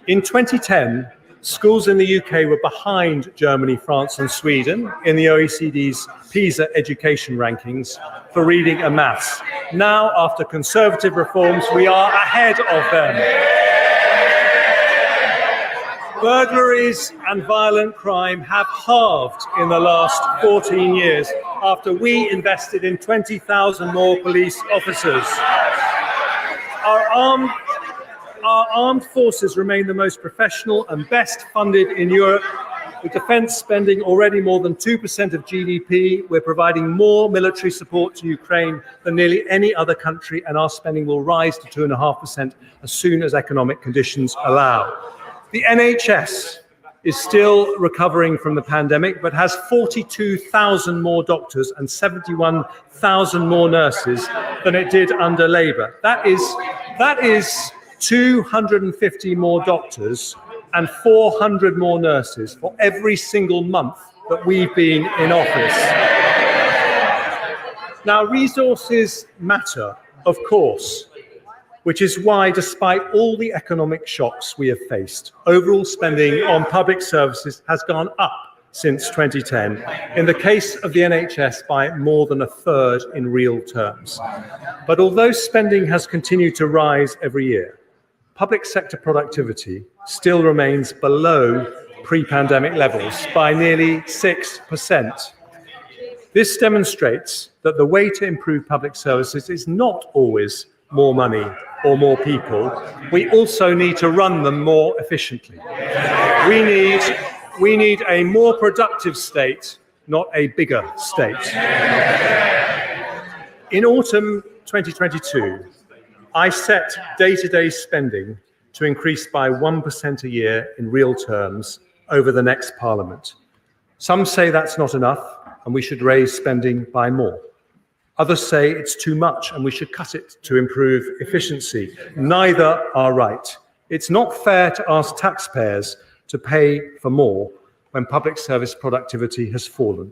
In 2010, schools in the UK were behind Germany, France and Sweden in the OECD's PISA education rankings for reading and maths. Now, after Conservative reforms, we are ahead of them. Burglaries and violent crime have halved in the last 14 years after we invested in 20,000 more police officers. Our armed forces remain the most professional and best funded in Europe, with defence spending already more than 2% of GDP. We're providing more military support to Ukraine than nearly any other country, and our spending will rise to 2.5% as soon as economic conditions allow. The NHS is still recovering from the pandemic, but has 42,000 more doctors and 71,000 more nurses than it did under Labour. That is 250 more doctors and 400 more nurses for every single month that we've been in office. Now, resources matter, of course, which is why, despite all the economic shocks we have faced, overall spending on public services has gone up since 2010, in the case of the NHS by more than 1/3 in real terms. But although spending has continued to rise every year, public sector productivity still remains below pre-pandemic levels by nearly 6%. This demonstrates that the way to improve public services is not always more money or more people. We also need to run them more efficiently. We need a more productive state, not a bigger state. In autumn 2022, I set day-to-day spending to increase by 1% a year in real terms over the next Parliament. Some say that's not enough and we should raise spending by more. Others say it's too much and we should cut it to improve efficiency. Neither are right. It's not fair to ask taxpayers to pay for more when public service productivity has fallen.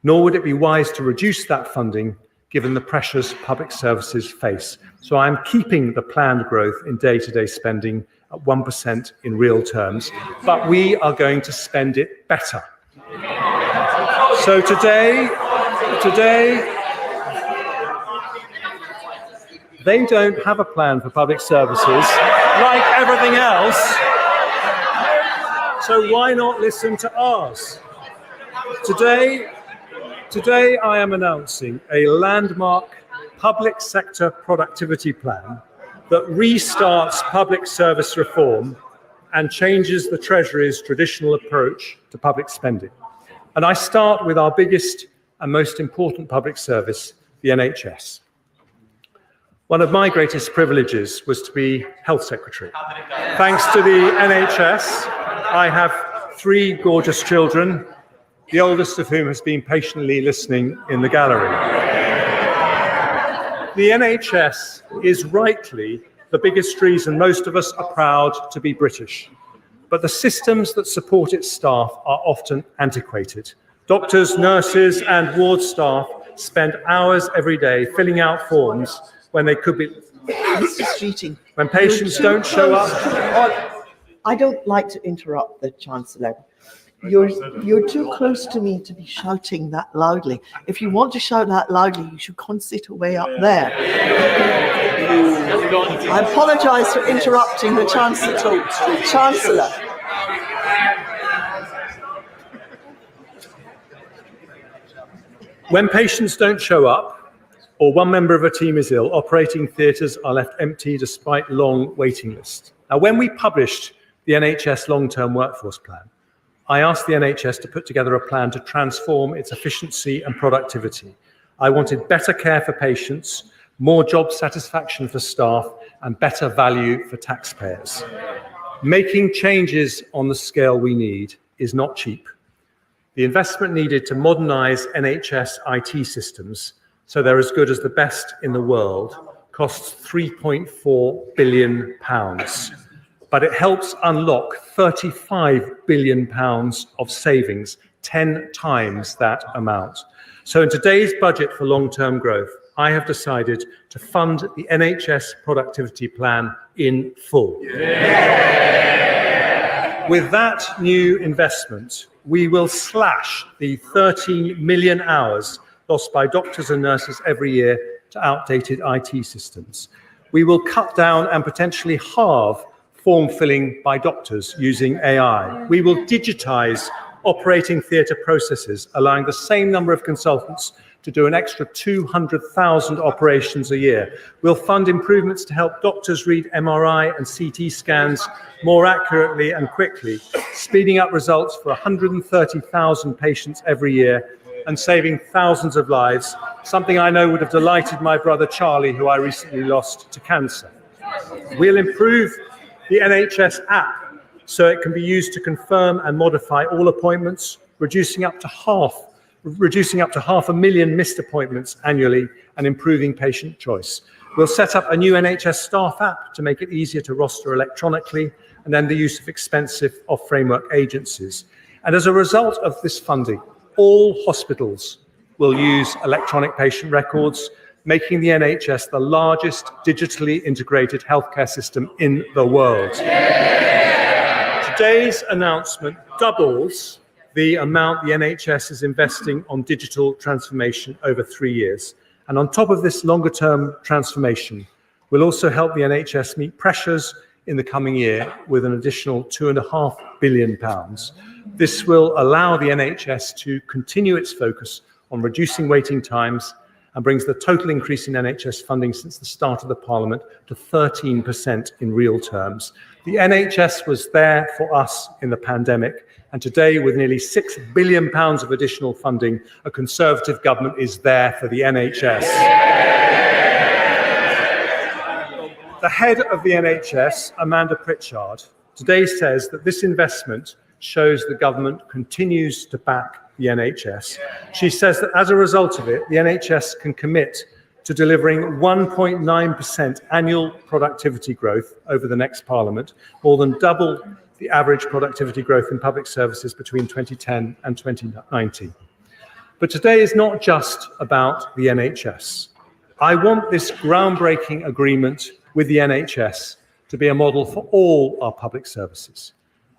Nor would it be wise to reduce that funding given the pressures public services face. So I'm keeping the planned growth in day-to-day spending at 1% in real terms, but we are going to spend it better. So today, they don't have a plan for public services, like everything else. So why not listen to ours? Today, Today, I am announcing a landmark public sector productivity plan that restarts public service reform and changes the Treasury's traditional approach to public spending. And I start with our biggest and most important public service, the NHS. One of my greatest privileges was to be Health Secretary. Thanks to the NHS, I have 3 gorgeous children, the oldest of whom has been patiently listening in the gallery. The NHS is rightly the biggest reason most of us are proud to be British, but the systems that support its staff are often antiquated. Doctors, nurses, and ward staff spend hours every day filling out forms when they could be. Mr. Streeting, when patients don't show up. I don't like to interrupt the Chancellor. You're too close to me to be shouting that loudly. If you want to shout that loudly, you should sit away up there. I apologise for interrupting the Chancellor. When patients don't show up, or one member of a team is ill, operating theatres are left empty despite long waiting lists. Now, when we published the NHS long-term workforce plan, I asked the NHS to put together a plan to transform its efficiency and productivity. I wanted better care for patients, more job satisfaction for staff, and better value for taxpayers. Making changes on the scale we need is not cheap. The investment needed to modernise NHS IT systems so they're as good as the best in the world costs £3.4 billion. But it helps unlock £35 billion of savings, 10 times that amount. So in today's budget for long-term growth, I have decided to fund the NHS productivity plan in full. With that new investment, we will slash the 13 million hours lost by doctors and nurses every year to outdated IT systems. We will cut down and potentially halve form filling by doctors using AI. We will digitise operating theatre processes, allowing the same number of consultants to do an extra 200,000 operations a year. We'll fund improvements to help doctors read MRI and CT scans more accurately and quickly, speeding up results for 130,000 patients every year and saving thousands of lives, something I know would have delighted my brother Charlie, who I recently lost to cancer. We'll improve the NHS app so it can be used to confirm and modify all appointments, reducing up to half 500,000 missed appointments annually and improving patient choice. We'll set up a new NHS staff app to make it easier to roster electronically and then the use of expensive off-framework agencies. And as a result of this funding, all hospitals will use electronic patient records, making the NHS the largest digitally integrated healthcare system in the world. Today's announcement doubles the amount the NHS is investing on digital transformation over 3 years. And on top of this longer-term transformation, we'll also help the NHS meet pressures in the coming year with an additional £2.5 billion. This will allow the NHS to continue its focus on reducing waiting times and brings the total increase in NHS funding since the start of the Parliament to 13% in real terms. The NHS was there for us in the pandemic, and today, with nearly £6 billion of additional funding, a Conservative government is there for the NHS. The head of the NHS, Amanda Pritchard, today says that this investment shows the government continues to back the NHS. She says that as a result of it, the NHS can commit to delivering 1.9% annual productivity growth over the next Parliament, more than double the average productivity growth in public services between 2010 and 2019. But today is not just about the NHS. I want this groundbreaking agreement with the NHS to be a model for all our public services.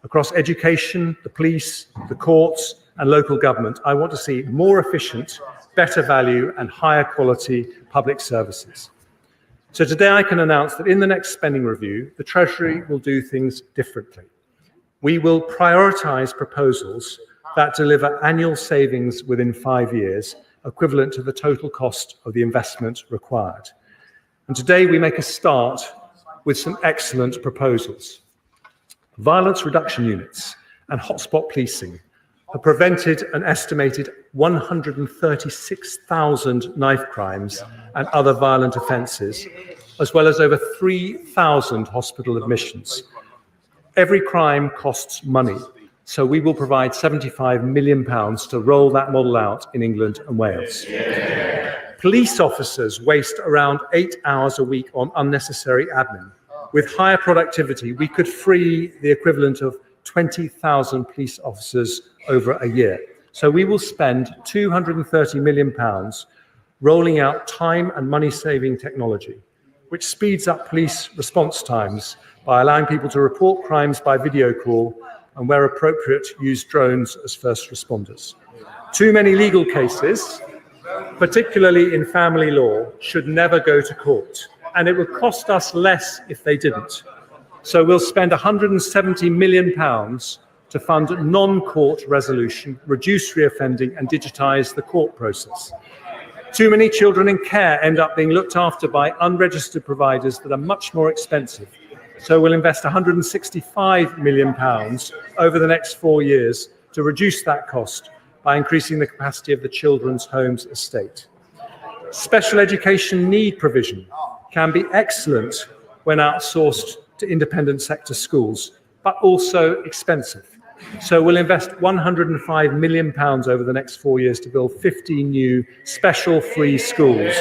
Across education, the police, the courts, and local government, I want to see more efficient, better value, and higher quality public services. So today I can announce that in the next spending review, the Treasury will do things differently. We will prioritise proposals that deliver annual savings within 5 years, equivalent to the total cost of the investment required. And today we make a start with some excellent proposals. Violence reduction units and hotspot policing have prevented an estimated 136,000 knife crimes and other violent offences, as well as over 3,000 hospital admissions. Every crime costs money, so we will provide £75 million to roll that model out in England and Wales. Police officers waste around 8 hours a week on unnecessary admin. With higher productivity, we could free the equivalent of 20,000 police officers over a year. So we will spend £230 million rolling out time and money-saving technology, which speeds up police response times by allowing people to report crimes by video call and, where appropriate, use drones as first responders. Too many legal cases, particularly in family law, should never go to court, and it would cost us less if they didn't. So we'll spend £170 million to fund non-court resolution, reduce reoffending and digitise the court process. Too many children in care end up being looked after by unregistered providers that are much more expensive. So we'll invest £165 million over the next 4 years to reduce that cost by increasing the capacity of the Children's Homes estate. Special education need provision can be excellent when outsourced to independent sector schools, but also expensive. So we'll invest £105 million over the next 4 years to build 50 new special free schools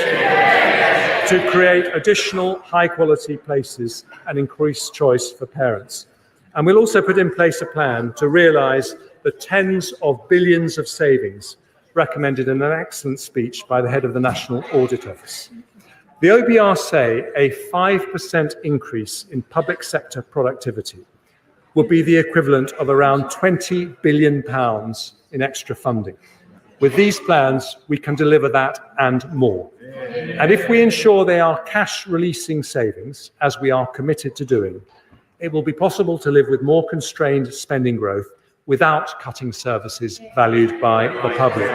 to create additional high-quality places and increase choice for parents. And we'll also put in place a plan to realise the tens of billions of savings recommended in an excellent speech by the head of the National Audit Office. The OBR say a 5% increase in public sector productivity would be the equivalent of around £20 billion in extra funding. With these plans, we can deliver that and more. And if we ensure they are cash-releasing savings, as we are committed to doing, it will be possible to live with more constrained spending growth without cutting services valued by the public.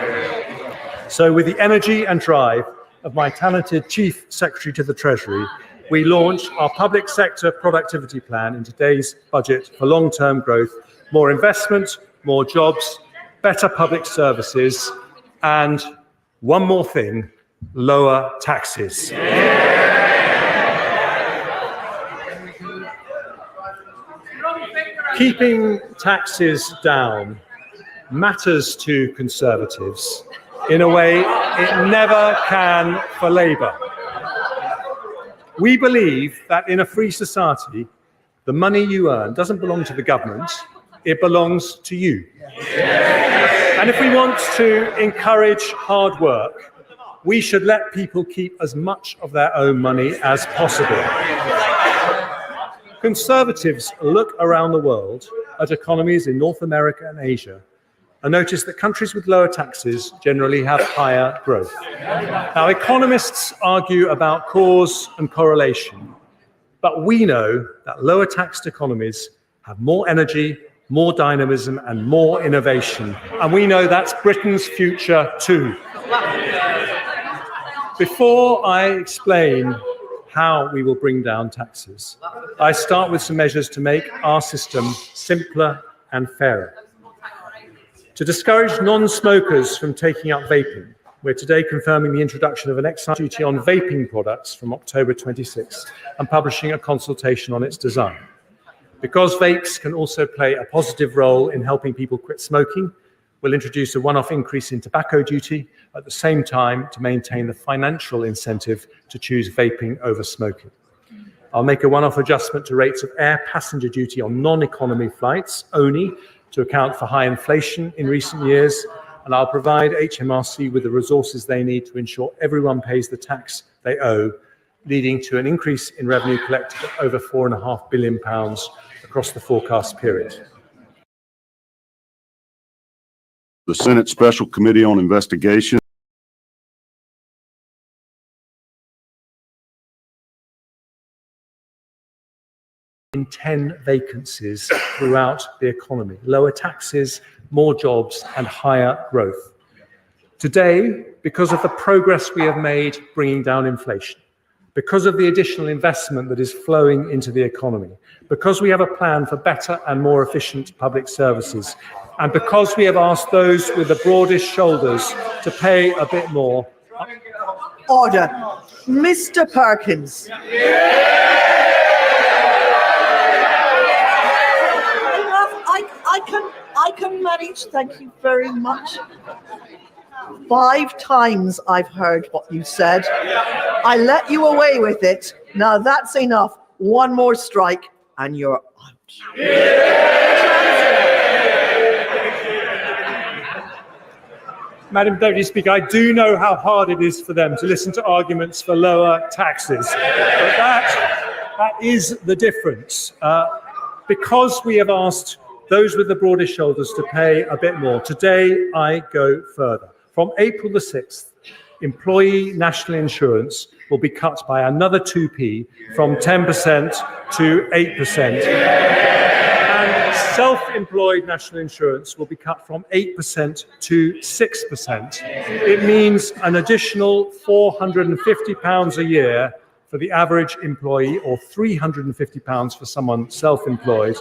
So with the energy and drive of my talented Chief Secretary to the Treasury, we launch our public sector productivity plan in today's budget for long-term growth, more investment, more jobs, better public services, and one more thing, lower taxes. Keeping taxes down matters to Conservatives in a way it never can for Labour. We believe that in a free society, the money you earn doesn't belong to the government, it belongs to you. And if we want to encourage hard work, we should let people keep as much of their own money as possible. Conservatives look around the world at economies in North America and Asia and notice that countries with lower taxes generally have higher growth. Now, economists argue about cause and correlation, but we know that lower taxed economies have more energy, more dynamism, and more innovation. And we know that's Britain's future too. Before I explain how we will bring down taxes, I start with some measures to make our system simpler and fairer. To discourage non-smokers from taking up vaping, we're today confirming the introduction of an excise duty on vaping products from October 26 and publishing a consultation on its design. Because vapes can also play a positive role in helping people quit smoking, we'll introduce a one-off increase in tobacco duty at the same time to maintain the financial incentive to choose vaping over smoking. I'll make a one-off adjustment to rates of air passenger duty on non-economy flights only to account for high inflation in recent years, and I'll provide HMRC with the resources they need to ensure everyone pays the tax they owe, leading to an increase in revenue collected of over £4.5 billion across the forecast period. The Senate Special Committee on Investigation in 10 vacancies throughout the economy. Lower taxes, more jobs, and higher growth. Today, because of the progress we have made bringing down inflation, because of the additional investment that is flowing into the economy, because we have a plan for better and more efficient public services, and because we have asked those with the broadest shoulders to pay a bit more. Order. Mr. Perkins. I can manage, thank you very much. 5 times I've heard what you said. I let you away with it. Now that's enough. One more strike and you're out. Madam Deputy Speaker, I do know how hard it is for them to listen to arguments for lower taxes, but that is the difference. Because we have asked those with the broadest shoulders to pay a bit more, today I go further. From April the 6th, employee national insurance will be cut by another 2p from 10% to 8%. And self-employed national insurance will be cut from 8% to 6%. It means an additional £450 a year for the average employee, or £350 for someone self-employed.